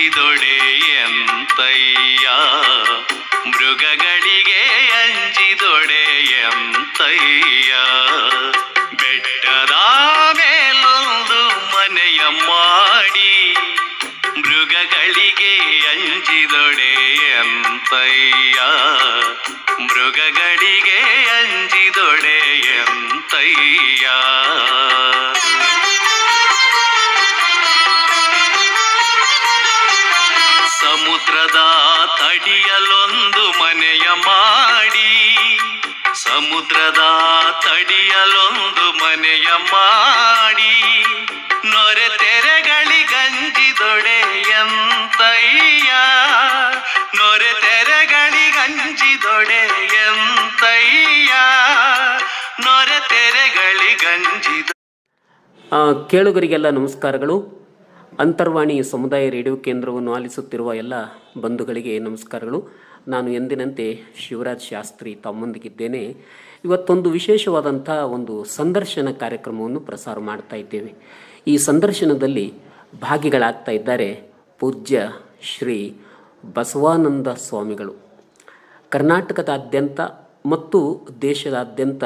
ಅಂಜಿದೊಡೆ ಎಂತಯ್ಯ, ಮೃಗಗಳಿಗೆ ಅಂಜಿದೊಡೆ ಎಂತಯ್ಯ. ಬೆಟ್ಟದ ಮೇಲೊಂದು ಮನೆಯ ಮಾಡಿ ಮೃಗಗಳಿಗೆ ಅಂಜಿದೊಡೆ ಎಂತಯ್ಯ, ಮೃಗಗಳಿಗೆ ಅಂಜಿದೊಡೆ ಎಂತಯ್ಯ. ಸಮುದ್ರದ ತಡಿಯಲೊಂದು ಮನೆಯ ಮಾಡಿ, ಸಮುದ್ರದ ತಡಿಯಲೊಂದು ಮನೆಯ ಮಾಡಿ ನೊರೆ ತೆರೆಗಳಿಗಂಜಿದೊಡೆ ಎಂತಯ್ಯ, ನೊರೆ ತೆರೆಗಳಿಗಂಜಿದೊಡೆ ಎಂತಯ್ಯ, ನೊರೆ ತೆರೆಗಳಿಗಂಜಿದ. ಕೇಳುಗರಿಗೆಲ್ಲ ನಮಸ್ಕಾರಗಳು. ಅಂತರ್ವಾಣಿ ಸಮುದಾಯ ರೇಡಿಯೋ ಕೇಂದ್ರವನ್ನು ಆಲಿಸುತ್ತಿರುವ ಎಲ್ಲ ಬಂಧುಗಳಿಗೆ ನಮಸ್ಕಾರಗಳು. ನಾನು ಎಂದಿನಂತೆ ಶಿವರಾಜ್ ಶಾಸ್ತ್ರಿ ತಮ್ಮೊಂದಿಗಿದ್ದೇನೆ. ಇವತ್ತೊಂದು ವಿಶೇಷವಾದಂಥ ಒಂದು ಸಂದರ್ಶನ ಕಾರ್ಯಕ್ರಮವನ್ನು ಪ್ರಸಾರ ಮಾಡ್ತಾ ಇದ್ದೇವೆ. ಈ ಸಂದರ್ಶನದಲ್ಲಿ ಭಾಗಿಗಳಾಗ್ತಾ ಇದ್ದಾರೆ ಪೂಜ್ಯ ಶ್ರೀ ಬಸವಾನಂದ ಸ್ವಾಮಿಗಳು. ಕರ್ನಾಟಕದಾದ್ಯಂತ ಮತ್ತು ದೇಶದಾದ್ಯಂತ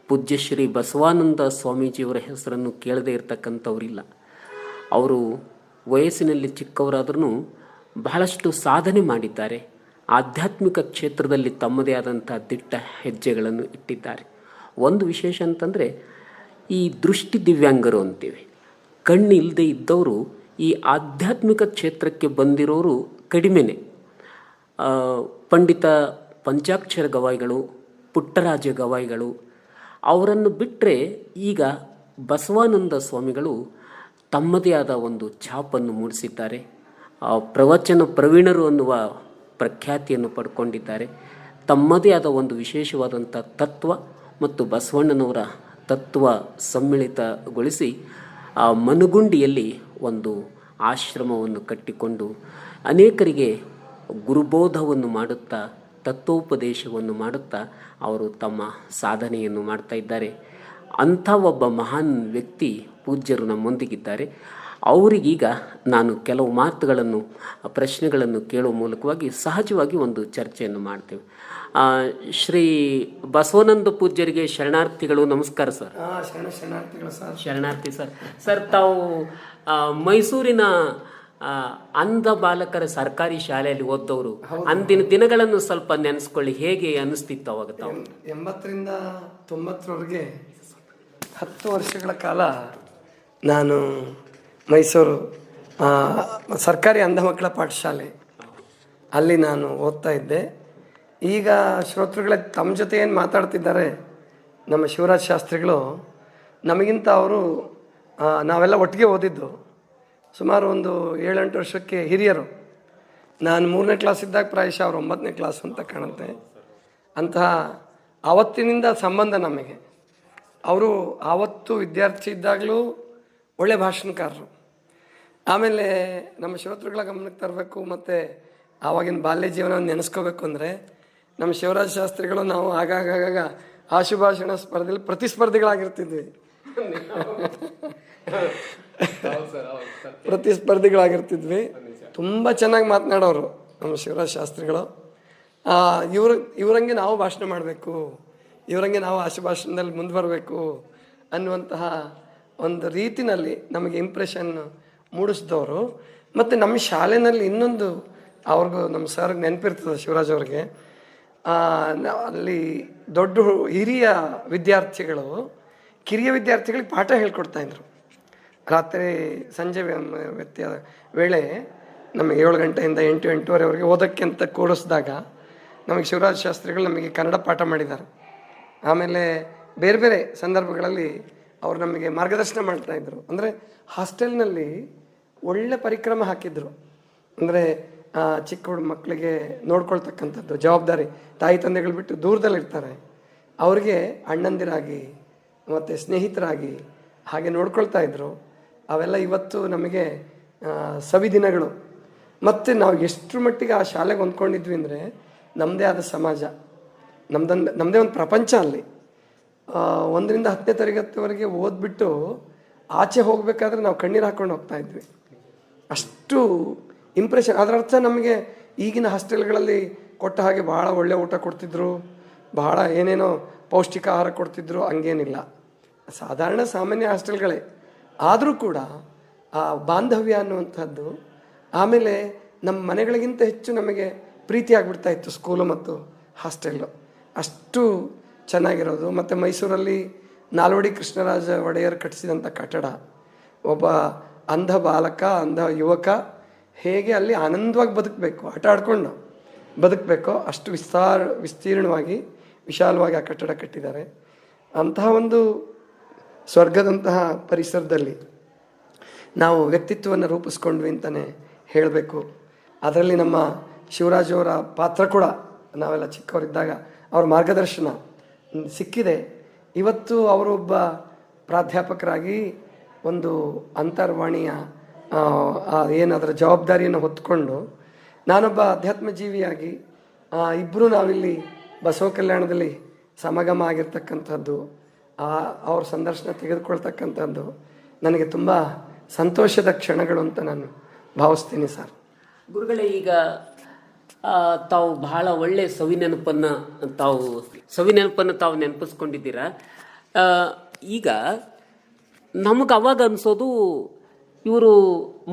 ಪೂಜ್ಯ ಶ್ರೀ ಬಸವಾನಂದ ಸ್ವಾಮೀಜಿಯವರ ಹೆಸರನ್ನು ಕೇಳದೇ ಇರತಕ್ಕಂಥವರಿಲ್ಲ. ಅವರು ವಯಸ್ಸಿನಲ್ಲಿ ಚಿಕ್ಕವರಾದ್ರೂ ಬಹಳಷ್ಟು ಸಾಧನೆ ಮಾಡಿದ್ದಾರೆ. ಆಧ್ಯಾತ್ಮಿಕ ಕ್ಷೇತ್ರದಲ್ಲಿ ತಮ್ಮದೇ ಆದಂಥ ದಿಟ್ಟ ಹೆಜ್ಜೆಗಳನ್ನು ಇಟ್ಟಿದ್ದಾರೆ. ಒಂದು ವಿಶೇಷ ಅಂತಂದರೆ ಈ ದೃಷ್ಟಿ ದಿವ್ಯಾಂಗರು ಅಂತೀವಿ, ಕಣ್ಣು ಇಲ್ಲದೆ ಇದ್ದವರು ಈ ಆಧ್ಯಾತ್ಮಿಕ ಕ್ಷೇತ್ರಕ್ಕೆ ಬಂದಿರೋರು ಕಡಿಮೆನೆ. ಪಂಡಿತ ಪಂಚಾಕ್ಷರ ಗವಾಯಿಗಳು, ಪುಟ್ಟರಾಜ ಗವಾಯಿಗಳು ಅವರನ್ನು ಬಿಟ್ಟರೆ ಈಗ ಬಸವಾನಂದ ಸ್ವಾಮಿಗಳು ತಮ್ಮದೇ ಆದ ಒಂದು ಛಾಪನ್ನು ಮೂಡಿಸಿದ್ದಾರೆ. ಪ್ರವಚನ ಪ್ರವೀಣರು ಅನ್ನುವ ಪ್ರಖ್ಯಾತಿಯನ್ನು ಪಡ್ಕೊಂಡಿದ್ದಾರೆ. ತಮ್ಮದೇ ಆದ ಒಂದು ವಿಶೇಷವಾದಂಥ ತತ್ವ ಮತ್ತು ಬಸವಣ್ಣನವರ ತತ್ವ ಸಮ್ಮಿಳಿತಗೊಳಿಸಿ ಆ ಮನಗುಂಡಿಯಲ್ಲಿ ಒಂದು ಆಶ್ರಮವನ್ನು ಕಟ್ಟಿಕೊಂಡು ಅನೇಕರಿಗೆ ಗುರುಬೋಧವನ್ನು ಮಾಡುತ್ತಾ ತತ್ವೋಪದೇಶವನ್ನು ಮಾಡುತ್ತಾ ಅವರು ತಮ್ಮ ಸಾಧನೆಯನ್ನು ಮಾಡ್ತಾ ಇದ್ದಾರೆ. ಅಂಥ ಒಬ್ಬ ಮಹಾನ್ ವ್ಯಕ್ತಿ ಪೂಜ್ಯರು ನಮ್ಮೊಂದಿಗಿದ್ದಾರೆ. ಅವರಿಗೀಗ ನಾನು ಕೆಲವು ಮಾತುಗಳನ್ನು ಪ್ರಶ್ನೆಗಳನ್ನು ಕೇಳುವ ಮೂಲಕವಾಗಿ ಸಹಜವಾಗಿ ಒಂದು ಚರ್ಚೆಯನ್ನು ಮಾಡ್ತೇವೆ. ಶ್ರೀ ಬಸವಾನಂದ ಪೂಜ್ಯರಿಗೆ ಶರಣಾರ್ಥಿಗಳು. ನಮಸ್ಕಾರ ಸರ್. ಶರಣಾರ್ಥಿಗಳು ಸರ್. ಶರಣಾರ್ಥಿ ಸರ್. ಸರ್, ತಾವು ಮೈಸೂರಿನ ಅಂಧ ಬಾಲಕರ ಸರ್ಕಾರಿ ಶಾಲೆಯಲ್ಲಿ ಓದ್ದವರು. ಅಂದಿನ ದಿನಗಳನ್ನು ಸ್ವಲ್ಪ ನೆನೆಸ್ಕೊಳ್ಳಿ, ಹೇಗೆ ಅನಿಸ್ತಿತ್ತು ಅವಾಗ ತಾವು? 80ರಿಂದ 90ರವರೆಗೆ 10 ವರ್ಷಗಳ ಕಾಲ ನಾನು ಮೈಸೂರು ಸರ್ಕಾರಿ ಅಂಧ ಮಕ್ಕಳ ಪಾಠಶಾಲೆ ಅಲ್ಲಿ ನಾನು ಓದ್ತಾ ಇದ್ದೆ. ಈಗ ಶ್ರೋತೃಗಳ ತಮ್ಮ ಜೊತೆ ಏನು ಮಾತಾಡ್ತಿದ್ದಾರೆ ನಮ್ಮ ಶಿವರಾಜ್ ಶಾಸ್ತ್ರಿಗಳು, ನಮಗಿಂತ ಅವರು ನಾವೆಲ್ಲ ಒಟ್ಟಿಗೆ ಓದಿದ್ದು. ಸುಮಾರು ಒಂದು 7-8 ವರ್ಷಕ್ಕೆ ಹಿರಿಯರು. ನಾನು 3ನೇ ಕ್ಲಾಸ್ ಇದ್ದಾಗ ಪ್ರಾಯಶಃ ಅವರು 9ನೇ ಕ್ಲಾಸ್ ಅಂತ ಕಾಣುತ್ತೆ. ಅಂತಹ ಆವತ್ತಿನಿಂದ ಸಂಬಂಧ ನಮಗೆ. ಅವರು ಆವತ್ತು ವಿದ್ಯಾರ್ಥಿ ಇದ್ದಾಗಲೂ ಒಳ್ಳೆ ಭಾಷಣಕಾರರು. ಆಮೇಲೆ ನಮ್ಮ ಶ್ರೋತೃಗಳ ಗಮನಕ್ಕೆ ತರಬೇಕು ಮತ್ತು ಆವಾಗಿನ ಬಾಲ್ಯ ಜೀವನವನ್ನು ನೆನೆಸ್ಕೋಬೇಕು ಅಂದರೆ ನಮ್ಮ ಶಿವರಾಜ ಶಾಸ್ತ್ರಿಗಳು ನಾವು ಆಗಾಗ ಆಶುಭಾಷಣ ಸ್ಪರ್ಧೆಯಲ್ಲಿ ಪ್ರತಿಸ್ಪರ್ಧಿಗಳಾಗಿರ್ತಿದ್ವಿ. ಪ್ರತಿಸ್ಪರ್ಧಿಗಳಾಗಿರ್ತಿದ್ವಿ. ತುಂಬ ಚೆನ್ನಾಗಿ ಮಾತನಾಡೋರು ನಮ್ಮ ಶಿವರಾಜ ಶಾಸ್ತ್ರಿಗಳು. ಇವರಂಗೆ ನಾವು ಭಾಷಣ ಮಾಡಬೇಕು, ಇವರಂಗೆ ನಾವು ಆಶುಭಾಷಣದಲ್ಲಿ ಮುಂದೆ ಬರಬೇಕು ಅನ್ನುವಂತಹ ಒಂದು ರೀತಿನಲ್ಲಿ ನಮಗೆ ಇಂಪ್ರೆಷನ್ ಮೂಡಿಸಿದವರು. ಮತ್ತು ನಮ್ಮ ಶಾಲೆಯಲ್ಲಿ ಇನ್ನೊಂದು ಅವ್ರಿಗೂ ನಮ್ಮ ಸರ್ಗೆ ನೆನಪಿರ್ತದೆ ಶಿವರಾಜ್ ಅವ್ರಿಗೆ, ಅಲ್ಲಿ ದೊಡ್ಡ ಹಿರಿಯ ವಿದ್ಯಾರ್ಥಿಗಳು ಕಿರಿಯ ವಿದ್ಯಾರ್ಥಿಗಳಿಗೆ ಪಾಠ ಹೇಳ್ಕೊಡ್ತಾಯಿದ್ರು. ರಾತ್ರಿ ಸಂಜೆ ವೇಳೆ ನಮಗೆ 7 ಗಂಟೆಯಿಂದ 8-8:30ವರೆಗೆ ಓದೋಕ್ಕೆ ಅಂತ ಕೂಡಿಸಿದಾಗ ನಮಗೆ ಶಿವರಾಜ ಶಾಸ್ತ್ರಿಗಳು ನಮಗೆ ಕನ್ನಡ ಪಾಠ ಮಾಡಿದ್ದಾರೆ. ಆಮೇಲೆ ಬೇರೆ ಬೇರೆ ಸಂದರ್ಭಗಳಲ್ಲಿ ಅವರು ನಮಗೆ ಮಾರ್ಗದರ್ಶನ ಮಾಡ್ತಾಯಿದ್ರು. ಅಂದರೆ ಹಾಸ್ಟೆಲ್ನಲ್ಲಿ ಒಳ್ಳೆ ಪರಿಕ್ರಮ ಹಾಕಿದ್ರು. ಅಂದರೆ ಚಿಕ್ಕ ಮಕ್ಕಳಿಗೆ ನೋಡ್ಕೊಳ್ತಕ್ಕಂಥದ್ದು ಜವಾಬ್ದಾರಿ, ತಾಯಿ ತಂದೆಗಳು ಬಿಟ್ಟು ದೂರದಲ್ಲಿರ್ತಾರೆ, ಅವ್ರಿಗೆ ಅಣ್ಣಂದಿರಾಗಿ ಮತ್ತು ಸ್ನೇಹಿತರಾಗಿ ಹಾಗೆ ನೋಡ್ಕೊಳ್ತಾ ಇದ್ರು. ಅವೆಲ್ಲ ಇವತ್ತು ನಮಗೆ ಸವಿದಿನಗಳು. ಮತ್ತು ನಾವು ಎಷ್ಟು ಮಟ್ಟಿಗೆ ಆ ಶಾಲೆಗೆ ಹೊಂದ್ಕೊಂಡಿದ್ವಿ ಅಂದರೆ ನಮ್ಮದೇ ಆದ ಸಮಾಜ, ನಮ್ಮದೇ ಒಂದು ಪ್ರಪಂಚ. ಅಲ್ಲಿ 1ರಿಂದ 10ನೇ ತರಗತಿವರೆಗೆ ಓದ್ಬಿಟ್ಟು ಆಚೆ ಹೋಗಬೇಕಾದ್ರೆ ನಾವು ಕಣ್ಣೀರು ಹಾಕ್ಕೊಂಡು ಹೋಗ್ತಾ ಇದ್ವಿ. ಅಷ್ಟು ಇಂಪ್ರೆಷನ್. ಅದರ ಅರ್ಥ ನಮಗೆ ಈಗಿನ ಹಾಸ್ಟೆಲ್ಗಳಲ್ಲಿ ಕೊಟ್ಟ ಹಾಗೆ ಭಾಳ ಒಳ್ಳೆ ಊಟ ಕೊಡ್ತಿದ್ರು, ಬಹಳ ಏನೇನೋ ಪೌಷ್ಟಿಕ ಆಹಾರ ಕೊಡ್ತಿದ್ರು, ಹಂಗೇನಿಲ್ಲ. ಸಾಧಾರಣ ಸಾಮಾನ್ಯ ಹಾಸ್ಟೆಲ್ಗಳೇ. ಆದರೂ ಕೂಡ ಆ ಬಾಂಧವ್ಯ ಅನ್ನುವಂಥದ್ದು, ಆಮೇಲೆ ನಮ್ಮ ಮನೆಗಳಿಗಿಂತ ಹೆಚ್ಚು ನಮಗೆ ಪ್ರೀತಿ ಆಗಿಬಿಡ್ತಾ ಇತ್ತು ಸ್ಕೂಲು ಮತ್ತು ಹಾಸ್ಟೆಲ್ಲು, ಅಷ್ಟು ಚೆನ್ನಾಗಿರೋದು. ಮತ್ತು ಮೈಸೂರಲ್ಲಿ ನಾಲ್ವಡಿ ಕೃಷ್ಣರಾಜ ಒಡೆಯರ್ ಕಟ್ಟಿಸಿದಂಥ ಕಟ್ಟಡ, ಒಬ್ಬ ಅಂಧ ಬಾಲಕ, ಅಂಧ ಯುವಕ ಹೇಗೆ ಅಲ್ಲಿ ಆನಂದವಾಗಿ ಬದುಕಬೇಕು, ಆಟ ಆಡ್ಕೊಂಡು ಬದುಕಬೇಕೋ ಅಷ್ಟು ವಿಸ್ತೀರ್ಣವಾಗಿ ವಿಶಾಲವಾಗಿ ಆ ಕಟ್ಟಡ ಕಟ್ಟಿದ್ದಾರೆ. ಅಂತಹ ಒಂದು ಸ್ವರ್ಗದಂತಹ ಪರಿಸರದಲ್ಲಿ ನಾವು ವ್ಯಕ್ತಿತ್ವವನ್ನು ರೂಪಿಸ್ಕೊಂಡ್ವಿ ಅಂತಲೇ ಹೇಳಬೇಕು. ಅದರಲ್ಲಿ ನಮ್ಮ ಶಿವರಾಜ್ ಅವರ ಪಾತ್ರ ಕೂಡ, ನಾವೆಲ್ಲ ಚಿಕ್ಕವರಿದ್ದಾಗ ಅವ್ರ ಮಾರ್ಗದರ್ಶನ ಸಿಕ್ಕಿದೆ. ಇವತ್ತು ಅವರೊಬ್ಬ ಪ್ರಾಧ್ಯಾಪಕರಾಗಿ ಒಂದು ಅಂತರ್ವಾಣಿಯ ಏನದರ ಜವಾಬ್ದಾರಿಯನ್ನು ಹೊತ್ಕೊಂಡು, ನಾನೊಬ್ಬ ಅಧ್ಯಾತ್ಮ ಜೀವಿಯಾಗಿ ಇಬ್ಬರು ನಾವಿಲ್ಲಿ ಬಸವ ಕಲ್ಯಾಣದಲ್ಲಿ ಸಮಾಗಮ ಆಗಿರ್ತಕ್ಕಂಥದ್ದು, ಅವ್ರ ಸಂದರ್ಶನ ತೆಗೆದುಕೊಳ್ತಕ್ಕಂಥದ್ದು ನನಗೆ ತುಂಬ ಸಂತೋಷದ ಕ್ಷಣಗಳು ಅಂತ ನಾನು ಭಾವಿಸ್ತೀನಿ ಸರ್. ಗುರುಗಳೇ, ಈಗ ತಾವು ಬಹಳ ಒಳ್ಳೆ ಸವಿನೆನಪನ್ನು ತಾವು ನೆನಪಿಸ್ಕೊಂಡಿದ್ದೀರಾ. ಈಗ ನಮಗೆ ಅವಾಗ ಅನಿಸೋದು, ಇವರು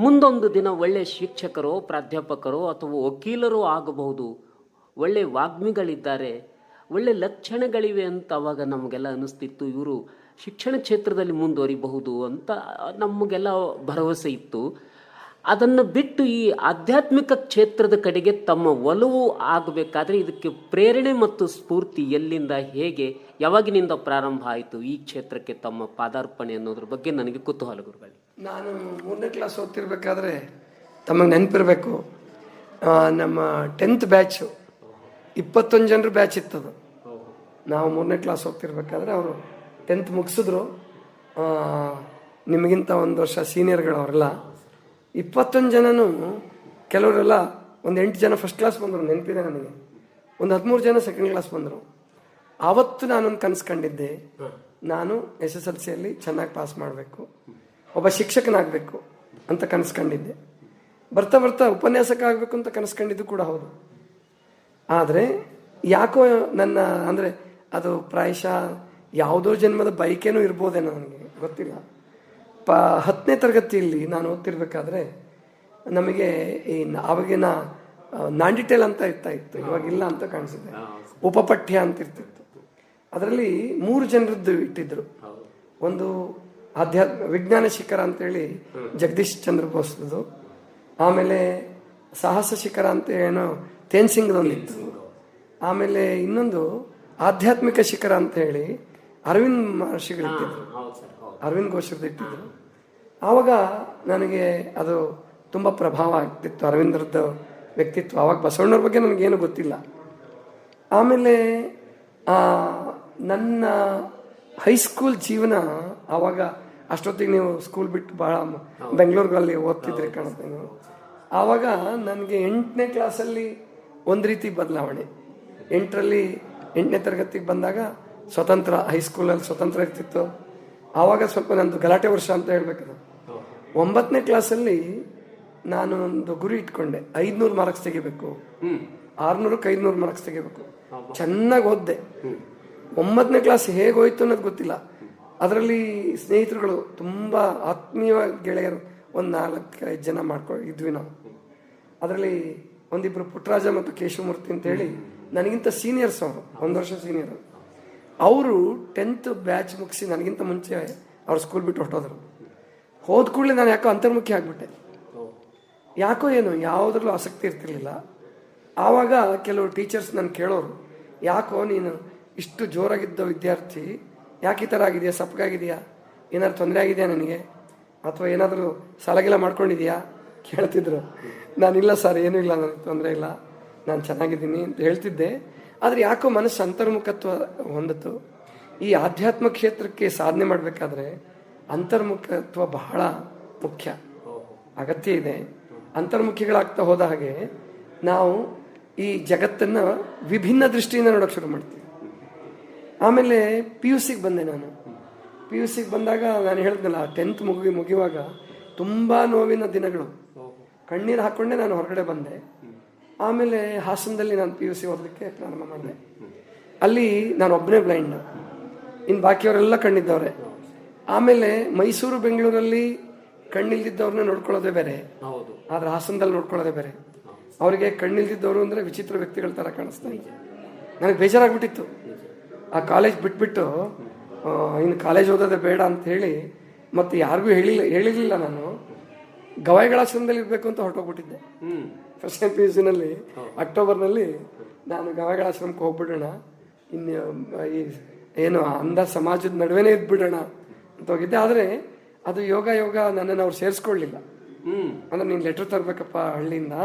ಮುಂದೊಂದು ದಿನ ಒಳ್ಳೆ ಶಿಕ್ಷಕರೋ ಪ್ರಾಧ್ಯಾಪಕರೋ ಅಥವಾ ವಕೀಲರೋ ಆಗಬಹುದು, ಒಳ್ಳೆ ವಾಗ್ಮಿಗಳಿದ್ದಾರೆ, ಒಳ್ಳೆ ಲಕ್ಷಣಗಳಿವೆ ಅಂತ ಅವಾಗ ನಮಗೆಲ್ಲ ಅನ್ನಿಸ್ತಿತ್ತು. ಇವರು ಶಿಕ್ಷಣ ಕ್ಷೇತ್ರದಲ್ಲಿ ಮುಂದುವರಿಬಹುದು ಅಂತ ನಮಗೆಲ್ಲ ಭರವಸೆ ಇತ್ತು. ಅದನ್ನು ಬಿಟ್ಟು ಈ ಆಧ್ಯಾತ್ಮಿಕ ಕ್ಷೇತ್ರದ ಕಡೆಗೆ ತಮ್ಮ ಒಲವು ಆಗಬೇಕಾದ್ರೆ ಇದಕ್ಕೆ ಪ್ರೇರಣೆ ಮತ್ತು ಸ್ಫೂರ್ತಿ ಎಲ್ಲಿಂದ, ಹೇಗೆ, ಯಾವಾಗಿನಿಂದ ಪ್ರಾರಂಭ ಆಯಿತು ಈ ಕ್ಷೇತ್ರಕ್ಕೆ ತಮ್ಮ ಪಾದಾರ್ಪಣೆ ಅನ್ನೋದ್ರ ಬಗ್ಗೆ ನನಗೆ ಕುತೂಹಲ ಗುರುಗಳೇ. ನಾನು 3ನೇ ಕ್ಲಾಸ್ ಓದ್ತಿರ್ಬೇಕಾದ್ರೆ, ತಮಗೆ ನೆನಪಿರಬೇಕು, ನಮ್ಮ 10th ಬ್ಯಾಚು 21 ಜನರು ಬ್ಯಾಚ್ ಇತ್ತದು. ನಾವು 3ನೇ ಕ್ಲಾಸ್ ಹೋಗ್ತಿರ್ಬೇಕಾದ್ರೆ ಅವರು 10th ಮುಗಿಸಿದ್ರು. ನಿಮಗಿಂತ ಒಂದು ವರ್ಷ ಸೀನಿಯರ್ಗಳು ಅವರೆಲ್ಲ. 21 ಜನನು, ಕೆಲವರೆಲ್ಲ ಒಂದು 8 ಜನ ಫಸ್ಟ್ ಕ್ಲಾಸ್ ಬಂದರು, ನೆನಪಿದೆ ನನಗೆ. ಒಂದು 13 ಜನ ಸೆಕೆಂಡ್ ಕ್ಲಾಸ್ ಬಂದರು. ಆವತ್ತು ನಾನೊಂದು ಕನಸು ಕಂಡಿದ್ದೆ, ನಾನು SSLCಯಲ್ಲಿ ಚೆನ್ನಾಗಿ ಪಾಸ್ ಮಾಡಬೇಕು, ಒಬ್ಬ ಶಿಕ್ಷಕನಾಗಬೇಕು ಅಂತ ಕನಸು ಕಂಡಿದ್ದೆ. ಬರ್ತಾ ಬರ್ತಾ ಉಪನ್ಯಾಸಕ ಆಗಬೇಕು ಅಂತ ಕನಸು ಕಂಡಿದ್ದು ಕೂಡ ಹೌದು. ಆದರೆ ಯಾಕೋ ನನ್ನ, ಅಂದರೆ ಅದು ಪ್ರಾಯಶಃ ಯಾವುದೋ ಜನ್ಮದ ಬೈಕೇನೂ ಇರ್ಬೋದೇನೋ, ನನಗೆ ಗೊತ್ತಿಲ್ಲ. 10ನೇ ತರಗತಿಯಲ್ಲಿ ನಾನು ಓದ್ತಿರ್ಬೇಕಾದ್ರೆ ನಮಗೆ ಈ ಆವಾಗಿನ ನಾಂಡಿಟೇಲ್ ಅಂತ ಇತ್ತು, ಇವಾಗಿಲ್ಲ ಅಂತ ಕಾಣಿಸಿದೆ, ಉಪಪಠ್ಯ ಅಂತ ಇರ್ತಿತ್ತು. ಅದರಲ್ಲಿ 3 ಜನರದ್ದು ಇಟ್ಟಿದ್ರು. ಒಂದು ವಿಜ್ಞಾನ ಶಿಖರ ಅಂತೇಳಿ ಜಗದೀಶ್ ಚಂದ್ರ ಬೋಸ್ದು, ಆಮೇಲೆ ಸಾಹಸ ಶಿಖರ ಅಂತ ಏನೋ ತೇನ್ಸಿಂಗ್ದೊಂದಿತ್ತು, ಆಮೇಲೆ ಇನ್ನೊಂದು ಆಧ್ಯಾತ್ಮಿಕ ಶಿಖರ ಅಂತ ಹೇಳಿ ಅರವಿಂದ್ ಮಹರ್ಷಿಗಳಿಟ್ಟಿದ್ರು, ಅರವಿಂದ್ ಘೋಷರದ್ದು ಇಟ್ಟಿದ್ರು. ಆವಾಗ ನನಗೆ ಅದು ತುಂಬ ಪ್ರಭಾವ ಆಗ್ತಿತ್ತು, ಅರವಿಂದ್ರದ್ದು ವ್ಯಕ್ತಿತ್ವ. ಆವಾಗ ಬಸವಣ್ಣವ್ರ ಬಗ್ಗೆ ನನಗೇನು ಗೊತ್ತಿಲ್ಲ. ಆಮೇಲೆ ನನ್ನ ಹೈಸ್ಕೂಲ್ ಜೀವನ, ಆವಾಗ ಅಷ್ಟೊತ್ತಿಗೆ ನೀವು ಸ್ಕೂಲ್ ಬಿಟ್ಟು ಭಾಳ ಬೆಂಗಳೂರಲ್ಲಿ ಓದ್ತಿದ್ರಿ ಕಾಣುತ್ತೆ ನೀವು. ಆವಾಗ ನನಗೆ 8ನೇ ಕ್ಲಾಸಲ್ಲಿ ಒಂದು ರೀತಿ ಬದಲಾವಣೆ. 8ನೇ ತರಗತಿಗೆ ಬಂದಾಗ ಸ್ವತಂತ್ರ, ಹೈಸ್ಕೂಲಲ್ಲಿ ಸ್ವತಂತ್ರ ಇರ್ತಿತ್ತು. ಆವಾಗ ಸ್ವಲ್ಪ ನಂದು ಗಲಾಟೆ ವರ್ಷ ಅಂತ ಹೇಳ್ಬೇಕದು. 9ನೇ ಕ್ಲಾಸಲ್ಲಿ ನಾನು ಒಂದು ಗುರಿ ಇಟ್ಕೊಂಡೆ, 500 ಮಾರ್ಕ್ಸ್ ತೆಗಿಬೇಕು, 600ಕ್ಕೆ 500 ಮಾರ್ಕ್ಸ್ ತೆಗಿಬೇಕು. ಚೆನ್ನಾಗಿ ಓದ್ದೆ. 9ನೇ ಕ್ಲಾಸ್ ಹೇಗೋಯ್ತು ಅನ್ನೋದು ಗೊತ್ತಿಲ್ಲ. ಅದರಲ್ಲಿ ಸ್ನೇಹಿತರುಗಳು ತುಂಬ ಆತ್ಮೀಯ ಗೆಳೆಯರು ಒಂದು 4-5 ಜನ ಇದ್ವಿ ನಾವು. ಅದರಲ್ಲಿ ಒಂದಿಬ್ಬರು ಪುಟ್ಟರಾಜ ಮತ್ತು ಕೇಶವಮೂರ್ತಿ ಅಂತೇಳಿ ನನಗಿಂತ ಸೀನಿಯರ್ಸ್, ಅವರು 1 ವರ್ಷ ಸೀನಿಯರು. ಅವರು 10th ಬ್ಯಾಚ್ ಮುಗಿಸಿ ನನಗಿಂತ ಮುಂಚೆ ಅವ್ರು ಸ್ಕೂಲ್ ಬಿಟ್ಟು ಹೊರಟೋದ್ರು. ಹೋದ ಕೂಡಲೇ ನಾನು ಯಾಕೋ ಅಂತರ್ಮುಖಿ ಆಗಿಬಿಟ್ಟೆ. ಯಾಕೋ ಏನು ಯಾವುದ್ರಲ್ಲೂ ಆಸಕ್ತಿ ಇರ್ತಿರ್ಲಿಲ್ಲ. ಆವಾಗ ಕೆಲವು ಟೀಚರ್ಸ್ ನಾನು ಕೇಳೋರು, ಯಾಕೋ ನೀನು ಇಷ್ಟು ಜೋರಾಗಿದ್ದ ವಿದ್ಯಾರ್ಥಿ ಯಾಕೆ ಈ ಥರ ಆಗಿದೆಯಾ, ಸಪ್ಪಗಾಗಿದೆಯಾ, ಏನಾದ್ರು ತೊಂದರೆ ಆಗಿದೆಯಾ ನನಗೆ, ಅಥವಾ ಏನಾದರೂ ಸಾಲಗೆಲ್ಲ ಮಾಡ್ಕೊಂಡಿದೆಯಾ ಕೇಳ್ತಿದ್ರು. ನಾನಿಲ್ಲ ಸರ್, ಏನೂ ಇಲ್ಲ, ನನಗೆ ತೊಂದರೆ ಇಲ್ಲ, ನಾನು ಚೆನ್ನಾಗಿದ್ದೀನಿ ಅಂತ ಹೇಳ್ತಿದ್ದೆ. ಆದರೆ ಯಾಕೋ ಮನಸ್ಸು ಅಂತರ್ಮುಖತ್ವ ಹೊಂದಿತು. ಈ ಆಧ್ಯಾತ್ಮ ಕ್ಷೇತ್ರಕ್ಕೆ ಸಾಧನೆ ಮಾಡಬೇಕಾದ್ರೆ ಅಂತರ್ಮುಖತ್ವ ಬಹಳ ಮುಖ್ಯ, ಅಗತ್ಯ ಇದೆ. ಅಂತರ್ಮುಖಿಗಳಾಗ್ತಾ ಹೋದ ಹಾಗೆ ನಾವು ಈ ಜಗತ್ತನ್ನು ವಿಭಿನ್ನ ದೃಷ್ಟಿಯಿಂದ ನೋಡೋಕೆ ಶುರು ಮಾಡ್ತೀವಿ. ಆಮೇಲೆ PUC ಬಂದೆ ನಾನು. PUC ಬಂದಾಗ ನಾನು ಹೇಳಿದ್ನಲ್ಲ, 10th ಮುಗಿಯುವಾಗ ತುಂಬ ನೋವಿನ ದಿನಗಳು. ಕಣ್ಣೀರು ಹಾಕ್ಕೊಂಡೆ ನಾನು ಹೊರಗಡೆ ಬಂದೆ. ಆಮೇಲೆ ಹಾಸನದಲ್ಲಿ ನಾನು PUC ಓದಲಿಕ್ಕೆ ಪ್ರಾರಂಭ ಮಾಡಿದೆ. ಅಲ್ಲಿ ನಾನು ಒಬ್ಬನೇ ಬ್ಲೈಂಡ್, ಇನ್ನು ಬಾಕಿಯವರೆಲ್ಲ ಕಣ್ಣಿದ್ದವ್ರೆ. ಆಮೇಲೆ ಮೈಸೂರು ಬೆಂಗಳೂರಲ್ಲಿ ಕಣ್ಣಿಲ್ದಿದ್ದವ್ರನ್ನ ನೋಡ್ಕೊಳ್ಳೋದೇ ಬೇರೆ, ಆದ್ರೆ ಹಾಸನದಲ್ಲಿ ನೋಡ್ಕೊಳ್ಳೋದೇ ಬೇರೆ. ಅವರಿಗೆ ಕಣ್ಣಿಲ್ದಿದ್ದವರು ಅಂದರೆ ವಿಚಿತ್ರ ವ್ಯಕ್ತಿಗಳ ಥರ ಕಾಣಿಸ್ತಾ ಇದೆ. ನನಗೆ ಬೇಜಾರಾಗ್ಬಿಟ್ಟಿತ್ತು. ಆ ಕಾಲೇಜ್ ಬಿಟ್ಬಿಟ್ಟು ಇನ್ನು ಕಾಲೇಜ್ ಓದೋದೇ ಬೇಡ ಅಂತ ಹೇಳಿ ಮತ್ತು ಯಾರಿಗೂ ಹೇಳಿರಲಿಲ್ಲ. ನಾನು ಗವಾಯಿಗಳಾಶ್ರಮದಲ್ಲಿ ಇರಬೇಕು ಅಂತ ಹೊರಟೋಗ್ಬಿಟ್ಟಿದ್ದೆ. ಫಸ್ಟ್ ಟೈಮ್ PUCನಲ್ಲಿ ಅಕ್ಟೋಬರ್ನಲ್ಲಿ ನಾನು ಗವಾಯಿಗಳಾಶ್ರಮಕ್ಕೆ ಹೋಗ್ಬಿಡೋಣ, ಇನ್ನು ಈ ಏನು ಅಂಧ ಸಮಾಜದ ನಡುವೆನೇ ಇದ್ಬಿಡೋಣ ಅಂತ ಹೋಗಿದ್ದೆ. ಆದರೆ ಅದು ಯೋಗ ನನ್ನನ್ನು ಅವ್ರು ಸೇರಿಸ್ಕೊಳ್ಳಿಲ್ಲ. ಅಂದ್ರೆ ನೀನು ಲೆಟ್ರ್ ತರಬೇಕಪ್ಪ ಹಳ್ಳಿಯಿಂದ,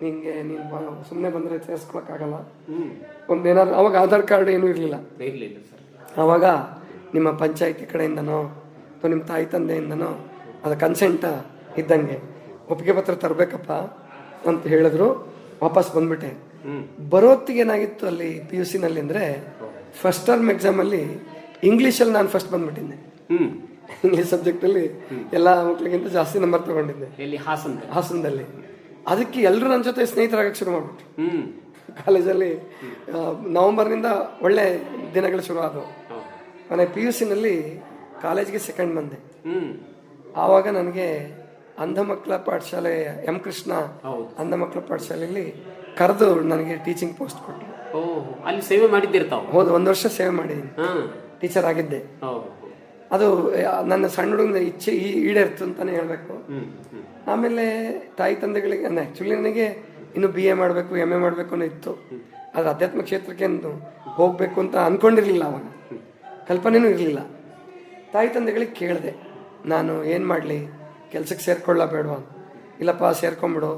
ನಿಂಗೆ ನೀನು ಸುಮ್ಮನೆ ಬಂದರೆ ಸೇರಿಸ್ಕೊಳಕ್ಕಾಗಲ್ಲ, ಒಂದೇನಾದ್ರು. ಅವಾಗ ಆಧಾರ್ ಕಾರ್ಡ್ ಏನೂ ಇರಲಿಲ್ಲ. ಆವಾಗ ನಿಮ್ಮ ಪಂಚಾಯತಿ ಕಡೆಯಿಂದನೋ ಅಥವಾ ನಿಮ್ಮ ತಾಯಿ ತಂದೆಯಿಂದನೋ ಅದು ಕನ್ಸೆಂಟ್ ಇದ್ದಂಗೆ ಒಪ್ಪಿಗೆ ಪತ್ರ ತರಬೇಕಪ್ಪ ಅಂತ ಹೇಳಿದ್ರು. ವಾಪಸ್ ಬಂದ್ಬಿಟ್ಟೆ. ಬರೋತ್ತಿಗೆ ಏನಾಗಿತ್ತು ಅಲ್ಲಿ PUCನಲ್ಲಿ ಅಂದರೆ, ಫಸ್ಟ್ ಟರ್ಮ್ ಎಕ್ಸಾಮಲ್ಲಿ ಇಂಗ್ಲೀಷಲ್ಲಿ ನಾನು ಫಸ್ಟ್ ಬಂದ್ಬಿಟ್ಟಿದ್ದೆ. ಇಂಗ್ಲೀಷ್ ಸಬ್ಜೆಕ್ಟಲ್ಲಿ ಎಲ್ಲ ಮಕ್ಕಳಿಗಿಂತ ಜಾಸ್ತಿ ನಂಬರ್ ತಗೊಂಡಿದ್ದೆ ಹಾಸನದಲ್ಲಿ. ಅದಕ್ಕೆ ಎಲ್ಲರೂ ನನ್ನ ಜೊತೆ ಸ್ನೇಹಿತರಾಗಕ್ಕೆ ಶುರು ಮಾಡ್ಬಿಟ್ರು. ಕಾಲೇಜಲ್ಲಿ ನವಂಬರ್ನಿಂದ ಒಳ್ಳೆ ದಿನಗಳು ಶುರು ಆದವು. ನಾನು PUCನಲ್ಲಿ ಕಾಲೇಜ್ಗೆ ಸೆಕೆಂಡ್ ಬಂದೆ. ಆವಾಗ ನನಗೆ ಅಂಧ ಮಕ್ಕಳ ಪಾಠಶಾಲೆ M. ಕೃಷ್ಣ ಅಂಧ ಮಕ್ಕಳ ಪಾಠಶಾಲೆಯಲ್ಲಿ ಕರೆದು ನನಗೆ ಟೀಚಿಂಗ್ ಪೋಸ್ಟ್ ಕೊಟ್ಟರು. ಅಲ್ಲಿ ಸೇವೆ ಮಾಡಿದ್ದಿರ್ತಾವ. ಹೌದು, 1 ವರ್ಷ ಸೇವೆ ಮಾಡಿದ್ದೀನಿ, ಟೀಚರ್ ಆಗಿದ್ದೆ. ಅದು ನನ್ನ ಸಣ್ಣ ಹುಡುಗನ ಇಚ್ಛೆ ಈಡೇರ್ತು ಅಂತಾನೆ ಹೇಳ್ಬೇಕು. ಆಮೇಲೆ ತಾಯಿ ತಂದೆಗಳಿಗೆ ಆ್ಯಕ್ಚುಲಿ ನನಗೆ ಇನ್ನು BA ಮಾಡಬೇಕು MA ಮಾಡಬೇಕು ಅನ್ನೋ ಇತ್ತು. ಆದರೆ ಅಧ್ಯಾತ್ಮ ಕ್ಷೇತ್ರಕ್ಕೆ ಹೋಗಬೇಕು ಅಂತ ಅಂದ್ಕೊಂಡಿರಲಿಲ್ಲ, ಅವಾಗ ಕಲ್ಪನೆಯೂ ಇರಲಿಲ್ಲ. ತಾಯಿ ತಂದೆಗಳಿಗೆ ಕೇಳಿದೆ, ನಾನು ಏನು ಮಾಡಲಿ, ಕೆಲಸಕ್ಕೆ ಸೇರ್ಕೊಳ್ಳ ಬೇಡವಾ? ಇಲ್ಲಪ್ಪ ಸೇರ್ಕೊಂಬಿಡು,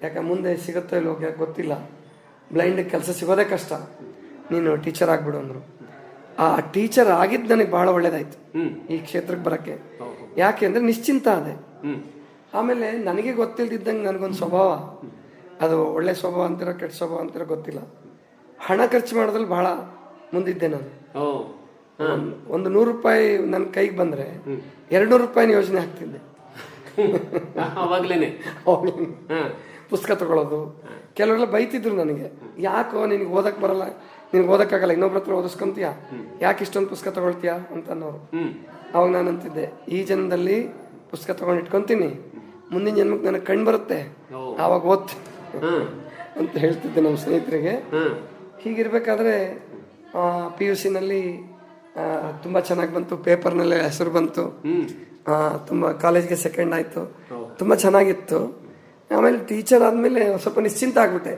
ಯಾಕೆ ಮುಂದೆ ಸಿಗುತ್ತೋ ಇಲ್ಲೋ ಗೊತ್ತಿಲ್ಲ, ಬ್ಲೈಂಡಿಗೆ ಕೆಲಸ ಸಿಗೋದೇ ಕಷ್ಟ, ನೀನು ಟೀಚರ್ ಆಗಿಬಿಡು ಅಂದರು. ಆ ಟೀಚರ್ ಆಗಿದ್ದು ನನಗೆ ಭಾಳ ಒಳ್ಳೇದಾಯ್ತು ಈ ಕ್ಷೇತ್ರಕ್ಕೆ ಬರೋಕ್ಕೆ. ಯಾಕೆ ಅಂದರೆ ನಿಶ್ಚಿಂತ ಅದೇ. ಆಮೇಲೆ ನನಗೆ ಗೊತ್ತಿಲ್ದಿದ್ದಂಗೆ ನನಗೊಂದು ಸ್ವಭಾವ, ಅದು ಒಳ್ಳೆ ಸ್ವಭಾವ ಅಂತಿರೋ ಕೆಟ್ಟ ಸ್ವಭಾವ ಅಂತಿರೋ ಗೊತ್ತಿಲ್ಲ. ಹಣ ಖರ್ಚು ಮಾಡೋದ್ರಲ್ಲಿ ಭಾಳ ಮುಂದಿದ್ದೆ ನಾನು. ಒಂದು 100 ರೂಪಾಯಿ ನನ್ನ ಕೈಗೆ ಬಂದರೆ 200 ರೂಪಾಯಿನ ಯೋಜನೆ ಹಾಕ್ತಿದ್ದೆ. ಪುಸ್ತಕ ತಗೊಳ್ಳೋದು. ಕೆಲವರೆಲ್ಲ ಬೈತಿದ್ರು ನನಗೆ, ಯಾಕೋ ನಿನಗೆ ಓದಕ್ಕೆ ಬರಲ್ಲ, ನಿನಗೆ ಓದಕ್ಕಾಗಲ್ಲ, ಇನ್ನೊಬ್ರ ಹತ್ರ ಓದಿಸ್ಕೊಂತೀಯ, ಯಾಕೆ ಇಷ್ಟೊಂದು ಪುಸ್ತಕ ತಗೊಳ್ತೀಯ ಅಂತ ಅನ್ನೋರು. ಅವಾಗ ನಾನು ಅಂತಿದ್ದೆ, ಈ ಜನ್ಮದಲ್ಲಿ ಪುಸ್ತಕ ತಗೊಂಡು ಇಟ್ಕೊತೀನಿ, ಮುಂದಿನ ಜನ್ಮಕ್ಕೆ ನನಗೆ ಕಣ್ಣು ಬರುತ್ತೆ, ಆವಾಗ ಓದ್ತೀನಿ ಅಂತ ಹೇಳ್ತಿದ್ದೆ ನಮ್ಮ ಸ್ನೇಹಿತರಿಗೆ. ಹೀಗಿರ್ಬೇಕಾದ್ರೆ PUCನಲ್ಲಿ ತುಂಬ ಚೆನ್ನಾಗಿ ಬಂತು, ಪೇಪರ್ನಲ್ಲೇ ಹೆಸರು ಬಂತು, ತುಂಬ ಕಾಲೇಜ್ಗೆ ಸೆಕೆಂಡ್ ಆಯಿತು, ತುಂಬ ಚೆನ್ನಾಗಿತ್ತು. ಆಮೇಲೆ ಟೀಚರ್ ಆದಮೇಲೆ ಸ್ವಲ್ಪ ನಿಶ್ಚಿಂತ ಆಗ್ಬಿಟ್ಟೆ.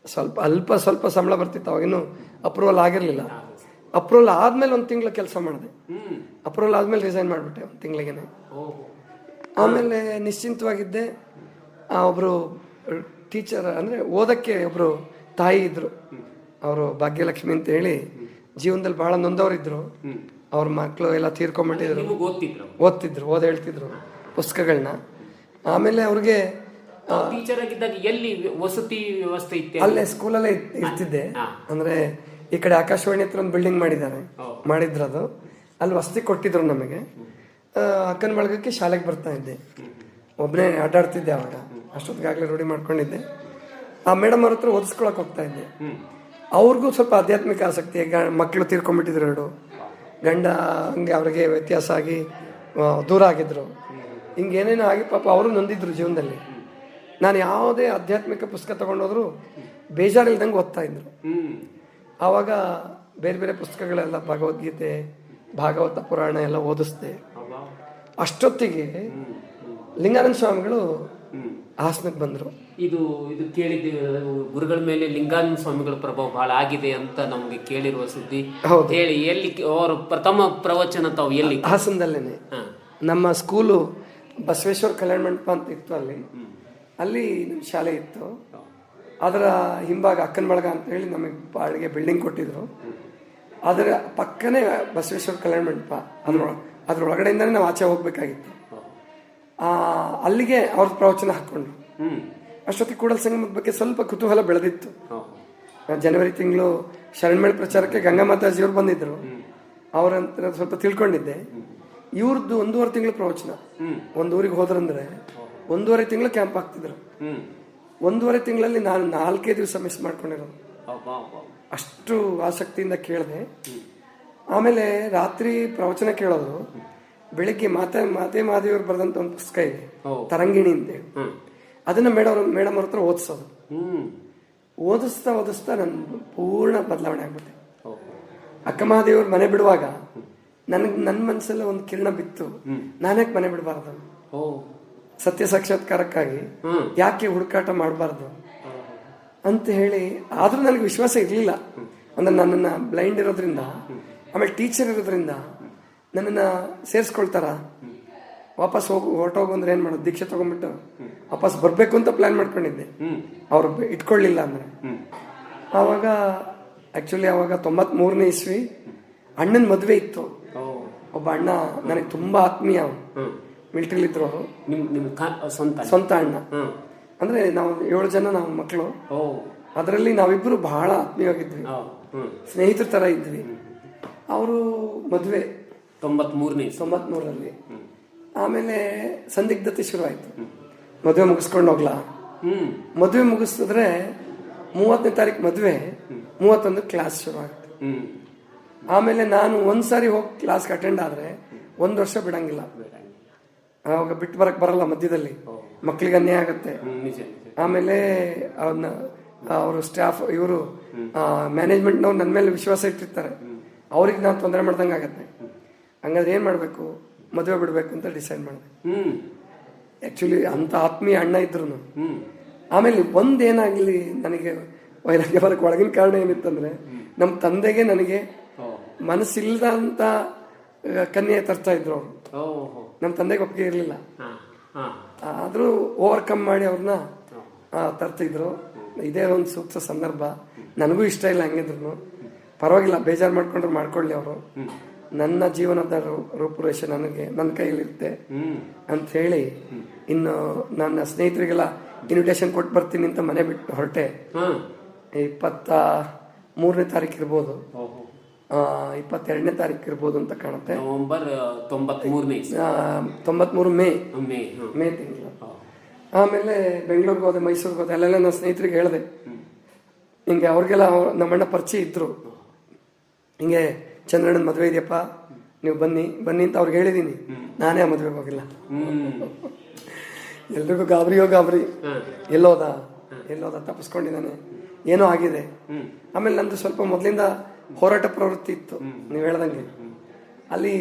ಸ್ವಲ್ಪ ಸಂಬಳ ಬರ್ತಿತ್ತು, ಅವಾಗಿನ್ನೂ ಅಪ್ರೂವಲ್ ಆಗಿರಲಿಲ್ಲ. ಅಪ್ರೂವಲ್ ಆದಮೇಲೆ 1 ತಿಂಗಳು ಕೆಲಸ ಮಾಡಿದೆ. ಅಪ್ರೂವಲ್ ಆದಮೇಲೆ ರಿಸೈನ್ ಮಾಡಿಬಿಟ್ಟೆ 1 ತಿಂಗಳಿಗೇನೆ. ಆಮೇಲೆ ನಿಶ್ಚಿಂತವಾಗಿದ್ದೆ. ಒಬ್ಬರು ಟೀಚರ್ ಅಂದರೆ ಓದಕ್ಕೆ ಒಬ್ಬರು ತಾಯಿ ಇದ್ದರು, ಅವರು ಭಾಗ್ಯಲಕ್ಷ್ಮಿ ಅಂತ ಹೇಳಿ, ಜೀವನದಲ್ಲಿ ಭಾಳ ನೊಂದವರಿದ್ರು. ಅವ್ರ ಮಕ್ಕಳು ಎಲ್ಲ ತೀರ್ಕೊಂಡ್ಬಿಟ್ಟಿದ್ರು, ಓದ್ತಿದ್ರು, ಹೇಳ್ತಿದ್ರು ಪುಸ್ತಕಗಳನ್ನ. ಆಮೇಲೆ ಅವ್ರಿಗೆ ಟೀಚರ್ ಆಗಿದ್ದಾಗ ಎಲ್ಲಿ ವಸತಿ ವ್ಯವಸ್ಥೆ ಇತ್ತು? ಅಲ್ಲೇ ಸ್ಕೂಲಲ್ಲೇ ಇರ್ತಿದ್ದೆ. ಅಂದರೆ ಈ ಕಡೆ ಆಕಾಶವಾಣಿ ಹತ್ರ ಒಂದು ಬಿಲ್ಡಿಂಗ್ ಮಾಡಿದ್ರು, ಅದು ಅಲ್ಲಿ ವಸತಿ ಕೊಟ್ಟಿದ್ರು ನಮಗೆ. ಅಕ್ಕನ ಬಳಗಕ್ಕೆ ಶಾಲೆಗೆ ಬರ್ತಾ ಇದ್ದೆ, ಒಬ್ಬನೇ ಆಟಾಡ್ತಿದ್ದೆ. ಅವಾಗ ಅಷ್ಟೊತ್ತಿಗಾಗಲೇ ರೂಢಿ ಮಾಡ್ಕೊಂಡಿದ್ದೆ. ಆ ಮೇಡಮ್ ಅವ್ರ ಹತ್ರ ಓದಿಸ್ಕೊಳಕ್ಕೆ ಹೋಗ್ತಾ ಇದ್ದೆ. ಅವ್ರಿಗೂ ಸ್ವಲ್ಪ ಆಧ್ಯಾತ್ಮಿಕ ಆಸಕ್ತಿ. ಮಕ್ಕಳು ತೀರ್ಕೊಂಡ್ಬಿಟ್ಟಿದ್ರು 2, ಗಂಡ ಹಂಗೆ ಅವ್ರಿಗೆ ವ್ಯತ್ಯಾಸ ಆಗಿ ದೂರ ಆಗಿದ್ರು. ಹಿಂಗೇನೇನೋ ಆಗಿ ಪಾಪ ಅವರು ನೊಂದಿದ್ರು ಜೀವನದಲ್ಲಿ. ನಾನು ಯಾವುದೇ ಆಧ್ಯಾತ್ಮಿಕ ಪುಸ್ತಕ ತಗೊಂಡೋದ್ರು ಬೇಜಾರಿಲ್ದಂಗೆ ಓದ್ತಾ ಇದ್ರು. ಆವಾಗ ಬೇರೆ ಬೇರೆ ಪುಸ್ತಕಗಳೆಲ್ಲ ಭಗವದ್ಗೀತೆ, ಭಾಗವತ ಪುರಾಣ ಎಲ್ಲ ಓದಿಸ್ದೆ. ಅಷ್ಟೊತ್ತಿಗೆ ಲಿಂಗಾನಂದ ಸ್ವಾಮಿಗಳು ಹಾಸನಕ್ಕೆ ಬಂದರು. ಇದು ಕೇಳಿದ್ದೆ, ಗುರುಗಳ ಮೇಲೆ ಲಿಂಗಾನಂದ ಸ್ವಾಮಿಗಳ ಪ್ರಭಾವ ಬಹಳ ಆಗಿದೆ ಅಂತ ನಮ್ಗೆ ಕೇಳಿರುವ ಸುದ್ದಿ. ಹೇಳಿ, ಎಲ್ಲಿ ಅವರ ಪ್ರಥಮ ಪ್ರವಚನ ತಾವು ಎಲ್ಲಿ? ಹಾಸನದಲ್ಲೇನೆ. ನಮ್ಮ ಸ್ಕೂಲು ಬಸವೇಶ್ವರ ಕಲ್ಯಾಣ ಮಂಟಪ ಅಂತ ಇತ್ತು, ಅಲ್ಲಿ ನಮ್ಮ ಶಾಲೆ ಇತ್ತು. ಅದರ ಹಿಂಭಾಗ ಅಕ್ಕನ ಬಳಗ ಅಂತ ಹೇಳಿ ನಮಗೆ ಬಾಡಿಗೆ ಬಿಲ್ಡಿಂಗ್ ಕೊಟ್ಟಿದ್ರು. ಅದರ ಪಕ್ಕನೇ ಬಸವೇಶ್ವರ ಕಲ್ಯಾಣ ಮಂಟಪ. ಅದ್ರೊಳಗಡೆಯಿಂದನೇ ನಾವು ಆಚೆ ಹೋಗ್ಬೇಕಾಗಿತ್ತು. ಅಲ್ಲಿಗೆ ಅವ್ರದ್ದು ಪ್ರವಚನ ಹಾಕ್ಕೊಂಡ್ರು. ಅಷ್ಟೊತ್ತಿಗೆ ಕೂಡಲ ಸಂಗಮದ ಬಗ್ಗೆ ಸ್ವಲ್ಪ ಕುತೂಹಲ ಬೆಳೆದಿತ್ತು. ಜನವರಿ ತಿಂಗಳು ಶರಣಮೇಳ ಪ್ರಚಾರಕ್ಕೆ ಗಂಗಾ ಮಾತಾಜಿಯವ್ರು ಬಂದಿದ್ರು. ಅವರಂತ ಸ್ವಲ್ಪ ತಿಳ್ಕೊಂಡಿದ್ದೆ. ಇವ್ರದ್ದು 1.5 ತಿಂಗಳು ಪ್ರವಚನ. ಒಂದು ಊರಿಗೆ ಹೋದ್ರಂದ್ರೆ 1.5 ತಿಂಗಳು ಕ್ಯಾಂಪ್ ಆಗ್ತಿದ್ರು. ಹ್ಮ್ 1.5 ತಿಂಗಳಲ್ಲಿ ನಾನು 4 ದಿವಸ ಮಿಸ್ ಮಾಡ್ಕೊಂಡಿರೋದು. ಅಬ್ಬಾ. ಅಷ್ಟು ಆಸಕ್ತಿಯಿಂದ ಕೇಳಿದೆ. ಆಮೇಲೆ ರಾತ್ರಿ ಪ್ರವಚನ ಕೇಳೋದು. ಬೆಳಿಗ್ಗೆ ಮಾತೆ ಮಾದೇವಿಯವರು ಬರೆದಂತ ಒಂದು ಪುಸ್ತಕ ಇದೆ, ತರಂಗಿಣಿ ಅಂತೇಳಿ. ಅದನ್ನ ಮೇಡಮ್ ಅವ್ರ ಹತ್ರ ಓದಿಸೋದು. ಓದಿಸ್ತಾ ನನ್ನ ಪೂರ್ಣ ಬದಲಾವಣೆ ಆಗ್ಬಿಟ್ಟೆ. ಅಕ್ಕ ಮಹಾದೇವ್ರ ಮನೆ ಬಿಡುವಾಗ ನನ್ನ ಮನಸ್ಸಲ್ಲಿ ಒಂದು ಕಿರಣ ಬಿತ್ತು, ನಾನ್ಯಾಕೆ ಮನೆ ಬಿಡಬಾರ್ದು, ಸತ್ಯ ಸಾಕ್ಷಾತ್ಕಾರಕ್ಕಾಗಿ ಯಾಕೆ ಹುಡುಕಾಟ ಮಾಡಬಾರ್ದು ಅಂತ ಹೇಳಿ. ಆದ್ರೂ ನನಗೆ ವಿಶ್ವಾಸ ಇರಲಿಲ್ಲ. ಅಂದ್ರೆ ನನ್ನನ್ನು ಬ್ಲೈಂಡ್ ಇರೋದ್ರಿಂದ, ಆಮೇಲೆ ಟೀಚರ್ ಇರೋದ್ರಿಂದ ನನ್ನನ್ನು ಸೇರಿಸ್ಕೊಳ್ತಾರ, ವಾಪಸ್ ಹೊರಟೋಗು ಅಂದ್ರೆ ಏನು ಮಾಡೋದು, ದೀಕ್ಷೆ ತಗೊಂಡ್ಬಿಟ್ಟು ವಾಪಸ್ ಬರಬೇಕು ಅಂತ ಪ್ಲಾನ್ ಮಾಡ್ಕೊಂಡಿದ್ದೆ. ಅವ್ರು ಇಟ್ಕೊಳ್ಳಿಲ್ಲ ಅಂದ್ರೆ. ಆವಾಗ ಆಕ್ಚುಲಿ ಅವಾಗ 93ನೇ ಇಸ್ವಿ ಅಣ್ಣನ ಮದುವೆ ಇತ್ತು. ಒಬ್ಬ ಅಣ್ಣ ನನಗೆ ತುಂಬಾ ಆತ್ಮೀಯ, ಮಿಲಿಟರಿಲಿದ್ರು ಅವರು. ಸ್ವಂತ ಅಣ್ಣ. ಅಂದ್ರೆ ನಾವು 7 ಜನ ನಾವು ಮಕ್ಕಳು. ಅದರಲ್ಲಿ ನಾವಿಬ್ರು ಬಹಳ ಆತ್ಮೀಯವಾಗಿದ್ವಿ, ಸ್ನೇಹಿತರ ತರ ಇದ್ವಿ. ಅವರು ಮದುವೆ 93ರಲ್ಲಿ. ಆಮೇಲೆ ಸಂದಿಗ್ಧತೆ ಶುರು ಆಯ್ತು, ಮದುವೆ ಮುಗಿಸ್ಕೊಂಡು ಹೋಗ್ಲಾ. ಮದುವೆ ಮುಗಿಸಿದ್ರೆ 30ನೇ ತಾರೀಕು ಮದುವೆ, 31 ಕ್ಲಾಸ್ ಶುರು ಆಗುತ್ತೆ. ಆಮೇಲೆ ನಾನು ಒಂದ್ಸಾರಿ ಹೋಗಿ ಕ್ಲಾಸ್ಗೆ ಅಟೆಂಡ್ ಆದ್ರೆ 1 ವರ್ಷ ಬಿಡಂಗಿಲ್ಲ. ಅವಾಗ ಬಿಟ್ಟು ಬರಕ್ ಬರಲ್ಲ, ಮಧ್ಯದಲ್ಲಿ ಮಕ್ಕಳಿಗೆ ಅನ್ಯಾಯ ಆಗುತ್ತೆ. ಆಮೇಲೆ ಅವರು ಸ್ಟಾಫ್ ಇವರು ಮ್ಯಾನೇಜ್ಮೆಂಟ್ನವ್ರು ನನ್ನ ಮೇಲೆ ವಿಶ್ವಾಸ ಇಟ್ಟಿರ್ತಾರೆ, ಅವ್ರಿಗೆ ನಾನು ತೊಂದರೆ ಮಾಡ್ದಂಗೆ ಆಗತ್ತೆ. ಹಂಗಾದ್ರೆ ಏನ್ ಮಾಡ್ಬೇಕು, ಮದುವೆ ಬಿಡ್ಬೇಕು ಅಂತ ಡಿಸೈಡ್ ಮಾಡಿದೆ. ಆಕ್ಚುಲಿ ಅಂತ ಆತ್ಮೀಯ ಅಣ್ಣ ಇದ್ರು. ಆಮೇಲೆ ಒಂದೇನಾಗ್ಲಿ ನನಗೆ ವೈರಾಗ್ಯ ಬರಕ್ಕೆ ಒಳಗಿನ ಕಾರಣ ಏನಿತ್ತಂದ್ರೆ, ನಮ್ಮ ತಂದೆಗೆ ನನಗೆ ಮನಸ್ಸಿಲ್ಲದ ಅಂತ ಕನ್ಯೆ ತರ್ತಾ ಇದ್ರು ಅವರು. ನಮ್ಮ ತಂದೆಗೆ ಒಪ್ಪಿಗೆ ಇರಲಿಲ್ಲ, ಆದ್ರೂ ಓವರ್ಕಮ್ ಮಾಡಿ ಅವ್ರನ್ನ ತರ್ತಿದ್ರು. ಇದೇ ಒಂದು ಸೂಕ್ತ ಸಂದರ್ಭ. ನನಗೂ ಇಷ್ಟ ಇಲ್ಲ, ಹಂಗಿದ್ರು ಪರವಾಗಿಲ್ಲ, ಬೇಜಾರು ಮಾಡ್ಕೊಂಡ್ರು ಮಾಡ್ಕೊಳ್ಳಿ ಅವರು. ನನ್ನ ಜೀವನದ ರೂಪುರೇಷೆ ನನ್ನ ಕೈಯಲ್ಲಿರುತ್ತೆ ಅಂತ ಹೇಳಿ, ಇನ್ನು ನನ್ನ ಸ್ನೇಹಿತರಿಗೆಲ್ಲ ಇನ್ವಿಟೇಷನ್ ಕೊಟ್ಟು ಬರ್ತೀನಿ ಅಂತ ಮನೆ ಬಿಟ್ಟು ಹೊರಟೆ. 23ನೇ ತಾರೀಕು ಇರ್ಬೋದು, 22ನೇ ತಾರೀಕು ಇರ್ಬೋದು ಅಂತ ಕಾಣುತ್ತೆ. ನವೆಂಬರ್ 93 ಮೇ ತಿಂಗಳು. ಆಮೇಲೆ ಬೆಂಗಳೂರಿಗೆ ಹೋದೆ, ಮೈಸೂರಿಗೆ ಹೋದೆ. ಅಲ್ಲೆಲ್ಲ ನನ್ನ ಸ್ನೇಹಿತರಿಗೆ ಹೇಳಿದೆ, ಹಿಂಗೆ ಅವ್ರಿಗೆಲ್ಲ ನಮ್ಮಣ್ಣ ಪರಿಚಯ ಇದ್ರು. ಹಿಂಗೆ ಚಂದ್ರಣ್ಣನ ಮದುವೆ ಇದೆಯಪ್ಪ, ನೀವು ಬನ್ನಿ ಅಂತ ಅವ್ರಿಗೆ ಹೇಳಿದೀನಿ. ನಾನೇ ಆ ಮದುವೆಗೆ ಹೋಗಿಲ್ಲ. ಎಲ್ರಿಗೂ ಗಾಬರಿ, ಎಲ್ಲೋದ ತಪ್ಪಿಸ್ಕೊಂಡಿದ್ದಾನೆ, ಏನೋ ಆಗಿದೆ. ಆಮೇಲೆ ನಂದು ಸ್ವಲ್ಪ ಮೊದಲಿಂದ ಹೋರಾಟ ಪ್ರವೃತ್ತಿ ಇತ್ತು. ನೀವು ಹೇಳ್ದಂಗೆ ಅಲ್ಲಿ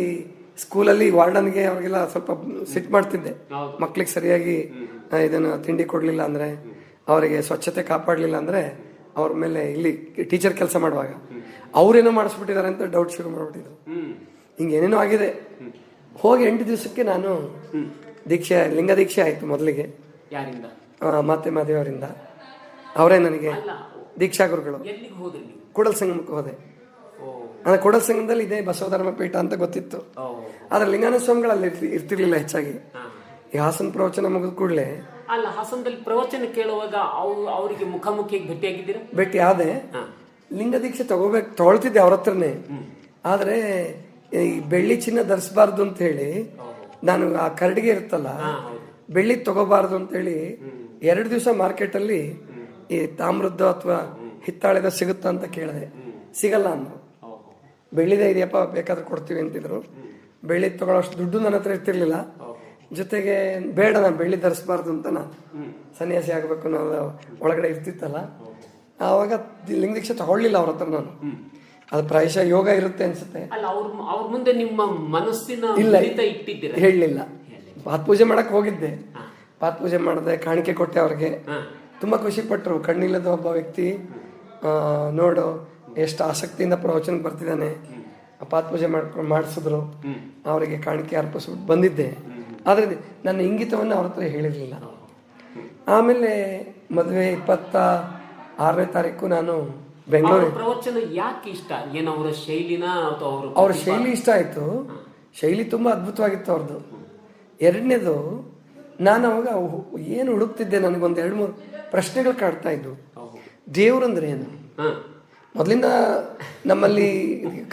ಸ್ಕೂಲಲ್ಲಿ ವಾರ್ಡನ್ಗೆ ಅವ್ರಿಗೆಲ್ಲ ಸ್ವಲ್ಪ ಸಿಟ್ ಮಾಡ್ತಿದ್ದೆ. ಮಕ್ಳಿಗೆ ಸರಿಯಾಗಿ ಇದನ್ನ ತಿಂಡಿ ಕೊಡ್ಲಿಲ್ಲ ಅಂದ್ರೆ, ಅವರಿಗೆ ಸ್ವಚ್ಛತೆ ಕಾಪಾಡಲಿಲ್ಲ ಅಂದ್ರೆ ಅವ್ರ ಮೇಲೆ ಇಲ್ಲಿ ಟೀಚರ್ ಕೆಲಸ ಮಾಡುವಾಗ ಅವ್ರೇನೋ ಮಾಡಿಸ್ಬಿಟ್ಟಿದ್ದಾರೆ ಅಂತ ಡೌಟ್ ಶುರು ಮಾಡ್ಬಿಟ್ಟಿದ್ರು. ಹಿಂಗೆ ಏನೇನೋ ಆಗಿದೆ. ಹೋಗಿ 8 ದಿವಸಕ್ಕೆ ನಾನು ಲಿಂಗ ದೀಕ್ಷೆ ಆಯ್ತು. ಮೊದಲಿಗೆ ಮಾತೆ ಮಾದೇವರಿಂದ, ಅವರೇ ನನಗೆ ದೀಕ್ಷಾ ಗುರುಗಳು. ಕೂಡಲ ಸಂಗಮಕ್ಕೆ ಹೋದೆ. ಅಂದ್ರೆ ಕೂಡಲ ಸಂಗಮದಲ್ಲಿ ಇದೆ ಬಸವಧರ್ಮ ಪೀಠ ಅಂತ ಗೊತ್ತಿತ್ತು, ಆದ್ರೆ ಲಿಂಗಾನಂದ ಸ್ವಾಮಿಗಳಲ್ಲಿ ಇರ್ತಿರ್ಲಿಲ್ಲ ಹೆಚ್ಚಾಗಿ. ಈ ಹಾಸನ ಪ್ರವಚನ ಮುಗಿದ ಕೂಡಲೇ ಹಾಸನದಲ್ಲಿ ಪ್ರವಚನ ಕೇಳುವಾಗ ಅವರಿಗೆ ಮುಖಾಮುಖಿಯಾಗಿ ಭೇಟಿಯಾಗಿದ್ದೀರಾ? ಭೇಟಿ ಆದೆ. ಲಿಂಗ ದೀಕ್ಷೆ ತಗೊಳ್ತಿದ್ದೆ ಅವ್ರ ಹತ್ರನೇ. ಆದ್ರೆ ಈ ಬೆಳ್ಳಿ ಚಿನ್ನ ಧರಿಸಬಾರ್ದು ಅಂತ ಹೇಳಿ, ನಾನು ಆ ಕರಡಿಗೆ ಇರುತ್ತಲ್ಲ ಬೆಳ್ಳಿ ತಗೋಬಾರ್ದು ಅಂತ ಹೇಳಿ 2 ದಿವಸ ಮಾರ್ಕೆಟ್ ಅಲ್ಲಿ ಈ ತಾಮ್ರದ್ದು ಅಥವಾ ಹಿತ್ತಾಳೆದ ಸಿಗುತ್ತಾ ಅಂತ ಕೇಳಿದೆ. ಸಿಗಲ್ಲ ಅಂದ್ರು. ಬೆಳ್ಳಿದೇ ಇದೆಯಪ್ಪ, ಬೇಕಾದ್ರೆ ಕೊಡ್ತೀವಿ ಅಂತಿದ್ರು. ಬೆಳ್ಳಿ ತಗೊಳ್ಳೋಷ್ಟು ದುಡ್ಡು ನನ್ನ ಹತ್ರ ಇರ್ತಿರ್ಲಿಲ್ಲ. ಜೊತೆಗೆ ಬೇಡ, ನಾನು ಬೆಳ್ಳಿ ಧರಿಸಬಾರ್ದು ಅಂತ ನಾನು ಸನ್ಯಾಸಿ ಆಗ್ಬೇಕು ಅನ್ನೋದು ಒಳಗಡೆ ಇರ್ತಿತ್ತಲ್ಲ. ಆವಾಗ ಲಿಂಗ ದೀಕ್ಷೆ ತಗೊಳ್ಳಿಲ್ಲ ಅವ್ರ ಹತ್ರ ನಾನು. ಅದು ಪ್ರಾಯಶಃ ಯೋಗ ಇರುತ್ತೆ ಅನ್ಸುತ್ತೆ. ಅವ್ರ ಮುಂದೆ ನಿಮ್ಮ ಮನಸ್ಸಿನ ಹೇಳಲಿಲ್ಲ. ಪಾತ್ ಪೂಜೆ ಮಾಡಕ್ ಹೋಗಿದ್ದೆ, ಪಾತ್ ಪೂಜೆ ಮಾಡಿದೆ, ಕಾಣಿಕೆ ಕೊಟ್ಟೆ ಅವ್ರಿಗೆ. ತುಂಬಾ ಖುಷಿ ಪಟ್ರು. ಕಣ್ಣಿಲ್ಲದ ಒಬ್ಬ ವ್ಯಕ್ತಿ ನೋಡು ಎಷ್ಟು ಆಸಕ್ತಿಯಿಂದ ಪ್ರವಚನಕ್ಕೆ ಬರ್ತಿದ್ದಾನೆ. ಪಾತ್ ಪೂಜೆ ಮಾಡಿಸಿದ್ರು, ಅವರಿಗೆ ಕಾಣಿಕೆ ಅರ್ಪಿಸ್ಬಿಟ್ಟು ಬಂದಿದ್ದೆ. ಆದ್ರೆ ನನ್ನ ಇಂಗಿತವನ್ನು ಅವ್ರ ಹತ್ರ ಹೇಳಿರ್ಲಿಲ್ಲ. ಆಮೇಲೆ ಮದುವೆ 26ನೇ ತಾರೀಕು ನಾನು ಬೆಂಗಳೂರು. ಪ್ರವಚನ ಯಾಕೆ ಇಷ್ಟ? ಏನು ಅವರ ಶೈಲಿನ ಅಥವಾ ಅವ್ರ ಶೈಲಿ ಇಷ್ಟ ಆಯ್ತು. ಶೈಲಿ ತುಂಬಾ ಅದ್ಭುತವಾಗಿತ್ತು ಅವ್ರದ್ದು. ಎರಡನೇದು, ನಾನು ಅವಾಗ ಏನು ಹುಡುಕ್ತಿದ್ದೆ, ನನಗೊಂದು 2-3 ಪ್ರಶ್ನೆಗಳು ಕಾಡ್ತಾ ಇದ್ವು. ದೇವ್ರಂದ್ರೆ ಏನು? ಮೊದಲಿಂದ ನಮ್ಮಲ್ಲಿ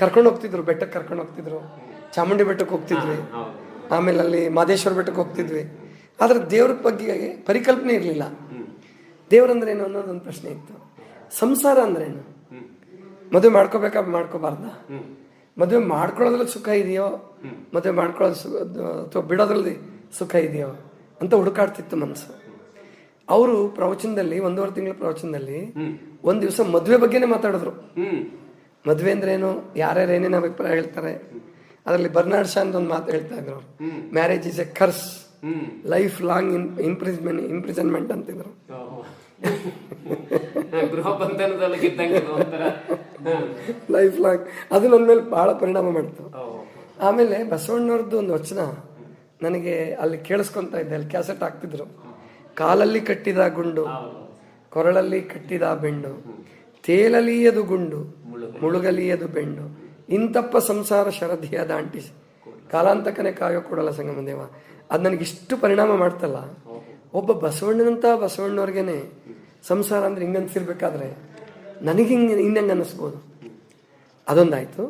ಕರ್ಕೊಂಡು ಹೋಗ್ತಿದ್ರು, ಬೆಟ್ಟಕ್ಕೆ ಕರ್ಕೊಂಡು ಹೋಗ್ತಿದ್ರು. ಚಾಮುಂಡಿ ಬೆಟ್ಟಕ್ಕೆ ಹೋಗ್ತಿದ್ವಿ, ಆಮೇಲೆ ಅಲ್ಲಿ ಮಾದೇಶ್ವರ ಬೆಟ್ಟಕ್ಕೆ ಹೋಗ್ತಿದ್ವಿ. ಆದರೆ ದೇವ್ರ ಬಗ್ಗೆ ಪರಿಕಲ್ಪನೆ ಇರಲಿಲ್ಲ. ದೇವ್ರಂದ್ರೇನು ಅನ್ನೋದೊಂದು ಪ್ರಶ್ನೆ ಇತ್ತು. ಸಂಸಾರ ಅಂದ್ರೇನು, ಮದುವೆ ಮಾಡ್ಕೋಬೇಕಾ ಮಾಡ್ಕೋಬಾರ್ದ, ಮದುವೆ ಮಾಡ್ಕೊಳ್ಳೋದ್ರಲ್ಲಿ ಸುಖ ಇದೆಯೋ, ಮದುವೆ ಮಾಡ್ಕೊಳ್ಳೋದು ಅಥವಾ ಬಿಡೋದ್ರಲ್ಲಿ ಸುಖ ಇದೆಯೋ ಅಂತ ಹುಡುಕಾಡ್ತಿತ್ತು ಮನಸ್ಸು. ಅವರು ಪ್ರವಚನದಲ್ಲಿ 1.5 ತಿಂಗಳ ಪ್ರವಚನದಲ್ಲಿ ಒಂದ್ ದಿವಸ ಮದುವೆ ಬಗ್ಗೆನೇ ಮಾತಾಡಿದ್ರು. ಮದುವೆ ಅಂದ್ರೆ ಏನು, ಯಾರ್ಯಾರು ಏನೇನು ಅಭಿಪ್ರಾಯ ಹೇಳ್ತಾರೆ. ಅದರಲ್ಲಿ ಬರ್ನಾರ್ಡ್ ಶಾ ಅಂತ ಒಂದು ಮಾತು ಹೇಳ್ತಾ ಇದ್ರು, marriage is a curse, life long imprisonment ಅಂತಿದ್ರು. ಲೈಫ್ ಲಾಂಗ್ ಅದು ನನ್ನ ಮೇಲೆ ಬಹಳ ಪರಿಣಾಮ ಮಾಡ್ತು. ಆಮೇಲೆ ಬಸವಣ್ಣವ್ರದ್ದು ಒಂದು ವಚನ ನನಗೆ ಅಲ್ಲಿ ಕೇಳಿಸ್ಕೊಂತ ಇದ್ದೆ, ಅಲ್ಲಿ ಕ್ಯಾಸೆಟ್ ಹಾಕ್ತಿದ್ರು. ಕಾಲಲ್ಲಿ ಕಟ್ಟಿದ ಗುಂಡು, ಕೊರಳಲ್ಲಿ ಕಟ್ಟಿದ ಬೆಂಡು, ತೇಲಲಿಯದು ಗುಂಡು, ಮುಳುಗಲಿಯದು ಬೆಂಡು, ಇಂತಪ್ಪ ಸಂಸಾರ ಶರದಿಯ ದಾಂಟಿ, ಕಾಲಾಂತಕನೇ ಕಾಯೋ ಕೊಡಲ ಸಂಗಮ ದೇವ. ಅದು ನನಗಿಷ್ಟು ಪರಿಣಾಮ ಮಾಡ್ತಲ್ಲ. ಒಬ್ಬ ಬಸವಣ್ಣನಂತ ಬಸವಣ್ಣವ್ರಿಗೇನೆ ಸಂಸಾರ ಅಂದ್ರೆ ಹಿಂಗನ್ಸಿರ್ಬೇಕಾದ್ರೆ ನನಗೆ ಇನ್ನಂಗೆ ಅನ್ನಿಸ್ಬೋದು. ಅದೊಂದಾಯ್ತು.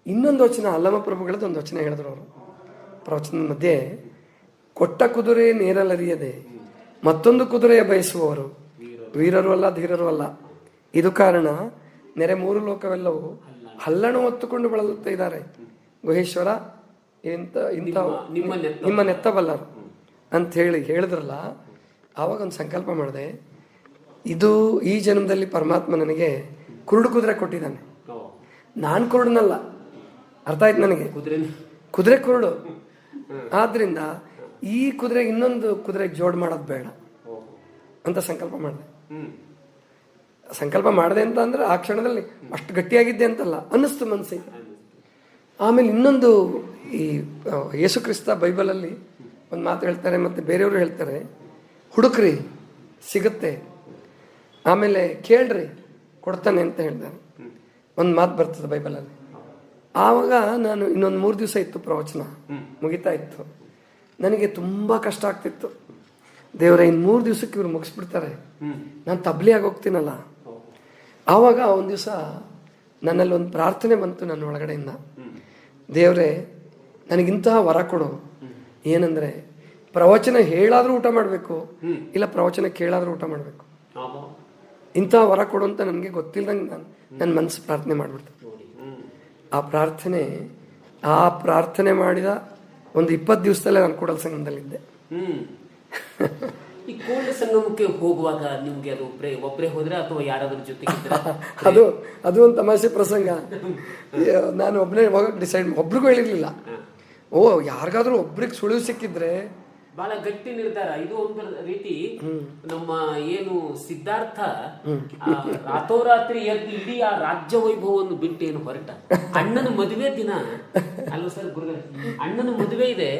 ಇನ್ನೊಂದು ವಚನ ಅಲ್ಲಮ ಪ್ರಭುಗಳದ್ದು ಒಂದು ವಚನ ಹೇಳಿದ್ರು ಅವರು ಪ್ರವಚನದ ಮಧ್ಯೆ, ಕೊಟ್ಟ ಕುದುರೆ ನೇರಲರಿಯದೆ ಮತ್ತೊಂದು ಕುದುರೆಯ ಬಯಸುವವರು ವೀರರು ಅಲ್ಲ ಧೀರರು ಅಲ್ಲ. ಇದು ಕಾರಣ ನೆರೆ 3 ಲೋಕವೆಲ್ಲವೂ ಹಲ್ಲಣ ಹೊತ್ತುಕೊಂಡು ಬಳಲುತ್ತಾ ಇದ್ದಾರೆ. ಗುಹೇಶ್ವರ ನಿಮ್ಮ ನೆತ್ತಬಲ್ಲರು ಅಂತ ಹೇಳಿದ್ರಲ್ಲ. ಆವಾಗ ಒಂದು ಸಂಕಲ್ಪ ಮಾಡಿದೆ, ಇದು ಈ ಜನ್ಮದಲ್ಲಿ ಪರಮಾತ್ಮ ನನಗೆ ಕುರುಡು ಕುದುರೆ ಕೊಟ್ಟಿದ್ದಾನೆ. ನಾನು ಕುರುಡನಲ್ಲ, ಅರ್ಥ ಆಯ್ತು ನನಗೆ, ಕುದುರೆ ಕುರುಡು. ಆದ್ರಿಂದ ಈ ಕುದುರೆ ಇನ್ನೊಂದು ಕುದುರೆಗೆ ಜೋಡ್ ಮಾಡೋದು ಬೇಡ ಅಂತ ಸಂಕಲ್ಪ ಮಾಡಿದೆ. ಸಂಕಲ್ಪ ಮಾಡಿದೆ ಅಂತ ಅಂದ್ರೆ ಆ ಕ್ಷಣದಲ್ಲಿ ಅಷ್ಟು ಗಟ್ಟಿಯಾಗಿದ್ದೆ ಅಂತಲ್ಲ, ಅನ್ನಿಸ್ತು ಮನಸ್ಸಿಗೆ. ಆಮೇಲೆ ಇನ್ನೊಂದು, ಈ ಯೇಸು ಕ್ರಿಸ್ತ ಬೈಬಲಲ್ಲಿ ಒಂದು ಮಾತು ಹೇಳ್ತಾರೆ, ಮತ್ತೆ ಬೇರೆಯವರು ಹೇಳ್ತಾರೆ, ಹುಡುಕ್ರಿ ಸಿಗುತ್ತೆ, ಆಮೇಲೆ ಕೇಳ್ರಿ ಕೊಡ್ತಾನೆ ಅಂತ ಹೇಳ್ತಾರೆ. ಒಂದು ಮಾತು ಬರ್ತದೆ ಬೈಬಲಲ್ಲಿ. ಆವಾಗ ನಾನು ಇನ್ನೊಂದು 3 ದಿವಸ ಇತ್ತು ಪ್ರವಚನ ಮುಗಿತಾ ಇತ್ತು. ನನಗೆ ತುಂಬಾ ಕಷ್ಟ ಆಗ್ತಿತ್ತು. ದೇವರ ಇನ್ನು 3 ದಿವಸಕ್ಕೆ ಇವ್ರು ಮುಗಿಸ್ಬಿಡ್ತಾರೆ, ನಾನು ತಬ್ಲಿ ಆಗೋಗ್ತೀನಲ್ಲ. ಆವಾಗ ಒಂದು ದಿವಸ ನನ್ನಲ್ಲಿ ಒಂದು ಪ್ರಾರ್ಥನೆ ಬಂತು ನನ್ನ ಒಳಗಡೆಯಿಂದ, ದೇವರೇ ನನಗಿಂತಹ ವರ ಕೊಡು. ಏನಂದ್ರೆ ಪ್ರವಚನ ಹೇಳಾದ್ರೂ ಊಟ ಮಾಡಬೇಕು, ಇಲ್ಲ ಪ್ರವಚನ ಕೇಳಾದ್ರೂ ಊಟ ಮಾಡಬೇಕು. ಇಂತಹ ವರ ಕೊಡು ಅಂತ ನನಗೆ ಗೊತ್ತಿಲ್ದಂಗೆ ನನ್ನ ಮನಸ್ಸು ಪ್ರಾರ್ಥನೆ ಮಾಡ್ಬಿಡ್ತು. ಆ ಪ್ರಾರ್ಥನೆ ಮಾಡಿದ ಒಂದು 20 ದಿವಸದಲ್ಲೇ ನಾನು ಕೂಡಲ ಸಂಗಮದಲ್ಲಿದ್ದೆ. ಈ ಕೂಡಲ ಸಂಗಮಕ್ಕೆ ಹೋಗುವಾಗ ನಿಮ್ಗೆ ಅದು ಒಬ್ಬರೇ ಹೋದ್ರೆ ಅಥವಾ ಯಾರಾದ್ರೂ ಜೊತೆಗೆ? ಅದು ಒಂದು ತಮಾಷೆ ಪ್ರಸಂಗ. ನಾನು ಒಬ್ಬನೇ ಹೋಗಕ್ಕೆ ಡಿಸೈಡ್, ಒಬ್ರಿಗೂ ಹೇಳಿರ್ಲಿಲ್ಲ. ಯಾರಿಗಾದ್ರೂ ಒಬ್ರಿಗೆ ಸುಳಿವು ಸಿಕ್ಕಿದ್ರೆ ಬಹಳ ಗಟ್ಟಿ ನಿರ್ಧಾರ. ಇದು ಒಂದು ರೀತಿ ನಮ್ಮ ಏನು ಸಿದ್ಧಾರ್ಥ ರಾತ್ರೋರಾತ್ರಿ ಎದ್ದು ಇಡೀ ಆ ರಾಜ್ಯ ವೈಭವವನ್ನು ಬಿಟ್ಟು ಏನು ಹೊರಟ. ಅಣ್ಣನ ಮದುವೆ ದಿನ ಅಲ್ವ ಸರ್ ಗುರುಗಳ, ಅಣ್ಣನ ಮದುವೆ ಇದೆ,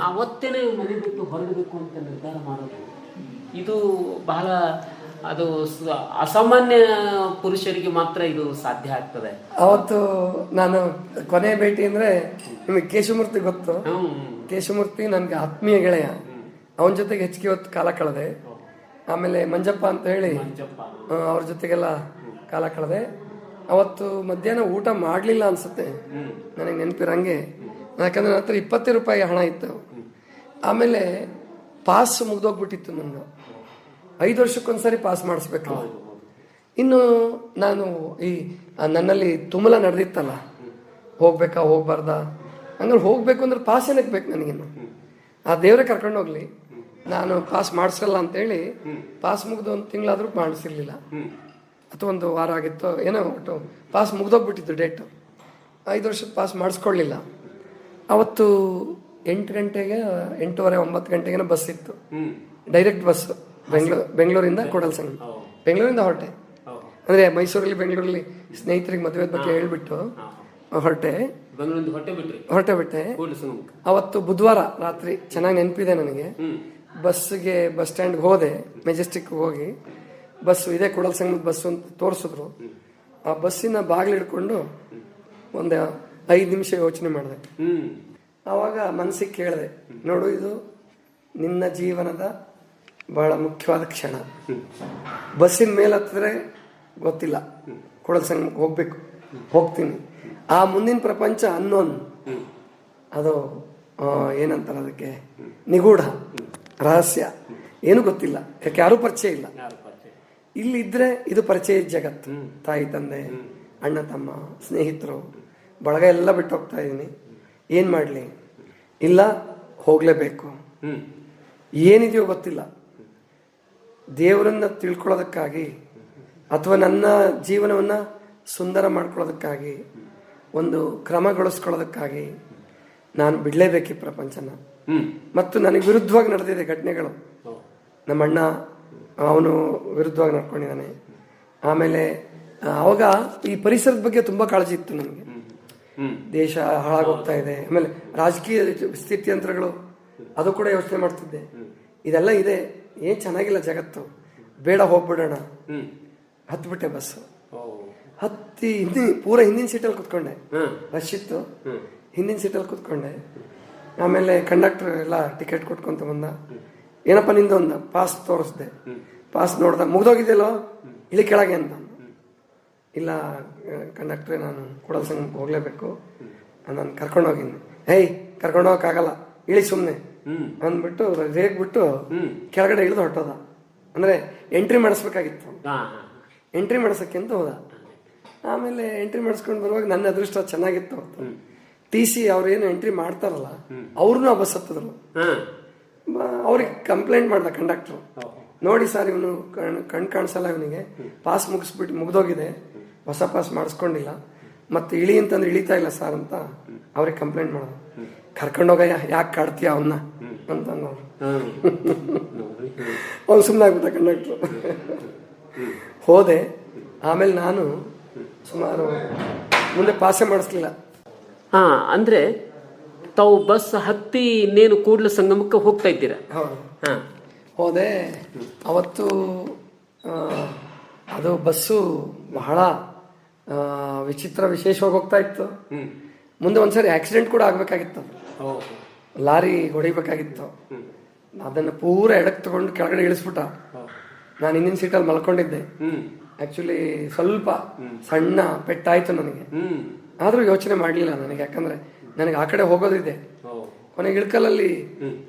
ಅವತ್ತೇನೆ ಮನೆ ಬಿಟ್ಟು ಹೊರಡಬೇಕು ಅಂತ ನಿರ್ಧಾರ ಮಾಡೋದು, ಇದು ಬಹಳ ಅದು ಅಸಾಮಾನ್ಯ ಪುರುಷರಿಗೆ ಮಾತ್ರ ಇದು ಸಾಧ್ಯ ಆಗ್ತದೆ. ಅವತ್ತು ನಾನು ಕೊನೆ ಭೇಟಿ ಅಂದ್ರೆ ನಿಮಗೆ ಕೇಶಮೂರ್ತಿ ಗೊತ್ತು. ಕೇಶಮೂರ್ತಿ ನನ್ಗೆ ಆತ್ಮೀಯ ಗೆಳೆಯ, ಅವನ ಜೊತೆಗೆ ಹೆಚ್ಚಿಗೆ ಹೊತ್ತು ಕಾಲ ಕಳೆದೆ. ಆಮೇಲೆ ಮಂಜಪ್ಪ ಅಂತ ಹೇಳಿ ಅವ್ರ ಜೊತೆಗೆಲ್ಲ ಕಾಲ ಕಳೆದೆ. ಅವತ್ತು ಮಧ್ಯಾಹ್ನ ಊಟ ಮಾಡಲಿಲ್ಲ ಅನ್ಸುತ್ತೆ ನನಗೆ ನೆನಪಿರಂಗೆ, ಯಾಕಂದ್ರೆ ನನ್ನ ಹತ್ರ 20 ರೂಪಾಯಿ ಹಣ ಇತ್ತು. ಆಮೇಲೆ ಪಾಸ್ ಮುಗ್ದೋಗ್ಬಿಟ್ಟಿತ್ತು ನಂದು. 5 ವರ್ಷಕ್ಕೊಂದ್ಸರಿ ಪಾಸ್ ಮಾಡಿಸ್ಬೇಕಲ್ಲ. ಇನ್ನು ನಾನು ಈ ನನ್ನಲ್ಲಿ ತುಮಲ ನಡೆದಿತ್ತಲ್ಲ, ಹೋಗ್ಬೇಕಾ ಹೋಗ್ಬಾರ್ದ, ಹಂಗಾರೆ ಹೋಗ್ಬೇಕು ಅಂದ್ರೆ ಪಾಸ್ ಏನಕ್ಕೆ ಬೇಕು ನನಗಿನ್ನು, ಆ ದೇವರೇ ಕರ್ಕೊಂಡು ಹೋಗ್ಲಿ, ನಾನು ಪಾಸ್ ಮಾಡಿಸಲ್ಲ ಅಂತೇಳಿ ಪಾಸ್ ಮುಗ್ದು 1 ತಿಂಗಳಾದ್ರೂ ಮಾಡಿಸಿರ್ಲಿಲ್ಲ, ಅಥವಾ 1 ವಾರ ಆಗಿತ್ತು ಏನೋ, ಒಟ್ಟು ಪಾಸ್ ಮುಗ್ದೋಗ್ಬಿಟ್ಟಿತ್ತು ಡೇಟು. 5 ವರ್ಷದ ಪಾಸ್ ಮಾಡಿಸ್ಕೊಳ್ಳಿಲ್ಲ. ಅವತ್ತು 8 ಗಂಟೆಗೆ 8:30 9 ಗಂಟೆಗೆ ಬಸ್ ಇತ್ತು, ಡೈರೆಕ್ಟ್ ಬಸ್ ಬೆಂಗಳೂರಿಂದ ಕೂಡಲ ಸಂಗಮ. ಬೆಂಗಳೂರಿಂದ ಹೊರಟೆ, ಅಂದ್ರೆ ಮೈಸೂರಲ್ಲಿ ಬೆಂಗಳೂರಲ್ಲಿ ಸ್ನೇಹಿತರಿಗೆ ಮದುವೆ ಬಗ್ಗೆ ಹೇಳ್ಬಿಟ್ಟು ಹೊರಟೆ ಬಿಟ್ಟೆ. ಅವತ್ತು ಬುಧವಾರ ರಾತ್ರಿ ಚೆನ್ನಾಗಿ ನೆನಪಿದೆ ನನಗೆ. ಬಸ್ ಸ್ಟ್ಯಾಂಡ್ಗೆ ಹೋದೆ, ಮೆಜೆಸ್ಟಿಕ್ ಹೋಗಿ ಬಸ್ ಇದೆ ಕೂಡಲ ಸಂಗಮದ ಬಸ್ ಅಂತ ತೋರಿಸಿದ್ರು. ಆ ಬಸ್ಸಿನ ಬಾಗಿಲು ಹಿಡ್ಕೊಂಡು ಒಂದು 5 ನಿಮಿಷ ಯೋಚನೆ ಮಾಡಿದೆ. ಆವಾಗ ಮನಸ್ಸಿಗೆ ಕೇಳಿದೆ, ನೋಡು ಇದು ನಿನ್ನ ಜೀವನದ ಬಹಳ ಮುಖ್ಯವಾದ ಕ್ಷಣ. ಬಸ್ಸಿನ ಮೇಲೆ ಹತ್ತಿದ್ರೆ ಗೊತ್ತಿಲ್ಲ, ಕೂಡಲ ಸಂಗಮಕ್ಕೆ ಹೋಗ್ತೀನಿ. ಆ ಮುಂದಿನ ಪ್ರಪಂಚ ಅನ್ನೋನ್, ಅದು ಏನಂತಾರೆ ಅದಕ್ಕೆ, ನಿಗೂಢ. ರಹಸ್ಯ ಏನು ಗೊತ್ತಿಲ್ಲ, ಯಾಕೆ ಯಾರೂ ಪರಿಚಯ ಇಲ್ಲ. ಇಲ್ಲಿ ಇದ್ರೆ ಇದು ಪರಿಚಯ ಜಗತ್ತು. ತಾಯಿ ತಂದೆ, ಅಣ್ಣ ತಮ್ಮ, ಸ್ನೇಹಿತರು, ಬಳಗ ಎಲ್ಲ ಬಿಟ್ಟು ಹೋಗ್ತಾ ಇದ್ದೀನಿ. ಏನು ಮಾಡಲಿ, ಇಲ್ಲ ಹೋಗಲೇಬೇಕು. ಏನಿದೆಯೋ ಗೊತ್ತಿಲ್ಲ. ದೇವರನ್ನ ತಿಳ್ಕೊಳ್ಳೋದಕ್ಕಾಗಿ ಅಥವಾ ನನ್ನ ಜೀವನವನ್ನು ಸುಂದರ ಮಾಡ್ಕೊಳ್ಳೋದಕ್ಕಾಗಿ, ಒಂದು ಕ್ರಮಗೊಳಿಸ್ಕೊಳ್ಳೋದಕ್ಕಾಗಿ ನಾನು ಬಿಡಲೇಬೇಕು ಈ ಪ್ರಪಂಚನ. ಮತ್ತು ನನಗೆ ವಿರುದ್ಧವಾಗಿ ನಡೆದಿದೆ ಘಟನೆಗಳು. ನಮ್ಮ ಅಣ್ಣ ಅವನು ವಿರುದ್ಧವಾಗಿ ನಡ್ಕೊಂಡಿದ್ದಾನೆ. ಆಮೇಲೆ ಅವಾಗ ಈ ಪರಿಸರದ ಬಗ್ಗೆ ತುಂಬ ಕಾಳಜಿ ಇತ್ತು ನನಗೆ. ದೇಶ ಹಾಳಾಗೋಗ್ತಾ ಇದೆ. ಆಮೇಲೆ ರಾಜಕೀಯ ಸ್ಥಿತ್ಯಂತರಗಳು ಅದು ಕೂಡ ಯೋಚನೆ ಮಾಡ್ತಿದ್ದೆ. ಇದೆಲ್ಲ ಇದೆ, ಏನ್ ಚೆನ್ನಾಗಿಲ್ಲ ಜಗತ್ತು, ಬೇಡ ಹೋಗ್ಬಿಡೋಣ. ಹತ್ಬಿಟ್ಟೆ ಬಸ್ಸು. ಹತ್ತಿ ಪೂರ ಹಿಂದಿನ ಸೀಟಲ್ಲಿ ಕುತ್ಕೊಂಡೆ. ರಶ್ ಇತ್ತು, ಹಿಂದಿನ ಸೀಟಲ್ಲಿ ಕುತ್ಕೊಂಡೆ. ಆಮೇಲೆ ಕಂಡಕ್ಟರ್ ಎಲ್ಲ ಟಿಕೆಟ್ ಕೊಟ್ಕೊಂತ ಬಂದ. ಏನಪ್ಪ ನಿಂದ ಒಂದು ಪಾಸ್ ತೋರಿಸ್ದೆ. ಪಾಸ್ ನೋಡ್ದ, ಮುಗ್ದೋಗಿದ್ದೆಲ್ಲೋ, ಇಳಿ ಕೆಳಗೆ ಅಂತ. ಇಲ್ಲ ಕಂಡಕ್ಟ್ರೆ, ನಾನು ಕೂಡಲ ಸಂಗಮಕ್ಕೆ ಹೋಗ್ಲೇಬೇಕು, ನಾನು ಕರ್ಕೊಂಡೋಗಿನಿ. ಹೇಯ್, ಕರ್ಕೊಂಡೋಗಕ್ಕಾಗಲ್ಲ, ಇಳಿ ಸುಮ್ಮನೆ ಅಂದ್ಬಿಟ್ಟು ರೇಗ್ಬಿಟ್ಟು ಕೆಳಗಡೆ ಇಳಿದು ಹೊಟ್ಟೋದ. ಅಂದ್ರೆ ಎಂಟ್ರಿ ಮಾಡಿಸ್ಬೇಕಾಗಿತ್ತು. ಎಂಟ್ರಿ ಮಾಡಿಸಕ್ಕೆ ಅಂತ ಹೋದ. ಆಮೇಲೆ ಎಂಟ್ರಿ ಮಾಡಿಸ್ಕೊಂಡು ಬರುವಾಗ ನನ್ನ ಅದೃಷ್ಟ ಚೆನ್ನಾಗಿತ್ತು. TC ಅವ್ರೇನು ಎಂಟ್ರಿ ಮಾಡ್ತಾರಲ್ಲ, ಅವ್ರನ್ನೂ ಬಸ್ ಹತ್ತಿದ್ರು. ಅವ್ರಿಗೆ ಕಂಪ್ಲೇಂಟ್ ಮಾಡ್ದ ಕಂಡಕ್ಟ್ರು. ನೋಡಿ ಸರ್, ಇವನು ಕಣ್ ಕಾಣಿಸಲ್ಲ, ಇವನಿಗೆ ಪಾಸ್ ಮುಗ್ದೋಗಿದೆ, ಹೊಸ ಪಾಸ್ ಮಾಡಿಸ್ಕೊಂಡಿಲ್ಲ, ಮತ್ತೆ ಇಳಿ ಅಂತಂದ್ರೆ ಇಳಿತಾ ಇಲ್ಲ ಸರ್ ಅಂತ ಅವ್ರಿಗೆ ಕಂಪ್ಲೇಂಟ್ ಮಾಡ್ದ. ಕರ್ಕೊಂಡೋಗ, ಯಾಕೆ ಕಾಡ್ತೀಯ ಅವನ್ನ ಅಂತ ನೋಡ್ರು. ಅವ್ನು ಸುಮ್ಮನೆ ಆಗ್ಬಿಟ್ಟ ಕಂಡಕ್ಟ್ರು. ಹೋದೆ. ಆಮೇಲೆ ನಾನು ಸುಮಾರು ಮುಂದೆ ಪಾಸೇ ಮಾಡಿಸ್ಲಿಲ್ಲ. ಅಂದ್ರೆ ತಾವು ಬಸ್ ಹತ್ತಿ ಇನ್ನೇನು ಕೂಡಲ ಸಂಗಮಕ್ಕೆ ಹೋಗ್ತಾ ಇದ್ದೀರಾ? ಹೌದು. ಹೋದೆ. ಅವತ್ತು ಅದು ಬಸ್ಸು ಬಹಳ ವಿಚಿತ್ರ, ವಿಶೇಷವಾಗಿ ಹೋಗ್ತಾ ಇತ್ತು. ಮುಂದೆ ಒಂದ್ಸರಿ ಆಕ್ಸಿಡೆಂಟ್ ಕೂಡ ಆಗ್ಬೇಕಾಗಿತ್ತು. ಲಾರಿ ಹೊಡಿಬೇಕಾಗಿತ್ತು. ಅದನ್ನು ಪೂರ ಎಡಕ್ಕೆ ತಗೊಂಡು ಕೆಳಗಡೆ ಇಳಿಸ್ಬಿಟ್ಟ. ನಾನು ಹಿಂದಿನ ಸೀಟಲ್ಲಿ ಮಲ್ಕೊಂಡಿದ್ದೆ. ಆಕ್ಚುಲಿ ಸ್ವಲ್ಪ ಸಣ್ಣ ಪೆಟ್ಟಾಯ್ತು ನನಗೆ. ಆದ್ರೂ ಯೋಚನೆ ಮಾಡಲಿಲ್ಲ ನನಗೆ, ಯಾಕಂದ್ರೆ ನನಗೆ ಆ ಕಡೆ ಹೋಗೋದಿದೆ. ಕೊನೆಗೆ ಇಳ್ಕಲಲ್ಲಿ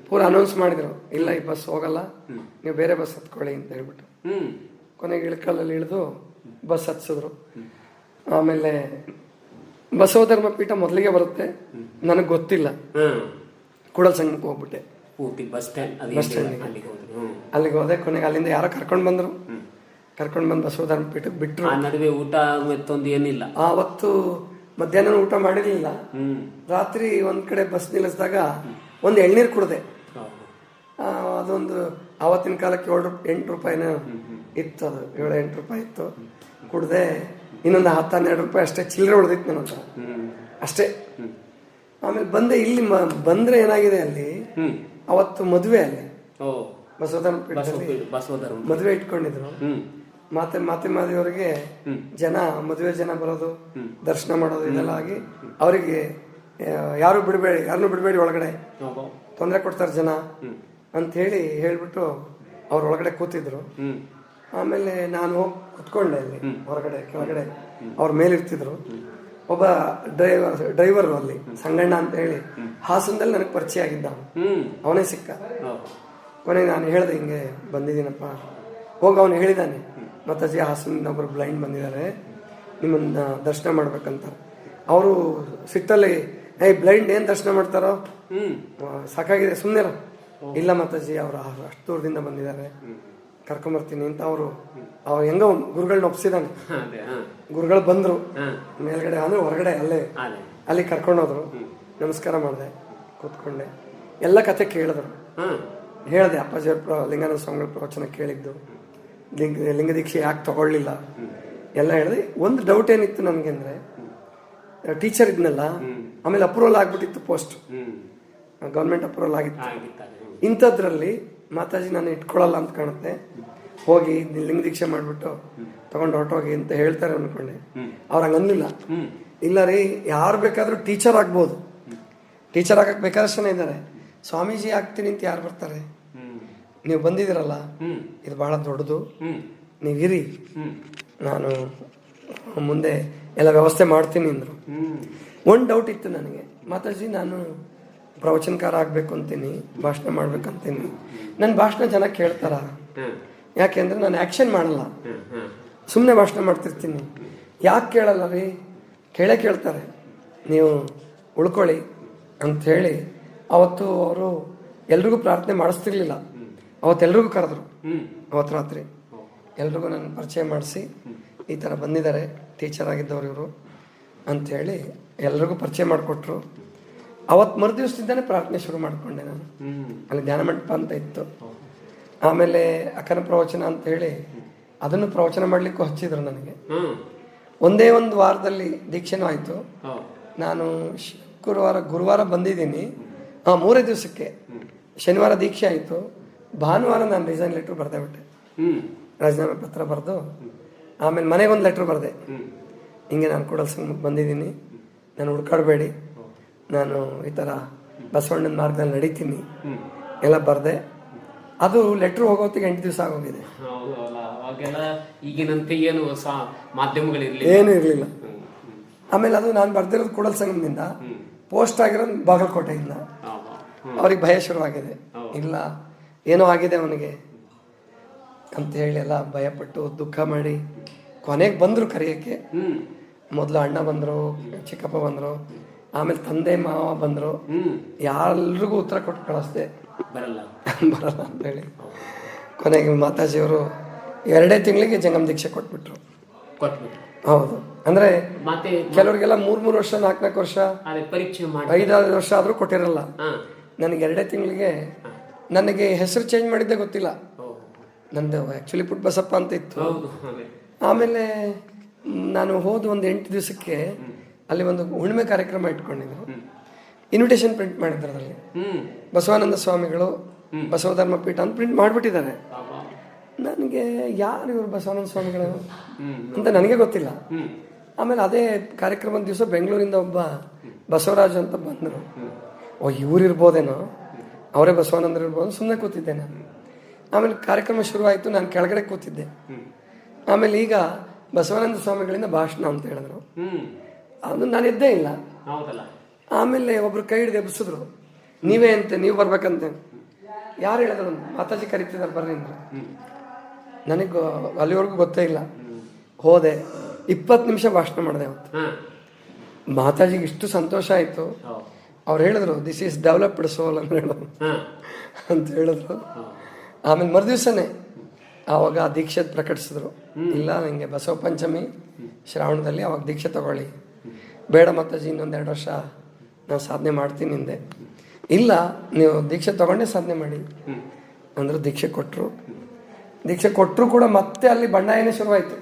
ಪೂರ ಅನೌನ್ಸ್ ಮಾಡಿದ್ರು, ಇಲ್ಲ ಈ ಬಸ್ ಹೋಗಲ್ಲ, ನೀವು ಬೇರೆ ಬಸ್ ಹತ್ಕೊಳ್ಳಿ ಅಂತ ಹೇಳ್ಬಿಟ್ಟು. ಕೊನೆಗೆ ಇಳ್ಕಲಲ್ಲಿ ಇಳಿದು ಬಸ್ ಹತ್ಸಿದ್ರು. ಆಮೇಲೆ ಬಸವಧರ್ಮ ಪೀಠ ಮೊದಲಿಗೆ ಬರುತ್ತೆ, ನನಗೆ ಗೊತ್ತಿಲ್ಲ. ಕೂಡಲ ಸಂಗಮಕ್ಕೆ ಹೋಗ್ಬಿಟ್ಟೆ. ಬಸ್ ಸ್ಟ್ಯಾಂಡ್ ಅಲ್ಲಿಗೆ ಹೋದೆ. ಕೊನೆಗೆ ಅಲ್ಲಿಂದ ಯಾರೋ ಕರ್ಕೊಂಡು ಬಂದ್ರು. ಕರ್ಕೊಂಡು ಬಂದು ಬಸವಧರ್ಮ ಪೀಠಕ್ಕೆ ಬಿಟ್ರು. ನಡುವೆ ಊಟ ಮತ್ತೊಂದು ಏನಿಲ್ಲ. ಆವತ್ತು ಮಧ್ಯಾಹ್ನ ಊಟ ಮಾಡಿರ್ಲಿಲ್ಲ. ರಾತ್ರಿ ಒಂದ್ ಕಡೆ ಬಸ್ ನಿಲ್ಲಿಸಿದಾಗ ಒಂದು ಎಳ್ನೀರು ಕುಡ್ದೆ. ಅದೊಂದು ಆವತ್ತಿನ ಕಾಲಕ್ಕೆ 8 ರೂಪಾಯಿನ ಇತ್ತು. ಅದು 7-8 ರೂಪಾಯಿ ಇತ್ತು. ಕುಡ್ದೆ. ಇನ್ನೊಂದು 10-12 ರೂಪಾಯಿ ಅಷ್ಟೇ ಚಿಲ್ಲರೆ ಉಳಿದಿತ್ತು ನನ್ನ ಹತ್ರ, ಅಷ್ಟೇ. ಆಮೇಲೆ ಬಂದೆ. ಇಲ್ಲಿ ಬಂದ್ರೆ ಏನಾಗಿದೆ, ಅಲ್ಲಿ ಅವತ್ತು ಮದುವೆ, ಅಲ್ಲಿ ಬಸವಧರ್ಮ ಪೀಠದಲ್ಲಿ ಮದುವೆ ಇಟ್ಕೊಂಡಿದ್ರು. ಮಾತೆಮಾದಿಯವರಿಗೆ ಜನ, ಮದುವೆ ಜನ ಬರೋದು, ದರ್ಶನ ಮಾಡೋದು ಇದೆಲ್ಲ ಆಗಿ ಅವರಿಗೆ ಯಾರನ್ನೂ ಬಿಡಬೇಡಿ ಒಳಗಡೆ, ತೊಂದರೆ ಕೊಡ್ತಾರೆ ಜನ ಅಂತ ಹೇಳ್ಬಿಟ್ಟು ಅವ್ರ ಒಳಗಡೆ ಕೂತಿದ್ರು. ಆಮೇಲೆ ನಾನು ಹೋಗಿ ಕುತ್ಕೊಂಡೆ ಅಲ್ಲಿ ಹೊರಗಡೆ. ಕೆಳಗಡೆ ಅವ್ರ ಮೇಲಿರ್ತಿದ್ರು. ಒಬ್ಬ ಡ್ರೈವರ್ ಅಲ್ಲಿ ಸಂಗಣ್ಣ ಅಂತ ಹೇಳಿ ಹಾಸನದಲ್ಲಿ ನನಗೆ ಪರಿಚಯ ಆಗಿದ್ದ. ಅವನೇ ಸಿಕ್ಕ. ಕೊನೆಗೆ ನಾನು ಹೇಳ್ದೆ, ಹಿಂಗೆ ಬಂದಿದ್ದೀನಪ್ಪ. ಹೋಗಿ ಅವನು ಹೇಳಿದ್ದಾನೆ, ಮತ್ತಾಜಿ ಹಾಸನದಿಂದ ಒಬ್ಬರು ಬ್ಲೈಂಡ್ ಬಂದಿದ್ದಾರೆ, ನಿಮ್ಮನ್ನ ದರ್ಶನ ಮಾಡ್ಬೇಕಂತ. ಅವರು ಸಿಟ್ಟಲ್ಲಿ, ಬ್ಲೈಂಡ್ ಏನ್ ದರ್ಶನ ಮಾಡ್ತಾರೋ, ಸಾಕಾಗಿದೆ ಸುಮ್ಮನೆ. ಇಲ್ಲ ಮಾತಾಜಿ, ಅವರು ಅಷ್ಟು ದೂರದಿಂದ ಬಂದಿದ್ದಾರೆ, ಕರ್ಕೊಂಬರ್ತೀನಿ ಅಂತ ಅವ್ರು ಹೆಂಗ ಗುರುಗಳನ್ನ ಒಪ್ಸಿದಾನೆ. ಗುರುಗಳು ಬಂದ್ರು ಮೇಲ್ಗಡೆ, ಅಂದ್ರೆ ಹೊರಗಡೆ ಅಲ್ಲಿ ಕರ್ಕೊಂಡೋದ್ರು. ನಮಸ್ಕಾರ ಮಾಡಿದೆ, ಕೂತ್ಕೊಂಡೆ. ಎಲ್ಲ ಕತೆ ಕೇಳಿದ್ರು. ಹೇಳ್ದೆ, ಅಪ್ಪಾಜಿಯವ್ರ ಲಿಂಗಾನಂದ ಸ್ವಾಮಿಗಳ ಪ್ರವಚನ ಕೇಳಿದ್ದು, ಲಿಂಗ ದೀಕ್ಷೆ ಯಾಕೆ ತಗೊಳ್ಳಿಲ್ಲ ಎಲ್ಲ ಹೇಳಿದೆ. ಒಂದು ಡೌಟ್ ಏನಿತ್ತು ನನಗೆ ಅಂದ್ರೆ, ಟೀಚರ್ ಇದ್ನಲ್ಲ, ಆಮೇಲೆ ಅಪ್ರೂವಲ್ ಆಗ್ಬಿಟ್ಟಿತ್ತು, ಪೋಸ್ಟ್ ಗೌರ್ಮೆಂಟ್ ಅಪ್ರೂವಲ್ ಆಗಿತ್ತು. ಇಂಥದ್ರಲ್ಲಿ ಮಾತಾಜಿ ನಾನು ಇಟ್ಕೊಳ್ಳಲ್ಲ ಅಂತ ಕಾಣುತ್ತೆ, ಹೋಗಿ ಲಿಂಗ ದೀಕ್ಷೆ ಮಾಡ್ಬಿಟ್ಟು ತಗೊಂಡು ಹೊರಟೋಗಿ ಅಂತ ಹೇಳ್ತಾರೆ ಅನ್ಕೊಂಡೆ. ಅವ್ರು ಹಂಗನ್ನಿಲ್ಲ. ಇಲ್ಲ ರೀ, ಯಾರು ಬೇಕಾದ್ರೂ ಟೀಚರ್ ಆಗ್ಬೋದು, ಟೀಚರ್ ಆಗಕ್ಕೆ ಬೇಕಾದಷ್ಟು ಜನ ಇದ್ದಾರೆ. ಸ್ವಾಮೀಜಿ ಆಗ್ತೀನಿ ಅಂತ ಯಾರು ಬರ್ತಾರೆ? ನೀವು ಬಂದಿದ್ದೀರಲ್ಲ, ಇದು ಬಹಳ ದೊಡ್ಡದು, ನೀವಿರಿ, ನಾನು ಮುಂದೆ ಎಲ್ಲ ವ್ಯವಸ್ಥೆ ಮಾಡ್ತೀನಿ ಅಂದರು. ಒಂದು ಡೌಟ್ ಇತ್ತು ನನಗೆ, ಮಾತಾಜಿ ನಾನು ಪ್ರವಚನಕಾರ ಆಗಬೇಕು ಅಂತೀನಿ, ಭಾಷಣ ಮಾಡ್ಬೇಕಂತೀನಿ. ನನ್ನ ಭಾಷಣ ಜನ ಕೇಳ್ತಾರ? ಯಾಕೆಂದ್ರೆ ನಾನು ಆ್ಯಕ್ಷನ್ ಮಾಡಲ್ಲ, ಸುಮ್ಮನೆ ಭಾಷಣ ಮಾಡ್ತಿರ್ತೀನಿ. ಯಾಕೆ ಕೇಳಲ್ಲ ರೀ? ಕೇಳ್ತಾರೆ. ನೀವು ಉಳ್ಕೊಳ್ಳಿ ಅಂಥೇಳಿ ಅವತ್ತು ಅವರು ಎಲ್ರಿಗೂ ಪ್ರಾರ್ಥನೆ ಮಾಡಿಸ್ತಿರ್ಲಿಲ್ಲ. ಅವತ್ತೆಲ್ರಿಗೂ ಕರೆದ್ರು. ಅವತ್ತು ರಾತ್ರಿ ಎಲ್ರಿಗೂ ನನ್ನ ಪರಿಚಯ ಮಾಡಿಸಿ, ಈ ಥರ ಬಂದಿದ್ದಾರೆ ಟೀಚರ್ ಆಗಿದ್ದವ್ರು ಇವರು ಅಂಥೇಳಿ ಎಲ್ರಿಗೂ ಪರಿಚಯ ಮಾಡಿಕೊಟ್ರು. ಅವತ್ತು ಮರುದಿವಸದಿಂದಾನೆ ಪ್ರಾರ್ಥನೆ ಶುರು ಮಾಡಿಕೊಂಡೆ ನಾನು. ಅಲ್ಲಿ ಧ್ಯಾನ ಮಂಟಪ ಅಂತ ಇತ್ತು. ಆಮೇಲೆ ಅಕ್ಕನ ಪ್ರವಚನ ಅಂತ ಹೇಳಿ ಅದನ್ನು ಪ್ರವಚನ ಮಾಡಲಿಕ್ಕೂ ಹಚ್ಚಿದ್ರು ನನಗೆ. ಒಂದೇ ಒಂದು ವಾರದಲ್ಲಿ ದೀಕ್ಷೆನೂ ಆಯಿತು. ನಾನು ಗುರುವಾರ ಬಂದಿದ್ದೀನಿ, 3 ದಿವಸಕ್ಕೆ. ಶನಿವಾರ ದೀಕ್ಷೆ ಆಯಿತು, ಭಾನುವಾರ ನಾನು ರಿಸೈನ್ ಲೆಟ್ರ್ ಬರೆದೇ ಬಿಟ್ಟೆ, ರಾಜೀನಾಮೆ ಪತ್ರ ಬರೆದು. ಆಮೇಲೆ ಮನೆಗೊಂದು ಲೆಟ್ರ್ ಬರೆದೆ, ಹಿಂಗೆ ನಾನು ಕೂಡಲ ಸಂಘಕ್ಕೆ ಬಂದಿದ್ದೀನಿ, ನಾನು ಹುಡ್ಕಾಡಬೇಡಿ, ನಾನು ಈ ಥರ ಬಸವಣ್ಣನ ಮಾರ್ಗದಲ್ಲಿ ನಡೀತೀನಿ ಎಲ್ಲ ಬರೆದೆ. ಅದು ಲೆಟ್ರ್ ಹೋಗೋತ್ತಿಗೆ 8 ದಿವಸ ಆಗೋಗಿದೆ. ಈಗಿನಂತೆ ಏನು ಏನೂ ಇರಲಿಲ್ಲ. ಆಮೇಲೆ ಅದು ನಾನು ಬರ್ದಿರೋದು ಕೂಡಲ ಸಂಘದಿಂದ, ಪೋಸ್ಟ್ ಆಗಿರೋದು ಬಾಗಲಕೋಟೆಯಿಂದ. ಅವ್ರಿಗೆ ಭಯ ಶುರುವಾಗಿದೆ, ಇಲ್ಲ ಏನೋ ಆಗಿದೆ ಅವನಿಗೆ ಅಂತ ಹೇಳಿ ಎಲ್ಲ ಭಯಪಟ್ಟು ದುಃಖ ಮಾಡಿ ಕೊನೆಗೆ ಬಂದರು ಕರೆಯೋಕ್ಕೆ. ಮೊದಲು ಅಣ್ಣ ಬಂದರು, ಚಿಕ್ಕಪ್ಪ ಬಂದರು, ಆಮೇಲೆ ತಂದೆ ಮಾವ ಬಂದರು. ಯಾರಿಗೂ ಉತ್ತರ ಕೊಟ್ಟು ಕಳಿಸ್ದೆ, ಬರಲ್ಲ ಅಂತೇಳಿ. ಕೊನೆಗೆ ಮಾತಾಜಿಯವರು 2 ತಿಂಗಳಿಗೆ ಜಂಗಮ ದೀಕ್ಷೆ ಕೊಟ್ಬಿಟ್ರು. ಹೌದು, ಅಂದ್ರೆ ಕೆಲವರಿಗೆಲ್ಲ 3 ವರ್ಷ 4 ವರ್ಷ ಪರೀಕ್ಷೆ 5-6 ವರ್ಷ ಆದ್ರೂ ಕೊಟ್ಟಿರಲ್ಲ. ನನಗೆ 2 ತಿಂಗಳಿಗೆ. ನನಗೆ ಹೆಸರು ಚೇಂಜ್ ಮಾಡಿದ್ದೆ ಗೊತ್ತಿಲ್ಲ. ನಂದು ಆ್ಯಕ್ಚುಲಿ ಪುಟ್ ಬಸಪ್ಪ ಅಂತ ಇತ್ತು. ಆಮೇಲೆ ನಾನು ಹೋದ ಒಂದು 8 ದಿವಸಕ್ಕೆ ಅಲ್ಲಿ ಒಂದು ಹುಣ್ಣಿಮೆ ಕಾರ್ಯಕ್ರಮ ಇಟ್ಕೊಂಡಿದ್ರು. ಇನ್ವಿಟೇಷನ್ ಪ್ರಿಂಟ್ ಮಾಡಿದ್ರು ಅದರಲ್ಲಿ. ಬಸವಾನಂದ ಸ್ವಾಮಿಗಳು ಬಸವಧರ್ಮ ಪೀಠ ಅಂತ ಪ್ರಿಂಟ್ ಮಾಡಿಬಿಟ್ಟಿದ್ದಾರೆ. ನನಗೆ ಯಾರು ಇವರು ಬಸವಾನಂದ ಸ್ವಾಮಿಗಳು ಅಂತ ನನಗೆ ಗೊತ್ತಿಲ್ಲ. ಆಮೇಲೆ ಅದೇ ಕಾರ್ಯಕ್ರಮದ ದಿವಸ ಬೆಂಗಳೂರಿಂದ ಒಬ್ಬ ಬಸವರಾಜ್ ಅಂತ ಬಂದರು. ಇವ್ರು ಇರ್ಬೋದೇನೋ, ಅವರೇ ಬಸವಾನಂದರು ಇರ್ಬೋದು, ಸುಮ್ಮನೆ ಕೂತಿದ್ದೆ ನಾನು. ಆಮೇಲೆ ಕಾರ್ಯಕ್ರಮ ಶುರುವಾಯಿತು, ನಾನು ಕೆಳಗಡೆ ಕೂತಿದ್ದೆ. ಆಮೇಲೆ ಈಗ ಬಸವಾನಂದ ಸ್ವಾಮಿಗಳಿಂದ ಭಾಷಣ ಅಂತ ಹೇಳಿದ್ರು. ಅದು ನಾನು ಎದ್ದೇ ಇಲ್ಲ. ಆಮೇಲೆ ಒಬ್ರು ಕೈ ಹಿಡಿದು ಎಬ್ಬಿಸಿದ್ರು, ನೀವೇ ಅಂತೆ, ನೀವು ಬರ್ಬೇಕಂತೆ. ಯಾರು ಹೇಳಿದ್ರು? ಮಾತಾಜಿ ಕರಿತಿದ್ದಾರೆ ಬರ್ರಿ ಅಂದ್ರು. ನನಗೆ ಅಲ್ಲಿವರೆಗೂ ಗೊತ್ತೇ ಇಲ್ಲ. ಹೋದೆ, 20 ನಿಮಿಷ ಭಾಷಣ ಮಾಡಿದೆ ಅವತ್ತು. ಮಾತಾಜಿಗೆ ಇಷ್ಟು ಸಂತೋಷ ಆಯಿತು. ಅವ್ರು ಹೇಳಿದ್ರು, ದಿಸ್ ಈಸ್ ಡೆವಲಪ್ಡ್ ಸೋಲ್ ಅಂತ ಹೇಳಿದ್ರು. ಆಮೇಲೆ ಮರುದಿವ್ಸನೇ ಆವಾಗ ದೀಕ್ಷೆ ಪ್ರಕಟಿಸಿದ್ರು. ಇಲ್ಲ, ನನಗೆ ಬಸವ ಪಂಚಮಿ ಶ್ರಾವಣದಲ್ಲಿ ಅವಾಗ ದೀಕ್ಷೆ ತಗೊಳ್ಳಿ. ಬೇಡ ಮಾತಾಜಿ, ಇನ್ನೊಂದು 2 ವರ್ಷ ನಾನು ಸಾಧನೆ ಮಾಡ್ತೀನಿ ಹಿಂದೆ. ಇಲ್ಲ, ನೀವು ದೀಕ್ಷೆ ತಗೊಂಡೇ ಸಾಧನೆ ಮಾಡಿ ಅಂದರು. ದೀಕ್ಷೆ ಕೊಟ್ಟರು ಕೂಡ ಮತ್ತೆ ಅಲ್ಲಿ ಬಂಡಾಯನೇ ಶುರುವಾಯಿತು.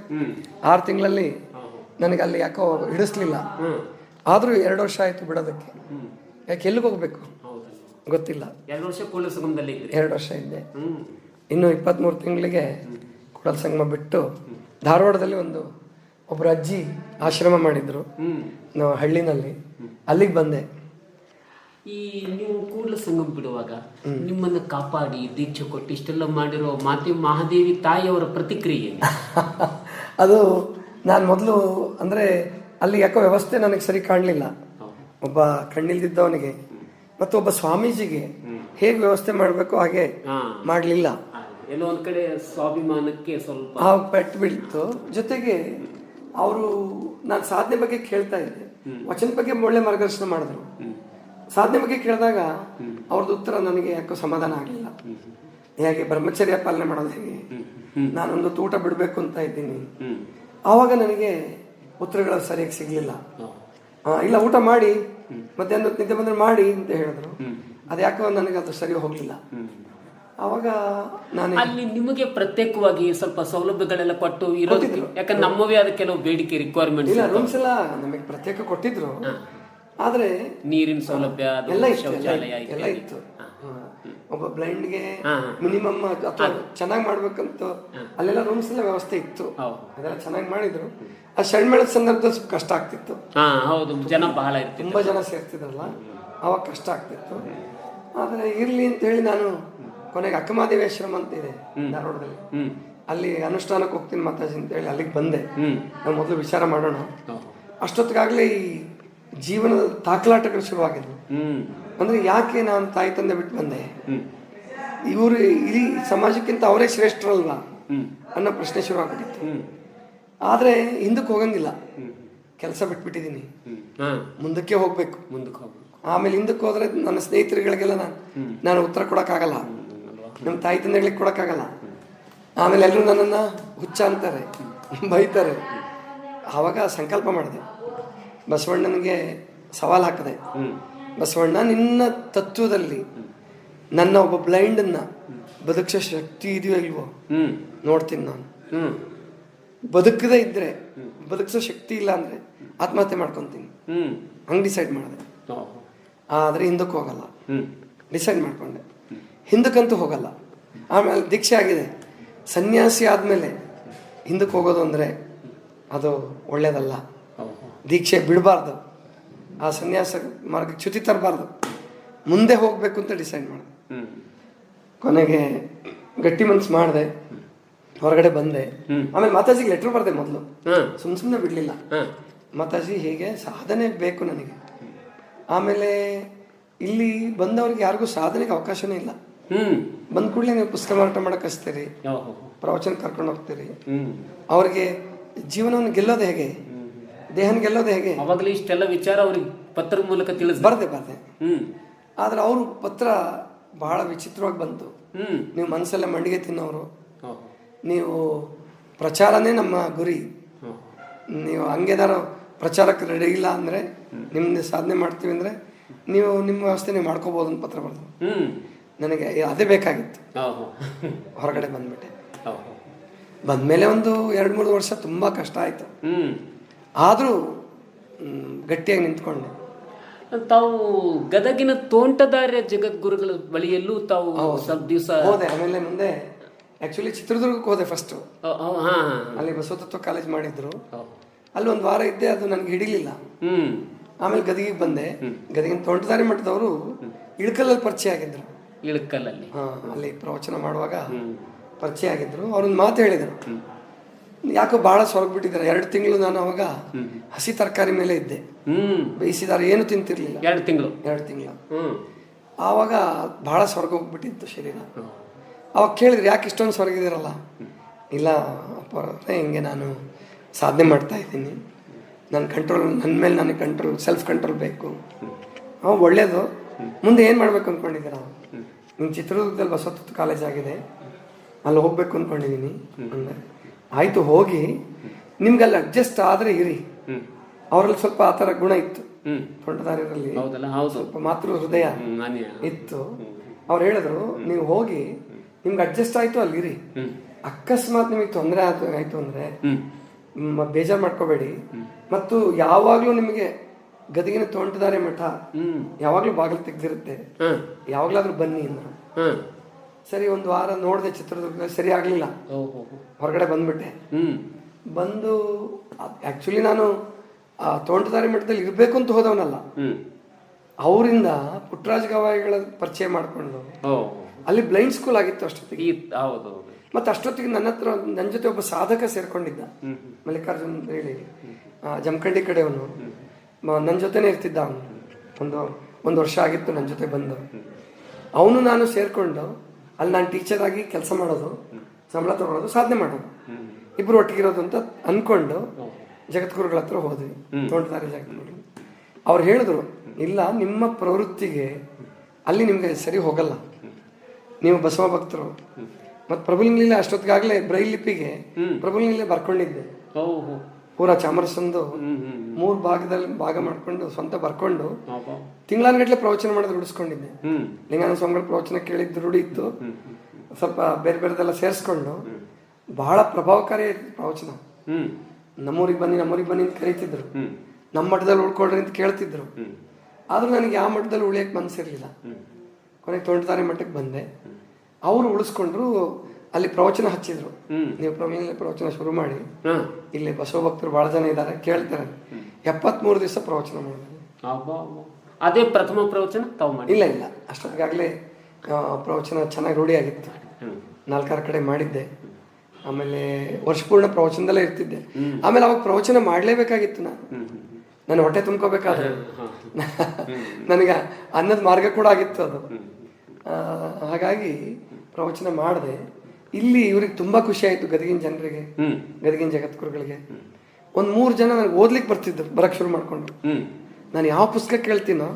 6 ತಿಂಗಳಲ್ಲಿ ನನಗೆ ಅಲ್ಲಿ ಯಾಕೋ ಹಿಡಿಸ್ಲಿಲ್ಲ. ಆದರೂ 2 ವರ್ಷ ಆಯಿತು ಬಿಡೋದಕ್ಕೆ. ಯಾಕೆ ಎಲ್ಲಿಗೆ ಹೋಗ್ಬೇಕು ಗೊತ್ತಿಲ್ಲ. 2 ವರ್ಷ ಇದ್ದೆ. ಇನ್ನು 23 ತಿಂಗಳಿಗೆ ಕೂಡಲ ಸಂಗಮ ಬಿಟ್ಟು ಧಾರವಾಡದಲ್ಲಿ ಒಬ್ಬರು ಅಜ್ಜಿ ಆಶ್ರಮ ಮಾಡಿದ್ರು ನಾವು ಹಳ್ಳಿನಲ್ಲಿ, ಅಲ್ಲಿಗೆ ಬಂದೆ. ಈ ನೀವು ಕೂಡಲ ಸಂಗಮ ಬಿಡುವಾಗ ನಿಮ್ಮನ್ನು ಕಾಪಾಡಿ ದೀಕ್ಷೆ ಕೊಟ್ಟು ಇಷ್ಟೆಲ್ಲ ಮಾಡಿರೋ ಮಾತೆ ಮಹಾದೇವಿ ತಾಯಿಯವರ ಪ್ರತಿಕ್ರಿಯೆ? ಅದು ನಾನು ಮೊದಲು ಅಂದರೆ ಅಲ್ಲಿ ಯಾಕೋ ವ್ಯವಸ್ಥೆ ನನಗೆ ಸರಿ ಕಾಣಲಿಲ್ಲ. ಒಬ್ಬ ಕಣ್ಣಿಲ್ದಿದ್ದವನಿಗೆ ಮತ್ತು ಒಬ್ಬ ಸ್ವಾಮೀಜಿಗೆ ಹೇಗೆ ವ್ಯವಸ್ಥೆ ಮಾಡಬೇಕು ಹಾಗೆ ಮಾಡಲಿಲ್ಲ. ಎಲ್ಲೋ ಒಂದ್ ಕಡೆ ಸ್ವಾಭಿಮಾನಕ್ಕೆ ಸ್ವಲ್ಪ ಪೆಟ್ಟು ಬೀಳ್ತು. ಜೊತೆಗೆ ಅವರು ನಾನು ಸಾಧನೆ ಬಗ್ಗೆ ಕೇಳ್ತಾ ಇದ್ದೆ, ವಚನ ಬಗ್ಗೆ ಒಳ್ಳೆ ಮಾರ್ಗದರ್ಶನ ಮಾಡಿದ್ರು. ಸಾಧನೆ ಬಗ್ಗೆ ಕೇಳಿದಾಗ ಅವ್ರದ್ದು ಉತ್ತರ ನನಗೆ ಯಾಕೋ ಸಮಾಧಾನ ಆಗಲಿಲ್ಲ. ಹೇಗೆ ಬ್ರಹ್ಮಚರ್ಯ ಪಾಲನೆ ಮಾಡೋದು ಹೇಗೆ, ನಾನೊಂದು ಊಟ ಬಿಡಬೇಕು ಅಂತ ಇದ್ದೀನಿ. ಆವಾಗ ನನಗೆ ಉತ್ತರಗಳು ಸರಿಯಾಗಿ ಸಿಗಲಿಲ್ಲ. ಇಲ್ಲ, ಊಟ ಮಾಡಿ, ಮಧ್ಯಾಹ್ನ ನಿದ್ದೆ ಬಂದ್ರೆ ಮಾಡಿ ಅಂತ ಹೇಳಿದ್ರು. ಅದ್ಯಾಕೋ ನನಗೆ ಅದು ಸರಿ ಹೋಗಲಿಲ್ಲ. ಅವಾಗ ನಾನು ಅಲ್ಲಿ ನಿಮಗೆ ಪ್ರತ್ಯೇಕವಾಗಿ ಸ್ವಲ್ಪ ಸೌಲಭ್ಯಗಳೆಲ್ಲ ಕೊಟ್ಟು ಇರೋದು, ಯಾಕಂದ್ರೆ ನಮ್ಮವೇ ಅದಕ್ಕೆ ಕೆಲವು ಬೇಡಿಕೆ ರಿಕ್ವೈರ್ಮೆಂಟ್ ಇಲ್ಲ. ರೂಮ್ಸ್ ಎಲ್ಲ ನಮಗೆ ಪ್ರತ್ಯೇಕ ಕೊಟ್ಟಿದ್ರು, ಆದ್ರೆ ನೀರಿನ ಸೌಲಭ್ಯ ಎಲ್ಲ ಇತ್ತು. ಒಬ್ಬ ಬ್ಲೈಂಡ್ಗೆ ಮಿನಿಮಮ್ ಅಥವಾ ಚೆನ್ನಾಗಿ ಮಾಡ್ಬೇಕಂತ ಅಲ್ಲೆಲ್ಲ ರೂಮ್ಸ್ ಎಲ್ಲ ವ್ಯವಸ್ಥೆ ಇತ್ತು. ಅದೆಲ್ಲ ಚೆನ್ನಾಗಿ ಮಾಡಿದ್ರು. ಆ ಶರಣಮೇಳದ ಸಂದರ್ಭದಲ್ಲಿ ಸ್ವಲ್ಪ ಕಷ್ಟ ಆಗ್ತಿತ್ತು. ಹೌದು, ಜನ ಬಹಳ ತುಂಬಾ ಜನ ಸೇರ್ತಿದ್ರಲ್ಲ, ಅವಾಗ ಕಷ್ಟ ಆಗ್ತಿತ್ತು. ಆದ್ರೆ ಇರ್ಲಿ ಅಂತ ಹೇಳಿ ನಾನು ಕೊನೆಗೆ ಅಕ್ಕಮಹಾದೇವಿ ಆಶ್ರಮ ಅಂತ ಇದೆ ಧಾರವಾಡದಲ್ಲಿ, ಅಲ್ಲಿ ಅನುಷ್ಠಾನಕ್ಕೆ ಹೋಗ್ತೀನಿ ಮಾತಾಜಿ ಅಂತ ಹೇಳಿ ಅಲ್ಲಿಗೆ ಬಂದೆ. ನಾವು ಮೊದಲು ವಿಚಾರ ಮಾಡೋಣ. ಅಷ್ಟೊತ್ತಿಗಾಗಲೇ ಈ ಜೀವನದ ತಾಕಲಾಟಗಳು ಶುರುವಾಗಿದ್ವು. ಅಂದರೆ ಯಾಕೆ ನಾನು ತಾಯಿ ತಂದೆ ಬಿಟ್ಟು ಬಂದೆ, ಇವರು ಇಡೀ ಸಮಾಜಕ್ಕಿಂತ ಅವರೇ ಶ್ರೇಷ್ಠರಲ್ವಾ ಅನ್ನೋ ಪ್ರಶ್ನೆ ಶುರು ಆಗ್ಬಿಟ್ಟಿತ್ತು. ಆದರೆ ಹಿಂದಕ್ಕೆ ಹೋಗಂಗಿಲ್ಲ, ಕೆಲಸ ಬಿಟ್ಬಿಟ್ಟಿದ್ದೀನಿ, ಮುಂದಕ್ಕೆ ಹೋಗ್ಬೇಕು. ಆಮೇಲೆ ಹಿಂದಕ್ಕೆ ಹೋದ್ರೆ ನನ್ನ ಸ್ನೇಹಿತರುಗಳಿಗೆಲ್ಲ ನಾನು ಉತ್ತರ ಕೊಡೋಕ್ಕಾಗಲ್ಲ, ನಮ್ಮ ತಾಯಿ ತಂದೆಗಳಿಗೆ ಕೊಡೋಕ್ಕಾಗಲ್ಲ. ಆಮೇಲೆ ಎಲ್ಲರೂ ನನ್ನನ್ನು ಹುಚ್ಚ ಅಂತಾರೆ, ಬೈತಾರೆ. ಆವಾಗ ಸಂಕಲ್ಪ ಮಾಡಿದೆ, ಬಸವಣ್ಣನಿಗೆ ಸವಾಲು ಹಾಕಿದೆ, ಬಸವಣ್ಣ ನಿನ್ನ ತತ್ವದಲ್ಲಿ ನನ್ನ ಒಬ್ಬ ಬ್ಲೈಂಡನ್ನು ಬದುಕಿಸೋ ಶಕ್ತಿ ಇದೆಯೋ ಇಲ್ವೋ ನೋಡ್ತೀನಿ ನಾನು. ಬದುಕದೇ ಇದ್ರೆ, ಬದುಕಿಸೋ ಶಕ್ತಿ ಇಲ್ಲ ಅಂದರೆ ಆತ್ಮಹತ್ಯೆ ಮಾಡ್ಕೊತೀನಿ ಹಂಗೆ ಡಿಸೈಡ್ ಮಾಡಿದೆ. ಆದರೆ ಹಿಂದಕ್ಕೆ ಹೋಗಲ್ಲ, ಡಿಸೈಡ್ ಮಾಡ್ಕೊಂಡೆ, ಹಿಂದಕ್ಕಂತೂ ಹೋಗಲ್ಲ. ಆಮೇಲೆ ದೀಕ್ಷೆ ಆಗಿದೆ, ಸನ್ಯಾಸಿ ಆದಮೇಲೆ ಹಿಂದಕ್ಕೆ ಹೋಗೋದು ಅಂದರೆ ಅದು ಒಳ್ಳೇದಲ್ಲ. ದೀಕ್ಷೆ ಬಿಡಬಾರ್ದು, ಆ ಸನ್ಯಾಸ ಮಾರ್ಗಕ್ಕೆ ಚ್ಯುತಿ ತರಬಾರ್ದು, ಮುಂದೆ ಹೋಗಬೇಕು ಅಂತ ಡಿಸೈಡ್ ಮಾಡಿದೆ. ಕೊನೆಗೆ ಗಟ್ಟಿ ಮನ್ಸು ಮಾಡಿದೆ, ಹೊರಗಡೆ ಬಂದೆ. ಆಮೇಲೆ ಮಾತಾಜಿಗೆ ಲೆಟ್ರ್ ಬರೆದೆ. ಮೊದಲು ಸುಮ್ಮನೆ ಬಿಡಲಿಲ್ಲ, ಮಾತಾಜಿ ಹೀಗೆ ಸಾಧನೆ ಬೇಕು ನನಗೆ. ಆಮೇಲೆ ಇಲ್ಲಿ ಬಂದವ್ರಿಗೆ ಯಾರಿಗೂ ಸಾಧನೆಗೆ ಅವಕಾಶನೇ ಇಲ್ಲ. ಬಂದ ಕೂಡಲೇ ನೀವು ಪುಸ್ತಕ ಮಾರಾಟ ಮಾಡಕ್ಕೆ ಹಚ್ತೀರಿ, ಪ್ರವಚನ ಕರ್ಕೊಂಡು ಹೋಗ್ತೀರಿ. ಅವ್ರಿಗೆ ಜೀವನವನ್ನು ಗೆಲ್ಲೋದು ಹೇಗೆ, ದೇಹನ ಗೆಲ್ಲೋದು ಹೇಗೆ? ಅವಾಗಲೇ ಇಷ್ಟೆಲ್ಲ ವಿಚಾರ ಅವ್ರಿಗೆ ಪತ್ರ ಮೂಲಕ ಬರ್ದೆ. ಆದ್ರೆ ಅವರು ಪತ್ರ ಬಹಳ ವಿಚಿತ್ರವಾಗಿ ಬಂತು. ನೀವು ಮನಸ್ಸಲ್ಲೇ ಮಂಡಿಗೆ ತಿನ್ನೋರು, ನೀವು ಪ್ರಚಾರನೇ ನಮ್ಮ ಗುರಿ, ನೀವು ಹಂಗೇನಾರು ಪ್ರಚಾರಕ್ಕೆ ರೆಡಿ ಇಲ್ಲ ಅಂದರೆ, ನಿಮ್ಮದು ಸಾಧನೆ ಮಾಡ್ತೀವಿ ಅಂದರೆ ನೀವು ನಿಮ್ಮ ವ್ಯವಸ್ಥೆ ನೀವು ಮಾಡ್ಕೋಬೋದು ಅಂತ ಪತ್ರ ಬರೆದು. ನನಗೆ ಅದೇ ಬೇಕಾಗಿತ್ತು. ಹೊರಗಡೆ ಬಂದ್ಬಿಟ್ಟೆ. ಬಂದಮೇಲೆ ಒಂದು 2-3 ವರ್ಷ ತುಂಬ ಕಷ್ಟ ಆಯಿತು. ಆದರೂ ಗಟ್ಟಿಯಾಗಿ ನಿಂತ್ಕೊಂಡೆ. ತಾವು ಗದಗಿನ ತೋಂಟದಾರ್ಯ ಜಗದ್ಗುರುಗಳ ಬಳಿಯಲ್ಲೂ ತಾವು ಸ್ವಲ್ಪ ದಿವಸ ಹೋದೆ. ಆಮೇಲೆ ಮುಂದೆ ಆ್ಯಕ್ಚುಲಿ ಚಿತ್ರದುರ್ಗಕ್ಕೆ ಹೋದೆ ಫಸ್ಟು. ಅಲ್ಲಿ ಬಸವತತ್ವ ಕಾಲೇಜ್ ಮಾಡಿದ್ರು, ಅಲ್ಲಿ 1 ವಾರ ಇದ್ದೆ. ಅದು ನನಗೆ ಹಿಡಿಲಿಲ್ಲ. ಆಮೇಲೆ ಗದಗಿಗೆ ಬಂದೆ. ಗದಗಿನ ತೋಂಟದಾರ್ಯ ಮಠದವರು ಇಳಕಲ್ಲಲ್ಲಿ ಪರಿಚಯ ಆಗಿದ್ರು. ಇಳಕಲ್ಲಲ್ಲಿ ಅಲ್ಲಿ ಪ್ರವಚನ ಮಾಡುವಾಗ ಪರಿಚಯ ಆಗಿದ್ರು. ಅವ್ರೊಂದು ಮಾತು ಹೇಳಿದರು, ಯಾಕೋ ಭಾಳ ಸೊರಗ್ಬಿಟ್ಟಿದ್ದಾರೆ. 2 ತಿಂಗಳು ನಾನು ಅವಾಗ ಹಸಿ ತರಕಾರಿ ಮೇಲೆ ಇದ್ದೆ, ಬೇಯಿಸಿದಾರೆ ಏನು ತಿಂತಿರ್ಲಿಲ್ಲ. 2 ತಿಂಗಳು ಆವಾಗ ಭಾಳ ಸೊರಗೋಗ್ಬಿಟ್ಟಿತ್ತು ಶರೀರ. ಅವಾಗ ಕೇಳಿದ್ರು, ಯಾಕೆ ಇಷ್ಟೊಂದು ಸೊರಗಿದಿರಲ್ಲ? ಇಲ್ಲ ಅಪ್ಪ, ಹಿಂಗೆ ನಾನು ಸಾಧನೆ ಮಾಡ್ತಾ ಇದ್ದೀನಿ, ನನ್ನ ಮೇಲೆ ನನಗೆ ಕಂಟ್ರೋಲ್, ಸೆಲ್ಫ್ ಕಂಟ್ರೋಲ್ ಬೇಕು. ಒಳ್ಳೇದು, ಮುಂದೆ ಏನು ಮಾಡ್ಬೇಕು ಅಂದ್ಕೊಂಡಿದ್ದೀರಾ? ನಿಮ್ಮ ಚಿತ್ರದುರ್ಗದಲ್ಲಿ ಬಸವತತ್ವ ಕಾಲೇಜ್ ಆಗಿದೆ, ಅಲ್ಲಿ ಹೋಗ್ಬೇಕು ಅಂದ್ಕೊಂಡಿದ್ದೀನಿ ಅಂದರೆ, ಆಯಿತು ಹೋಗಿ, ನಿಮ್ಗೆ ಅಲ್ಲಿ ಅಡ್ಜಸ್ಟ್ ಆದರೆ ಇರಿ. ಅವರಲ್ಲಿ ಸ್ವಲ್ಪ ಆ ಥರ ಗುಣ ಇತ್ತು, ತೋಂಟದಾರ್ಯರಲ್ಲಿ ಸ್ವಲ್ಪ ಮಾತೃ ಹೃದಯ ಇತ್ತು. ಅವ್ರು ಹೇಳಿದ್ರು, ನೀವು ಹೋಗಿ ನಿಮ್ಗೆ ಅಡ್ಜಸ್ಟ್ ಆಯಿತು ಅಲ್ಲಿರಿ, ಅಕಸ್ಮಾತ್ ನಿಮಗೆ ತೊಂದರೆ ಆಯಿತು ಅಂದರೆ ಬೇಜಾರು ಮಾಡ್ಕೋಬೇಡಿ, ಮತ್ತು ಯಾವಾಗಲೂ ನಿಮಗೆ ಗದಗಿನ ತೋಂಟದಾರ್ಯ ಮಠ ಯಾವಾಗಲೂ ಬಾಗಿಲು ತೆಗ್ದಿರುತ್ತೆ, ಯಾವಾಗಲಾದ್ರೂ ಬನ್ನಿ ಅಂದರು. ಸರಿ, 1 ವಾರ ನೋಡಿದೆ ಚಿತ್ರದುರ್ಗ, ಸರಿ ಆಗಲಿಲ್ಲ, ಹೊರಗಡೆ ಬಂದ್ಬಿಟ್ಟೆ. ಬಂದು ಆ್ಯಕ್ಚುಲಿ ನಾನು ಆ ತೋಂಟದಾರ್ಯ ಮಠದಲ್ಲಿ ಇರಬೇಕು ಅಂತ ಹೋದವನಲ್ಲ, ಅವರಿಂದ ಪುಟ್ಟರಾಜ ಗವಾಯಿಗಳ ಪರಿಚಯ ಮಾಡಿಕೊಂಡು ಅಲ್ಲಿ ಬ್ಲೈಂಡ್ ಸ್ಕೂಲ್ ಆಗಿತ್ತು ಅಷ್ಟೊತ್ತಿಗೆ. ಮತ್ತು ಅಷ್ಟೊತ್ತಿಗೆ ನನ್ನ ಜೊತೆ ಒಬ್ಬ ಸಾಧಕ ಸೇರ್ಕೊಂಡಿದ್ದ, ಮಲ್ಲಿಕಾರ್ಜುನ್ ಹೇಳಿ, ಜಮಖಂಡಿ ಕಡೆಯವನು. ನನ್ನ ಜೊತೆನೇ ಇರ್ತಿದ್ದ ಅವನು. ಒಂದು ವರ್ಷ ಆಗಿತ್ತು ನನ್ನ ಜೊತೆ ಬಂದು. ಅವನು ನಾನು ಸೇರಿಕೊಂಡು ಅಲ್ಲಿ ನಾನು ಟೀಚರ್ ಆಗಿ ಕೆಲಸ ಮಾಡೋದು, ಸಂಬಳ ತಗೊಳ್ಳೋದು, ಸಾಧನೆ ಮಾಡೋದು, ಇಬ್ಬರು ಒಟ್ಟಿಗಿರೋದು ಅಂತ ಅಂದ್ಕೊಂಡು ಜಗದ್ಗುರುಗಳ ಹತ್ರ ಹೋದ್ವಿ, ತೋಂಟದಾರ್ಯ ಜಗದ್ಗುರು. ಅವ್ರು ಹೇಳಿದ್ರು, ಇಲ್ಲ, ನಿಮ್ಮ ಪ್ರವೃತ್ತಿಗೆ ಅಲ್ಲಿ ನಿಮಗೆ ಸರಿ ಹೋಗಲ್ಲ, ನೀವು ಬಸವ ಭಕ್ತರು. ಮತ್ತು ಪ್ರಭುಲಿಂಗಲೀಲೆ ಅಷ್ಟೊತ್ತಿಗಾಗಲೇ ಬ್ರೈಲ್ ಲಿಪಿಗೆ ಪ್ರಭುಲಿಂಗಲೀಲೆ ಬರ್ಕೊಂಡಿದ್ದೆ. ಪೂರಾ ಚಾಮರಸಂದು 3 ಭಾಗ ಮಾಡ್ಕೊಂಡು ಸ್ವಂತ ಬರ್ಕೊಂಡು ತಿಂಗಳಾನ್ಗಟ್ಲೆ ಪ್ರವಚನ ಮಾಡೋದು ರೂಢಿಸ್ಕೊಂಡಿದ್ದೆ. ಲಿಂಗಾನಂದ ಸ್ವಾಮಿಗಳ ಪ್ರವಚನ ಕೇಳಿದ್ದು ರೂಢಿ ಇತ್ತು, ಸ್ವಲ್ಪ ಬೇರೆ ಬೇರೆದೆಲ್ಲ ಸೇರಿಸ್ಕೊಂಡು ಬಹಳ ಪ್ರಭಾವಕಾರಿ ಪ್ರವಚನ. ನಮ್ಮೂರಿಗೆ ಬನ್ನಿ ಅಂತ ಕರೀತಿದ್ರು, ನಮ್ಮ ಮಠದಲ್ಲಿ ಉಳ್ಕೊಳ್ರಿ ಅಂತ ಕೇಳ್ತಿದ್ರು. ಆದ್ರೂ ನನಗೆ ಯಾವ ಮಠದಲ್ಲಿ ಉಳಿಯಕ್ಕೆ ಮನಸ್ಸಿರ್ಲಿಲ್ಲ. ಕೊನೆಗೆ ತೋಂಟದಾರ್ಯ ಮಠಕ್ಕೆ ಬಂದೆ. ಅವರು ಉಳಿಸ್ಕೊಂಡ್ರು, ಅಲ್ಲಿ ಪ್ರವಚನ ಹಚ್ಚಿದ್ರು, ನೀವು ಪ್ರವಚನ ಶುರು ಮಾಡಿ, ಇಲ್ಲಿ ಬಸವ ಭಕ್ತರು ಬಹಳ ಜನ ಇದ್ದಾರೆ, ಕೇಳ್ತಾರೆ. 73 ದಿವಸ ಪ್ರವಚನ ಮಾಡಿದೆ. ಅದೇ ಪ್ರಥಮ ಪ್ರವಚನ ತಾವು ಮಾಡಿ? ಇಲ್ಲ, ಅಷ್ಟೊತ್ತಿಗಾಗಲೇ ಪ್ರವಚನ ಚೆನ್ನಾಗಿ ರೂಢಿ ಆಗಿತ್ತು. 4-6 ಕಡೆ ಮಾಡಿದ್ದೆ. ಆಮೇಲೆ ವರ್ಷಪೂರ್ಣ ಪ್ರವಚನದಲ್ಲೇ ಇರ್ತಿದ್ದೆ. ಆಮೇಲೆ ಅವಾಗ ಪ್ರವಚನ ಮಾಡಲೇಬೇಕಾಗಿತ್ತು. ನಾನು ಹೊಟ್ಟೆ ತುಂಬ್ಕೋಬೇಕಾದ್ರೆ ನನಗೆ ಅನ್ನದ ಮಾರ್ಗ ಕೂಡ ಆಗಿತ್ತು ಅದು. ಹಾಗಾಗಿ ಪ್ರವಚನ ಮಾಡಿದೆ. ಇಲ್ಲಿ ಇವ್ರಿಗೆ ತುಂಬಾ ಖುಷಿ ಆಯ್ತು, ಗದಗಿನ ಜನರಿಗೆ, ಗದಗಿನ ಜಗದ್ಗುರುಗಳಿಗೆ. ಒಂದ್ 3 ಜನ ನನಗೆ ಓದ್ಲಿಕ್ಕೆ ಬರ್ತಿದ್ರು, ಬರಕ್ ಶುರು ಮಾಡ್ಕೊಂಡು. ನಾನು ಯಾವ ಪುಸ್ತಕ ಕೇಳ್ತೀನೋ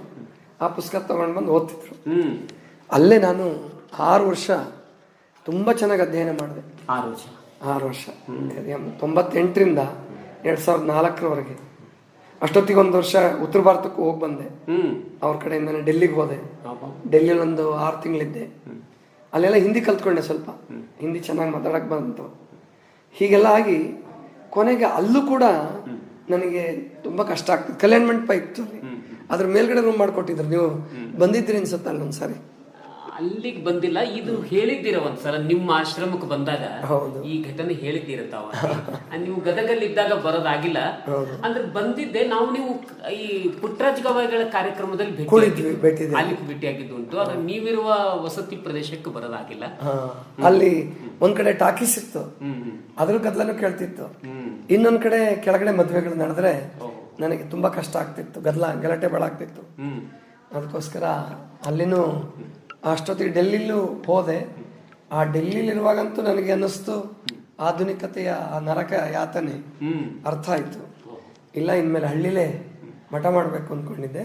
ಆ ಪುಸ್ತಕ ತಗೊಂಡು ಬಂದು ಓದ್ತಿದ್ರು. ಅಲ್ಲೇ ನಾನು 6 ವರ್ಷ ತುಂಬಾ ಚೆನ್ನಾಗಿ ಅಧ್ಯಯನ ಮಾಡಿದೆ. 6 ವರ್ಷ 98ರಿಂದ 2004ರವರೆಗೆ. ಅಷ್ಟೊತ್ತಿಗೆ 1 ವರ್ಷ ಉತ್ತರ ಭಾರತಕ್ಕೂ ಹೋಗಿ ಬಂದೆ. ಅವ್ರ ಕಡೆಯಿಂದ ಡೆಲ್ಲಿಗೆ ಹೋದೆ. ಡೆಲ್ಲಿಯಲ್ಲಿ ಒಂದು 6 ತಿಂಗಳಿದ್ದೆ. ಅಲ್ಲೆಲ್ಲ ಹಿಂದಿ ಕಲ್ತ್ಕೊಂಡೆ, ಸ್ವಲ್ಪ ಹಿಂದಿ ಚೆನ್ನಾಗಿ ಮಾತಾಡಕ್ ಬಂತು. ಹೀಗೆಲ್ಲ ಆಗಿ ಕೊನೆಗೆ ಅಲ್ಲೂ ಕೂಡ ನನಗೆ ತುಂಬಾ ಕಷ್ಟ ಆಗ್ತದೆ. ಕಲ್ಯಾಣ ಮಂಟಪ ಇತ್ತು ಅಲ್ಲಿ, ಅದ್ರ ಮೇಲ್ಗಡೆ ರೂಮ್ ಮಾಡ್ಕೊಟ್ಟಿದ್ರು. ನೀವು ಬಂದಿದ್ರಿ ಅನ್ಸುತ್ತೆ ಅಲ್ಲೊಂದ್ಸಾರಿ. ಅಲ್ಲಿಗೆ ಬಂದಿಲ್ಲ, ಇದು ಹೇಳಿದ್ದೀರ ಒಂದ್ಸಲ ನಿಮ್ಮ ಆಶ್ರಮಕ್ಕೆ ಬಂದಾಗ. ಈ ಘಟನೆ ಹೇಳಿದ್ದೀರ ತಾವ. ನೀವು ಗದಗಲ್ಲಿ ಇದ್ದಾಗ ಬರೋದಾಗಿಲ್ಲ ಅಂದ್ರೆ ಬಂದಿದ್ದೆ. ನಾವು ನೀವು ಈ ಪುಟ್ಟರಾಜ ಗವಾಯಿಗಳ ಕಾರ್ಯಕ್ರಮದಲ್ಲಿ ಅಲ್ಲಿ ಭೇಟಿಯಾಗಿದ್ದು ಉಂಟು. ಆದ್ರೆ ನೀವಿರುವ ವಸತಿ ಪ್ರದೇಶಕ್ಕೆ ಬರೋದಾಗಿಲ್ಲ. ಅಲ್ಲಿ ಒಂದ್ ಕಡೆ ಟಾಕೀಸ್ ಇತ್ತು, ಅದ್ರ ಗದ್ದಲನು ಕೇಳ್ತಿತ್ತು. ಇನ್ನೊಂದ್ ಕಡೆ ಕೆಳಗಡೆ ಮದ್ವೆಗಳು ನಡೆದ್ರೆ ನನಗೆ ತುಂಬಾ ಕಷ್ಟ ಆಗ್ತಿತ್ತು, ಗಲಾಟೆ ಬೇಡ ಆಗ್ತಿತ್ತು. ಅದಕ್ಕೋಸ್ಕರ ಅಲ್ಲಿನೂ ಅಷ್ಟೊತ್ತಿಗೆ ಡೆಲ್ಲಿಲೂ ಹೋದೆ. ಆ ಡೆಲ್ಲಿಲಿರುವಾಗಂತೂ ನನಗೆ ಅನ್ನಿಸ್ತು ಆಧುನಿಕತೆಯ ನರಕ ಯಾತನೆ ಅರ್ಥ ಆಯ್ತು. ಇಲ್ಲ, ಇನ್ಮೇಲೆ ಹಳ್ಳಿಲೇ ಮಠ ಮಾಡ್ಬೇಕು ಅನ್ಕೊಂಡಿದ್ದೆ.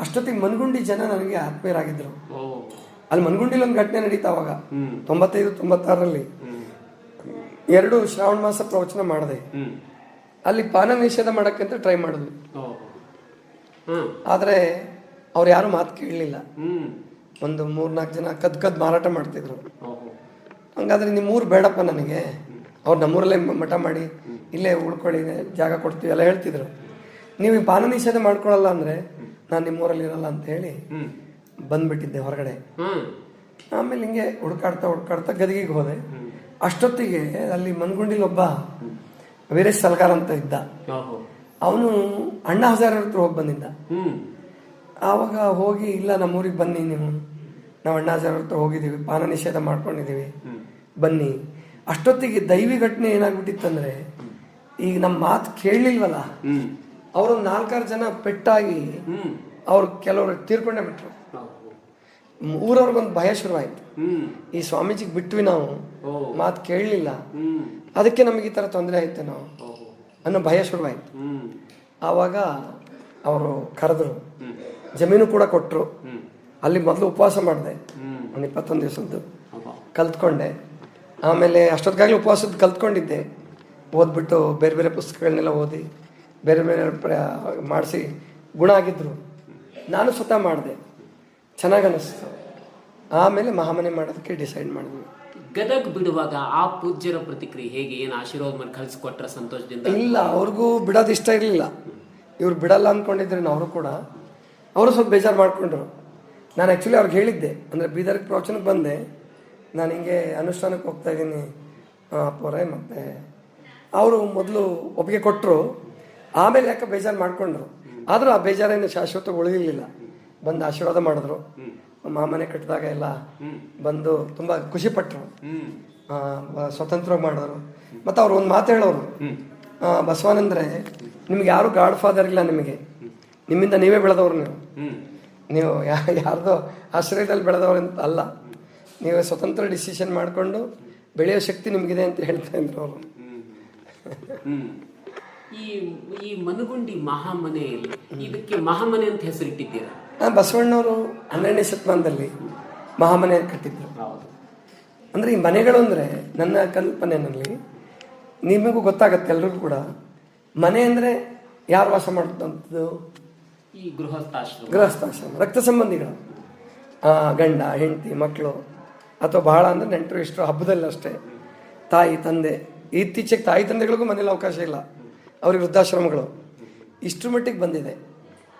ಅಷ್ಟೊತ್ತಿಗೆ ಮನಗುಂಡಿ ಜನ ನನಗೆ ಆತ್ಮೀಯರಾಗಿದ್ರು. ಅಲ್ಲಿ ಮನಗುಂಡಿಲಿ ಒಂದು ಘಟನೆ ನಡೀತಾ ಅವಾಗ 95-96ರಲ್ಲಿ 2 ಶ್ರಾವಣ ಮಾಸ ಪ್ರವಚನ ಮಾಡಿದೆ. ಅಲ್ಲಿ ಪಾನ ನಿಷೇಧ ಮಾಡಕ್ಕಂತ ಟ್ರೈ ಮಾಡಿದ್ವಿ. ಆದ್ರೆ ಅವ್ರು ಯಾರು ಮಾತು ಕೇಳಲಿಲ್ಲ. ಒಂದು 3-4 ಜನ ಕದ್ ಮಾರಾಟ ಮಾಡ್ತಿದ್ರು. ಹಂಗಾದ್ರೆ ನಿಮ್ಮೂರು ಬೇಡಪ್ಪ ನನಗೆ, ಅವ್ರು ನಮ್ಮೂರಲ್ಲೇ ಮಠ ಮಾಡಿ ಇಲ್ಲೇ ಉಳ್ಕೊಳ್ಳಿ, ಜಾಗ ಕೊಡ್ತೀವಿ ಎಲ್ಲ ಹೇಳ್ತಿದ್ರು. ನೀವು ಈ ಪಾನ ನಿಷೇಧ ಮಾಡ್ಕೊಳಲ್ಲ ಅಂದ್ರೆ ನಾನು ನಿಮ್ಮೂರಲ್ಲಿ ಇರಲ್ಲ ಅಂತ ಹೇಳಿ ಬಂದ್ಬಿಟ್ಟಿದ್ದೆ ಹೊರಗಡೆ. ಆಮೇಲೆ ಹಿಂಗೆ ಹುಡ್ಕಾಡ್ತಾ ಗದಗಿಗೆ ಹೋದೆ. ಅಷ್ಟೊತ್ತಿಗೆ ಅಲ್ಲಿ ಮನಗುಂಡಿಲಿ ಒಬ್ಬ ವೀರೇಶ್ ಸಲ್ಗಾರ್ ಅಂತ ಇದ್ದ. ಅವನು ಅಣ್ಣಾ ಹಜಾರೆ ಹತ್ರ ಹೋಗಿ ಬಂದಿದ್ದ. ಆವಾಗ ಹೋಗಿ, ಇಲ್ಲ ನಮ್ಮೂರಿಗೆ ಬನ್ನಿ, ನಾವು ಅಣ್ಣಾ ಹಜಾರೆ ಹತ್ರ ಹೋಗಿದ್ದೀವಿ, ಪಾನ ನಿಷೇಧ ಮಾಡ್ಕೊಂಡಿದ್ದೀವಿ, ಬನ್ನಿ. ಅಷ್ಟೊತ್ತಿಗೆ ದೈವಿ ಘಟನೆ ಏನಾಗ್ಬಿಟ್ಟಿತ್ತಂದ್ರೆ, ಈಗ ನಮ್ಮ ಮಾತು ಕೇಳಲಿಲ್ವಲ್ಲ, ಅವ್ರೊಂದು 4-6 ಜನ ಪೆಟ್ಟಾಗಿ ಅವ್ರು ಕೆಲವರು ತೀರ್ಕೊಂಡೇ ಬಿಟ್ರು. ಊರವ್ರಿಗೊಂದು ಭಯ ಶುರುವಾಯ್ತು. ಈ ಸ್ವಾಮೀಜಿಗೆ ಬಿಟ್ವಿ ನಾವು, ಮಾತು ಕೇಳಲಿಲ್ಲ, ಅದಕ್ಕೆ ನಮಗೆ ಈ ತರ ತೊಂದರೆ ಆಯ್ತು ನಾವು ಅನ್ನೋ ಭಯ ಶುರುವಾಯ್ತು. ಆವಾಗ ಅವರು ಕರೆದ್ರು, ಜಮೀನು ಕೂಡ ಕೊಟ್ಟರು. ಅಲ್ಲಿ ಮೊದಲು ಉಪವಾಸ ಮಾಡಿದೆ, ಒಂದು 21 ದಿವಸದ್ದು ಕಲ್ತ್ಕೊಂಡೆ. ಆಮೇಲೆ ಅಷ್ಟೊತ್ತಿಗಾಗಲೇ ಉಪವಾಸದ್ದು ಕಲ್ತ್ಕೊಂಡಿದ್ದೆ. ಓದ್ಬಿಟ್ಟು ಬೇರೆ ಬೇರೆ ಪುಸ್ತಕಗಳನ್ನೆಲ್ಲ ಓದಿ ಬೇರೆ ಬೇರೆ ಮಾಡಿಸಿ ಗುಣ ಆಗಿದ್ರು. ನಾನು ಸ್ವತಃ ಮಾಡಿದೆ, ಚೆನ್ನಾಗಿ ಅನ್ನಿಸ್ತು. ಆಮೇಲೆ ಮಹಾಮನೆ ಮಾಡೋದಕ್ಕೆ ಡಿಸೈಡ್ ಮಾಡಿದ್ವಿ. ಗದಗ್ ಬಿಡುವಾಗ ಆ ಪೂಜ್ಯರ ಪ್ರತಿಕ್ರಿಯೆ ಹೇಗೆ? ಏನು ಆಶೀರ್ವಾದ ಮಾಡಿ ಕಳಿಸ್ಕೊಟ್ರ ಸಂತೋಷದಿಂದ? ಇಲ್ಲ, ಅವ್ರಿಗೂ ಬಿಡೋದು ಇಷ್ಟ ಇರಲಿಲ್ಲ. ಇವ್ರು ಬಿಡಲ್ಲ ಅಂದ್ಕೊಂಡಿದ್ರೆ ಅವರು ಕೂಡ, ಅವರು ಸ್ವಲ್ಪ ಬೇಜಾರು ಮಾಡಿಕೊಂಡ್ರು. ನಾನು ಆ್ಯಕ್ಚುಲಿ ಅವ್ರಿಗೆ ಹೇಳಿದ್ದೆ, ಅಂದರೆ ಬೀದರ್ಗೆ ಪ್ರವಚನಕ್ಕೆ ಬಂದೆ, ನಾನು ಹಿಂಗೆ ಅನುಷ್ಠಾನಕ್ಕೆ ಹೋಗ್ತಾ ಇದ್ದೀನಿ ಅಪ್ಪೋರೆ. ಮತ್ತು ಅವರು ಮೊದಲು ಒಪ್ಪಿಗೆ ಕೊಟ್ಟರು, ಆಮೇಲೆ ಯಾಕೆ ಬೇಜಾರು ಮಾಡಿಕೊಂಡ್ರು. ಆದರೂ ಆ ಬೇಜಾರೇನು ಶಾಶ್ವತ ಉಳಿಲಿಲ್ಲ. ಬಂದು ಆಶೀರ್ವಾದ ಮಾಡಿದ್ರು. ಮನೆ ಕಟ್ಟಿದಾಗ ಎಲ್ಲ ಬಂದು ತುಂಬ ಖುಷಿಪಟ್ಟರು, ಸ್ವತಂತ್ರವಾಗಿ ಮಾಡಿದ್ರು. ಮತ್ತು ಅವ್ರು ಒಂದು ಮಾತು ಹೇಳೋರು, ಬಸವಾನಂದ್ರೆ ನಿಮ್ಗೆ ಯಾರು ಗಾಡ್ ಫಾದರ್ ಇಲ್ಲ, ನಿಮ್ಮಿಂದ ನೀವೇ ಬೆಳೆದವ್ರು, ನೀವು ಯಾರ್ದೋ ಆಶ್ರಯದಲ್ಲಿ ಬೆಳೆದವ್ರು ಅಂತ ಅಲ್ಲ, ನೀವೇ ಸ್ವತಂತ್ರ ಡಿಸಿಷನ್ ಮಾಡಿಕೊಂಡು ಬೆಳೆಯೋ ಶಕ್ತಿ ನಿಮಗಿದೆ ಅಂತ ಹೇಳ್ತಾ ಇದ್ರು ಅವರು. ಈ ಮನಗುಂಡಿ ಮಹಾಮನೆಯಲ್ಲಿ ಇದಕ್ಕೆ ಮಹಾಮನೆ ಅಂತ ಹೆಸರಿಟ್ಟಿದ್ದೀರಾ? ಬಸವಣ್ಣವರು 12ನೇ ಶತಮಾನದಲ್ಲಿ ಮಹಾಮನೆ ಕಟ್ಟಿದ್ರು. ಅಂದರೆ ಈ ಮನೆಗಳು ಅಂದರೆ ನನ್ನ ಕಲ್ಪನೆಯಲ್ಲಿ ನಿಮಗೂ ಗೊತ್ತಾಗತ್ತೆ, ಎಲ್ರಿಗೂ ಕೂಡ ಮನೆ ಅಂದರೆ ಯಾರು ವಾಸ ಮಾಡುತ್ತಂಥದ್ದು? ಈ ಗೃಹಸ್ಥಾಶ್ರಮ, ರಕ್ತ ಸಂಬಂಧಿಗಳು, ಗಂಡ ಹೆಂಡತಿ ಮಕ್ಕಳು, ಅಥವಾ ಬಹಳ ಅಂದರೆ ನೆಂಟರು ಇಷ್ಟರು, ಹಬ್ಬದಲ್ಲಿ ಅಷ್ಟೇ ತಾಯಿ ತಂದೆ. ಇತ್ತೀಚೆಗೆ ತಾಯಿ ತಂದೆಗಳಿಗೂ ಮನೇಲಿ ಅವಕಾಶ ಇಲ್ಲ, ಅವ್ರಿಗೆ ವೃದ್ಧಾಶ್ರಮಗಳು, ಇಷ್ಟರ ಮಟ್ಟಿಗೆ ಬಂದಿದೆ.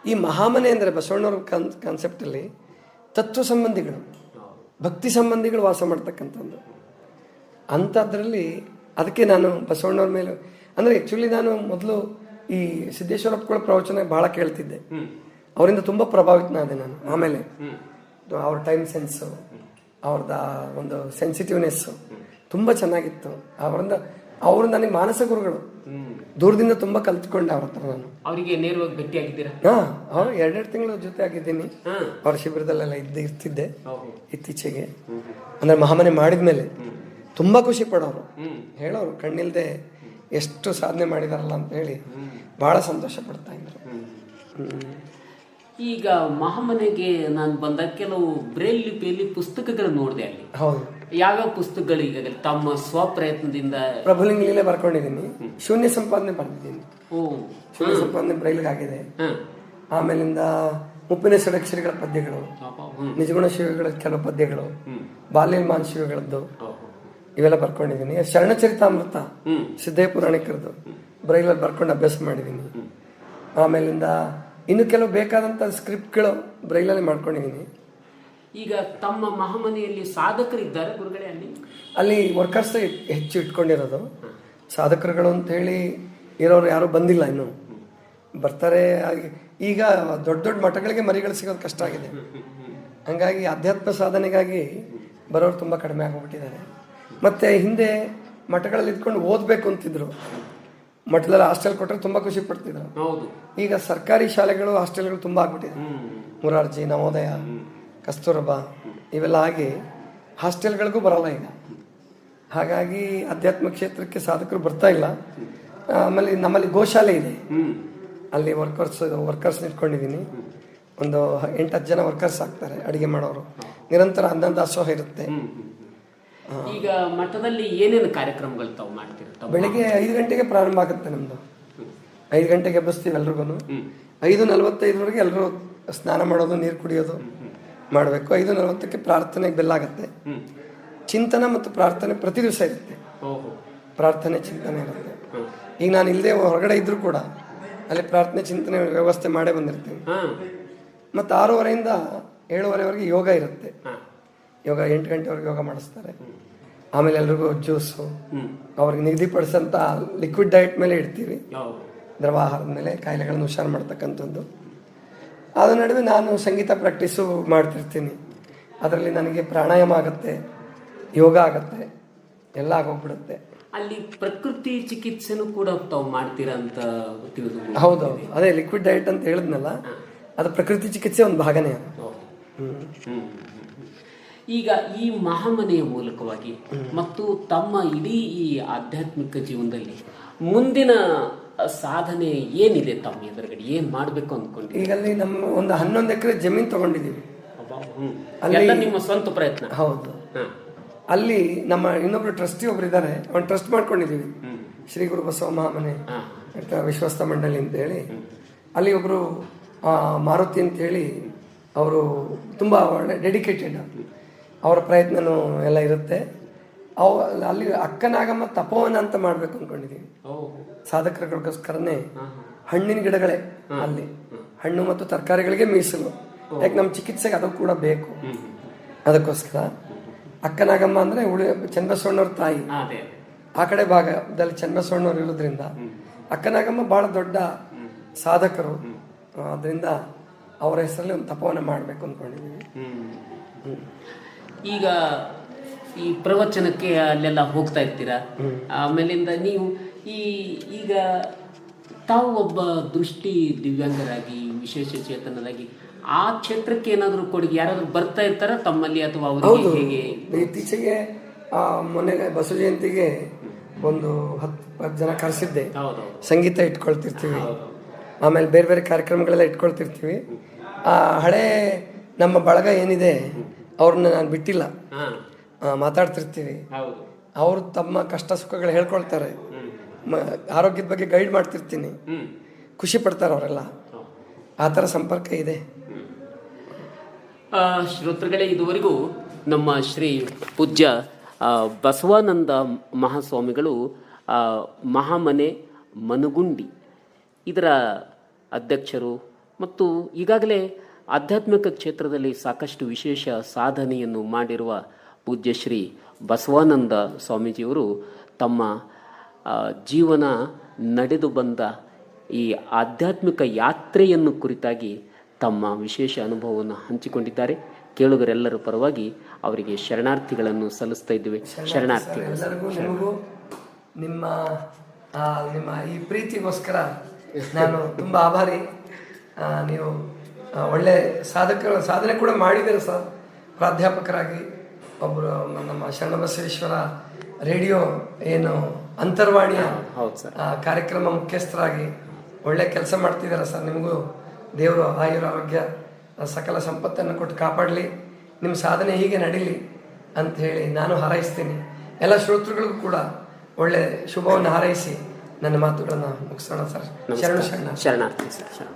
ಈ ಮಹಾಮನೆ ಅಂದರೆ ಬಸವಣ್ಣವ್ರ ಕಾನ್ಸೆಪ್ಟಲ್ಲಿ ತತ್ವ ಸಂಬಂಧಿಗಳು, ಭಕ್ತಿ ಸಂಬಂಧಿಗಳು ವಾಸ ಮಾಡ್ತಕ್ಕಂಥದ್ದು. ಅಂಥದ್ರಲ್ಲಿ ಅದಕ್ಕೆ ನಾನು ಬಸವಣ್ಣವ್ರ ಮೇಲೆ ಅಂದರೆ ಆ್ಯಕ್ಚುಲಿ ನಾನು ಮೊದಲು ಈ ಸಿದ್ದೇಶ್ವರಪ್ಪಗಳ ಪ್ರವಚನ ಭಾಳ ಕೇಳ್ತಿದ್ದೆ, ಅವರಿಂದ ತುಂಬ ಪ್ರಭಾವಿತನಾದೆ ನಾನು. ಆಮೇಲೆ ಅವ್ರ ಟೈಮ್ ಸೆನ್ಸು, ಅವ್ರದ್ದು ಒಂದು ಸೆನ್ಸಿಟಿವ್ನೆಸ್ಸು ತುಂಬ ಚೆನ್ನಾಗಿತ್ತು. ಅವರಿಂದ ಅವರು ನನಗೆ ಮಾನಸ ಗುರುಗಳು. ದೂರದಿಂದ ತುಂಬ ಕಲ್ತ್ಕೊಂಡೆ ಅವ್ರ ಹತ್ರ ನಾನು. ಅವರಿಗೆ ನೇರವಾಗಿ ಭೇಟಿಯಾಗಿದ್ದೀರಾ? ಹಾಂ, ಅವ್ರು 2 ತಿಂಗಳು ಜೊತೆ ಆಗಿದ್ದೀನಿ. ಅವ್ರ ಶಿಬಿರದಲ್ಲೆಲ್ಲ ಇರ್ತಿದ್ದೆ. ಇತ್ತೀಚೆಗೆ ಅಂದರೆ ಮಹಾಮನೆ ಮಾಡಿದ್ಮೇಲೆ ತುಂಬ ಖುಷಿ ಪಡೋರು, ಹೇಳೋರು ಕಣ್ಣಿಲ್ದೆ ಎಷ್ಟು ಸಾಧನೆ ಮಾಡಿದಾರಲ್ಲ ಅಂತ ಹೇಳಿ ಭಾಳ ಸಂತೋಷ ಪಡ್ತಾ ಇದ್ರು. ಈಗ ಮಹಾಮನೆಗೆ ನಾನು ಬಂದಾಗ ಕೆಲವು ಬ್ರೈಲ್ ಲಿಪಿಯಲ್ಲಿ ಪುಸ್ತಕಗಳು ನೋಡಿದೆ ಅಲ್ಲಿ. ಹೌದು. ಯಾವ್ಯಾವ ಪುಸ್ತಕಗಳು ಈಗಾಗಲೇ ತಮ್ಮ ಸ್ವಪ್ರಯತ್ನದಿಂದ? ಪ್ರಭುಲಿಂಗ ಲೀಲೆ ಬರ್ಕೊಂಡಿದ್ದೀನಿ, ಶೂನ್ಯ ಸಂಪಾದನೆ ಬರ್ತಿದ್ದೀನಿ. ಶೂನ್ಯ ಸಂಪಾದನೆ ಬ್ರೈಲ್ಗಾಗಿದೆ. ಆಮೇಲಿಂದ ಮುಪ್ಪಿನ ಷಡಕ್ಷರಿಗಳ ಪದ್ಯಗಳು, ನಿಜಗುಣ ಶಿವಗಳ ಕೆಲವು ಪದ್ಯಗಳು, ಬಾಲ್ಯಮಾನ್ ಶಿವಗಳದ್ದು ಇವೆಲ್ಲ ಬರ್ಕೊಂಡಿದ್ದೀನಿ. ಶರಣಚರಿತಾಮೃತ ಸಿದ್ಧೇ ಪುರಾಣಿಕರದ್ದು ಬ್ರೈಲಲ್ಲಿ ಬರ್ಕೊಂಡು ಅಭ್ಯಾಸ ಮಾಡಿದ್ದೀನಿ. ಆಮೇಲಿಂದ ಇನ್ನು ಕೆಲವು ಬೇಕಾದಂಥ ಸ್ಕ್ರಿಪ್ಟ್ಗಳು ಬ್ರೈಲಲ್ಲಿ ಮಾಡ್ಕೊಂಡಿದ್ದೀನಿ. ಈಗ ತಮ್ಮ ಮಹಾಮನೆಯಲ್ಲಿ ಸಾಧಕರಿದ್ದಾರೆ ಗುರುಗಳೇ? ಅಲ್ಲಿ ವರ್ಕರ್ಸ್ ಹೆಚ್ಚು ಇಟ್ಕೊಂಡಿರೋದು. ಸಾಧಕರುಗಳು ಅಂತ ಹೇಳಿ ಇರೋರು ಯಾರೂ ಬಂದಿಲ್ಲ ಇನ್ನು, ಬರ್ತಾರೆ. ಈಗ ದೊಡ್ಡ ದೊಡ್ಡ ಮಠಗಳಿಗೆ ಮರಿಗಳು ಸಿಗೋದು ಕಷ್ಟ ಆಗಿದೆ. ಹಂಗಾಗಿ ಅಧ್ಯಾತ್ಮ ಸಾಧನೆಗಾಗಿ ಬರೋರು ತುಂಬ ಕಡಿಮೆ ಆಗೋಗ್ಬಿಟ್ಟಿದ್ದಾರೆ. ಮತ್ತು ಹಿಂದೆ ಮಠಗಳಲ್ಲಿ ಇದ್ಕೊಂಡು ಓದಬೇಕು ಅಂತಿದ್ರು, ಮಠದಲ್ಲಿ ಹಾಸ್ಟೆಲ್ ಕೊಟ್ಟರೆ ತುಂಬ ಖುಷಿ ಪಡ್ತಿದ್ರು. ಈಗ ಸರ್ಕಾರಿ ಶಾಲೆಗಳು ಹಾಸ್ಟೆಲ್ಗಳು ತುಂಬ ಆಗ್ಬಿಟ್ಟಿದೆ. ಮುರಾರ್ಜಿ, ನವೋದಯ, ಕಸ್ತೂರಬಾ ಇವೆಲ್ಲ ಆಗಿ ಹಾಸ್ಟೆಲ್ಗಳಿಗೂ ಬರೋಲ್ಲ ಈಗ. ಹಾಗಾಗಿ ಅಧ್ಯಾತ್ಮ ಕ್ಷೇತ್ರಕ್ಕೆ ಸಾಧಕರು ಬರ್ತಾ ಇಲ್ಲ. ಆಮೇಲೆ ನಮ್ಮಲ್ಲಿ ಗೋಶಾಲೆ ಇದೆ, ಅಲ್ಲಿ ವರ್ಕರ್ಸ್ ಇಟ್ಕೊಂಡಿದ್ದೀನಿ. ಒಂದು 8-10 ಜನ ವರ್ಕರ್ಸ್ ಆಗ್ತಾರೆ, ಅಡುಗೆ ಮಾಡೋರು. ನಿರಂತರ ಅನ್ನದಾಸೋಹ ಇರುತ್ತೆ. ಈಗ ಮಠದಲ್ಲಿ ಏನೇನು ಕಾರ್ಯಕ್ರಮಗಳು ತಾವು ಮಾಡ್ತೀರ? ಬೆಳಿಗ್ಗೆ 5 ಗಂಟೆಗೆ ಪ್ರಾರಂಭ ಆಗುತ್ತೆ ನಮ್ಮದು. 5 ಗಂಟೆಗೆ ಎಬ್ಬಿಸ್ತೀವಿ ಎಲ್ರಿಗೂ. 5:45ವರೆಗೆ ಎಲ್ಲರೂ ಸ್ನಾನ ಮಾಡೋದು, ನೀರು ಕುಡಿಯೋದು ಮಾಡಬೇಕು. 5:40ಕ್ಕೆ ಪ್ರಾರ್ಥನೆಗೆ ಬೆಲ್ಲಾಗುತ್ತೆ. ಚಿಂತನ ಮತ್ತು ಪ್ರಾರ್ಥನೆ ಪ್ರತಿ ದಿವಸ ಇರುತ್ತೆ. ಪ್ರಾರ್ಥನೆ ಚಿಂತನೆ ಇರುತ್ತೆ. ಈಗ ನಾನು ಇಲ್ಲದೆ ಹೊರಗಡೆ ಇದ್ರೂ ಕೂಡ ಅಲ್ಲಿ ಪ್ರಾರ್ಥನೆ ಚಿಂತನೆ ವ್ಯವಸ್ಥೆ ಮಾಡೇ ಬಂದಿರ್ತೀನಿ. ಮತ್ತು 6:30ಯಿಂದ 7:30ವರೆಗೆ ಯೋಗ ಇರುತ್ತೆ. ಯೋಗ 8 ಗಂಟೆವರೆಗೆ ಯೋಗ ಮಾಡಿಸ್ತಾರೆ. ಆಮೇಲೆ ಎಲ್ರಿಗೂ ಜ್ಯೂಸು, ಅವ್ರಿಗೆ ನಿಗದಿಪಡಿಸಂತ ಲಿಕ್ವಿಡ್ ಡಯಟ್ ಮೇಲೆ ಇಡ್ತೀವಿ, ದ್ರವಾಹಾರದ ಮೇಲೆ, ಕಾಯಿಲೆಗಳನ್ನು ಹುಷಾರು ಮಾಡ್ತಕ್ಕಂಥದ್ದು. ಅದ್ರ ನಡುವೆ ನಾನು ಸಂಗೀತ ಪ್ರಾಕ್ಟೀಸು ಮಾಡ್ತಿರ್ತೀನಿ. ಅದರಲ್ಲಿ ನನಗೆ ಪ್ರಾಣಾಯಾಮ ಆಗುತ್ತೆ, ಯೋಗ ಆಗುತ್ತೆ, ಎಲ್ಲ ಆಗೋಗ್ಬಿಡುತ್ತೆ. ಅಲ್ಲಿ ಪ್ರಕೃತಿ ಚಿಕಿತ್ಸೆನೂ ಕೂಡ ತಾವು ಮಾಡ್ತೀರಾ ಅಂತ ತಿಳಿದು? ಹೌದು, ಅದೇ ಲಿಕ್ವಿಡ್ ಡಯಟ್ ಅಂತ ಹೇಳಿದ್ನಲ್ಲ, ಅದು ಪ್ರಕೃತಿ ಚಿಕಿತ್ಸೆ ಒಂದು ಭಾಗನೇ. ಈಗ ಈ ಮಹಾಮನೆಯ ಮೂಲಕವಾಗಿ ಮತ್ತು ತಮ್ಮ ಇಡೀ ಈ ಆಧ್ಯಾತ್ಮಿಕ ಜೀವನದಲ್ಲಿ ಮುಂದಿನ ಸಾಧನೆ ಏನಿದೆ? ತಮ್ಮ ಎದುರುಗಡೆ ಏನ್ ಮಾಡ್ಬೇಕು ಅಂದ್ಕೊಂಡು? ಈಗ ಅಲ್ಲಿ ನಮ್ಮ ಒಂದು 11 ಎಕರೆ ಜಮೀನು ತಗೊಂಡಿದ್ದೀವಿ. ಅಲ್ಲಿ ನಿಮ್ಮ ಸ್ವಂತ ಪ್ರಯತ್ನ? ಹೌದು. ಅಲ್ಲಿ ನಮ್ಮ ಇನ್ನೊಬ್ರು ಟ್ರಸ್ಟಿ ಒಬ್ರು ಇದ್ದಾರೆ, ಒಂದು ಟ್ರಸ್ಟ್ ಮಾಡ್ಕೊಂಡಿದ್ದೀವಿ, ಶ್ರೀ ಗುರು ಬಸವ ಮಹಾಮನೆ ವಿಶ್ವಸ್ತ ಮಂಡಳಿ ಅಂತ ಹೇಳಿ. ಅಲ್ಲಿ ಒಬ್ರು ಮಾರುತಿ ಅಂತ ಹೇಳಿ, ಅವರು ತುಂಬ ಒಳ್ಳೆ ಡೆಡಿಕೇಟೆಡ್, ಅವರ ಪ್ರಯತ್ನನೂ ಎಲ್ಲ ಇರುತ್ತೆ. ಅಲ್ಲಿ ಅಕ್ಕನಾಗಮ್ಮ ತಪೋವನ ಅಂತ ಮಾಡ್ಬೇಕು ಅಂದ್ಕೊಂಡಿದ್ದೀವಿ. ಸಾಧಕರಿಗೋಸ್ಕರನೇ ಹಣ್ಣಿನ ಗಿಡಗಳೇ ಅಲ್ಲಿ, ಹಣ್ಣು ಮತ್ತು ತರಕಾರಿಗಳಿಗೆ ಮೀಸಲು. ಯಾಕೆ ನಮ್ಮ ಚಿಕಿತ್ಸೆಗೆ ಅದು ಕೂಡ ಬೇಕು. ಅದಕ್ಕೋಸ್ಕರ ಅಕ್ಕನಾಗಮ್ಮ ಅಂದರೆ ಚನ್ನಬಸವಣ್ಣವ್ರ ತಾಯಿ. ಆ ಕಡೆ ಭಾಗದಲ್ಲಿ ಚನ್ನಬಸವಣ್ಣವ್ರು ಇರೋದ್ರಿಂದ ಅಕ್ಕನಾಗಮ್ಮ ಭಾಳ ದೊಡ್ಡ ಸಾಧಕರು. ಅದರಿಂದ ಅವರ ಹೆಸರಲ್ಲಿ ಒಂದು ತಪೋವನ ಮಾಡಬೇಕು ಅಂದ್ಕೊಂಡಿದ್ದೀವಿ. ಈಗ ಈ ಪ್ರವಚನಕ್ಕೆ ಅಲ್ಲೆಲ್ಲ ಹೋಗ್ತಾ ಇರ್ತೀರಾ, ಆಮೇಲಿಂದ ನೀವು ಈಗ ತಾವು ಒಬ್ಬ ದೃಷ್ಟಿ ದಿವ್ಯಾಂಗರಾಗಿ, ವಿಶೇಷ ಚೇತನರಾಗಿ ಆ ಕ್ಷೇತ್ರಕ್ಕೆ ಏನಾದರೂ ಕೊಡುಗೆ ಯಾರಾದ್ರೂ ಬರ್ತಾ ಇರ್ತಾರ ತಮ್ಮಲ್ಲಿ, ಅಥವಾ ಅವರು ಹೇಗೆ? ಇತ್ತೀಚೆಗೆ ಮೊನ್ನೆ ಬಸವ ಜಯಂತಿಗೆ ಒಂದು 10 ಜನ ಕರೆಸಿದ್ದೆ. ಸಂಗೀತ ಇಟ್ಕೊಳ್ತಿರ್ತೀವಿ, ಆಮೇಲೆ ಬೇರೆ ಬೇರೆ ಕಾರ್ಯಕ್ರಮಗಳೆಲ್ಲ ಇಟ್ಕೊಳ್ತಿರ್ತೀವಿ. ಆ ಹಳೆ ನಮ್ಮ ಬಳಗ ಏನಿದೆ ಅವ್ರನ್ನ ನಾನು ಬಿಟ್ಟಿಲ್ಲ, ಮಾತಾಡ್ತಿರ್ತೀವಿ. ಅವರು ತಮ್ಮ ಕಷ್ಟ ಸುಖಗಳು ಹೇಳ್ಕೊಳ್ತಾರೆ, ಆರೋಗ್ಯದ ಬಗ್ಗೆ ಗೈಡ್ ಮಾಡ್ತಿರ್ತೀನಿ, ಖುಷಿ ಪಡ್ತಾರೆ ಅವರೆಲ್ಲ. ಆ ಥರ ಸಂಪರ್ಕ ಇದೆ. ಶ್ರೋತೃಗಳೇ, ಇದುವರೆಗೂ ನಮ್ಮ ಶ್ರೀ ಪೂಜ್ಯ ಬಸವಾನಂದ ಮಹಾಸ್ವಾಮಿಗಳು ಮಹಾಮನೆ ಮನಗುಂಡಿ ಇದರ ಅಧ್ಯಕ್ಷರು ಮತ್ತು ಈಗಾಗಲೇ ಆಧ್ಯಾತ್ಮಿಕ ಕ್ಷೇತ್ರದಲ್ಲಿ ಸಾಕಷ್ಟು ವಿಶೇಷ ಸಾಧನೆಯನ್ನು ಮಾಡಿರುವ ಪೂಜ್ಯ ಶ್ರೀ ಬಸವಾನಂದ ಸ್ವಾಮೀಜಿಯವರು ತಮ್ಮ ಜೀವನ ನಡೆದು ಬಂದ ಈ ಆಧ್ಯಾತ್ಮಿಕ ಯಾತ್ರೆಯನ್ನು ಕುರಿತಾಗಿ ತಮ್ಮ ವಿಶೇಷ ಅನುಭವವನ್ನು ಹಂಚಿಕೊಂಡಿದ್ದಾರೆ. ಕೇಳುಗರೆಲ್ಲರ ಪರವಾಗಿ ಅವರಿಗೆ ಶರಣಾರ್ಥಿಗಳನ್ನು ಸಲ್ಲಿಸ್ತಾ ಇದ್ದೇವೆ. ಶರಣಾರ್ಥಿಗಳು. ನಿಮ್ಮ ನಿಮ್ಮ ಈ ಪ್ರೀತಿಗೋಸ್ಕರ ನಾನು ತುಂಬ ಆಭಾರಿ. ನೀವು ಒಳ್ಳೆ ಸಾಧನೆ ಕೂಡ ಮಾಡಿದ್ದೀರ ಸರ್. ಪ್ರಾಧ್ಯಾಪಕರಾಗಿ ಒಬ್ಬರು ನಮ್ಮ ಶರಣಬಸವೇಶ್ವರ ರೇಡಿಯೋ ಏನು ಅಂತರ್ವಾಣಿಯ ಕಾರ್ಯಕ್ರಮ ಮುಖ್ಯಸ್ಥರಾಗಿ ಒಳ್ಳೆ ಕೆಲಸ ಮಾಡ್ತಿದ್ದಾರೆ ಸರ್. ನಿಮಗೂ ದೇವರು ಆಯುರ ಆರೋಗ್ಯ ಸಕಲ ಸಂಪತ್ತನ್ನು ಕೊಟ್ಟು ಕಾಪಾಡಲಿ, ನಿಮ್ಮ ಸಾಧನೆ ಹೀಗೆ ನಡೀಲಿ ಅಂತ ಹೇಳಿ ನಾನು ಹಾರೈಸ್ತೀನಿ. ಎಲ್ಲ ಶ್ರೋತೃಗಳಿಗೂ ಕೂಡ ಒಳ್ಳೆ ಶುಭವನ್ನು ಹಾರೈಸಿ ನನ್ನ ಮಾತುಗಳನ್ನು ಮುಗಿಸೋಣ ಸರ್. ಶರಣಾರ್ಥಿ ಸರ್.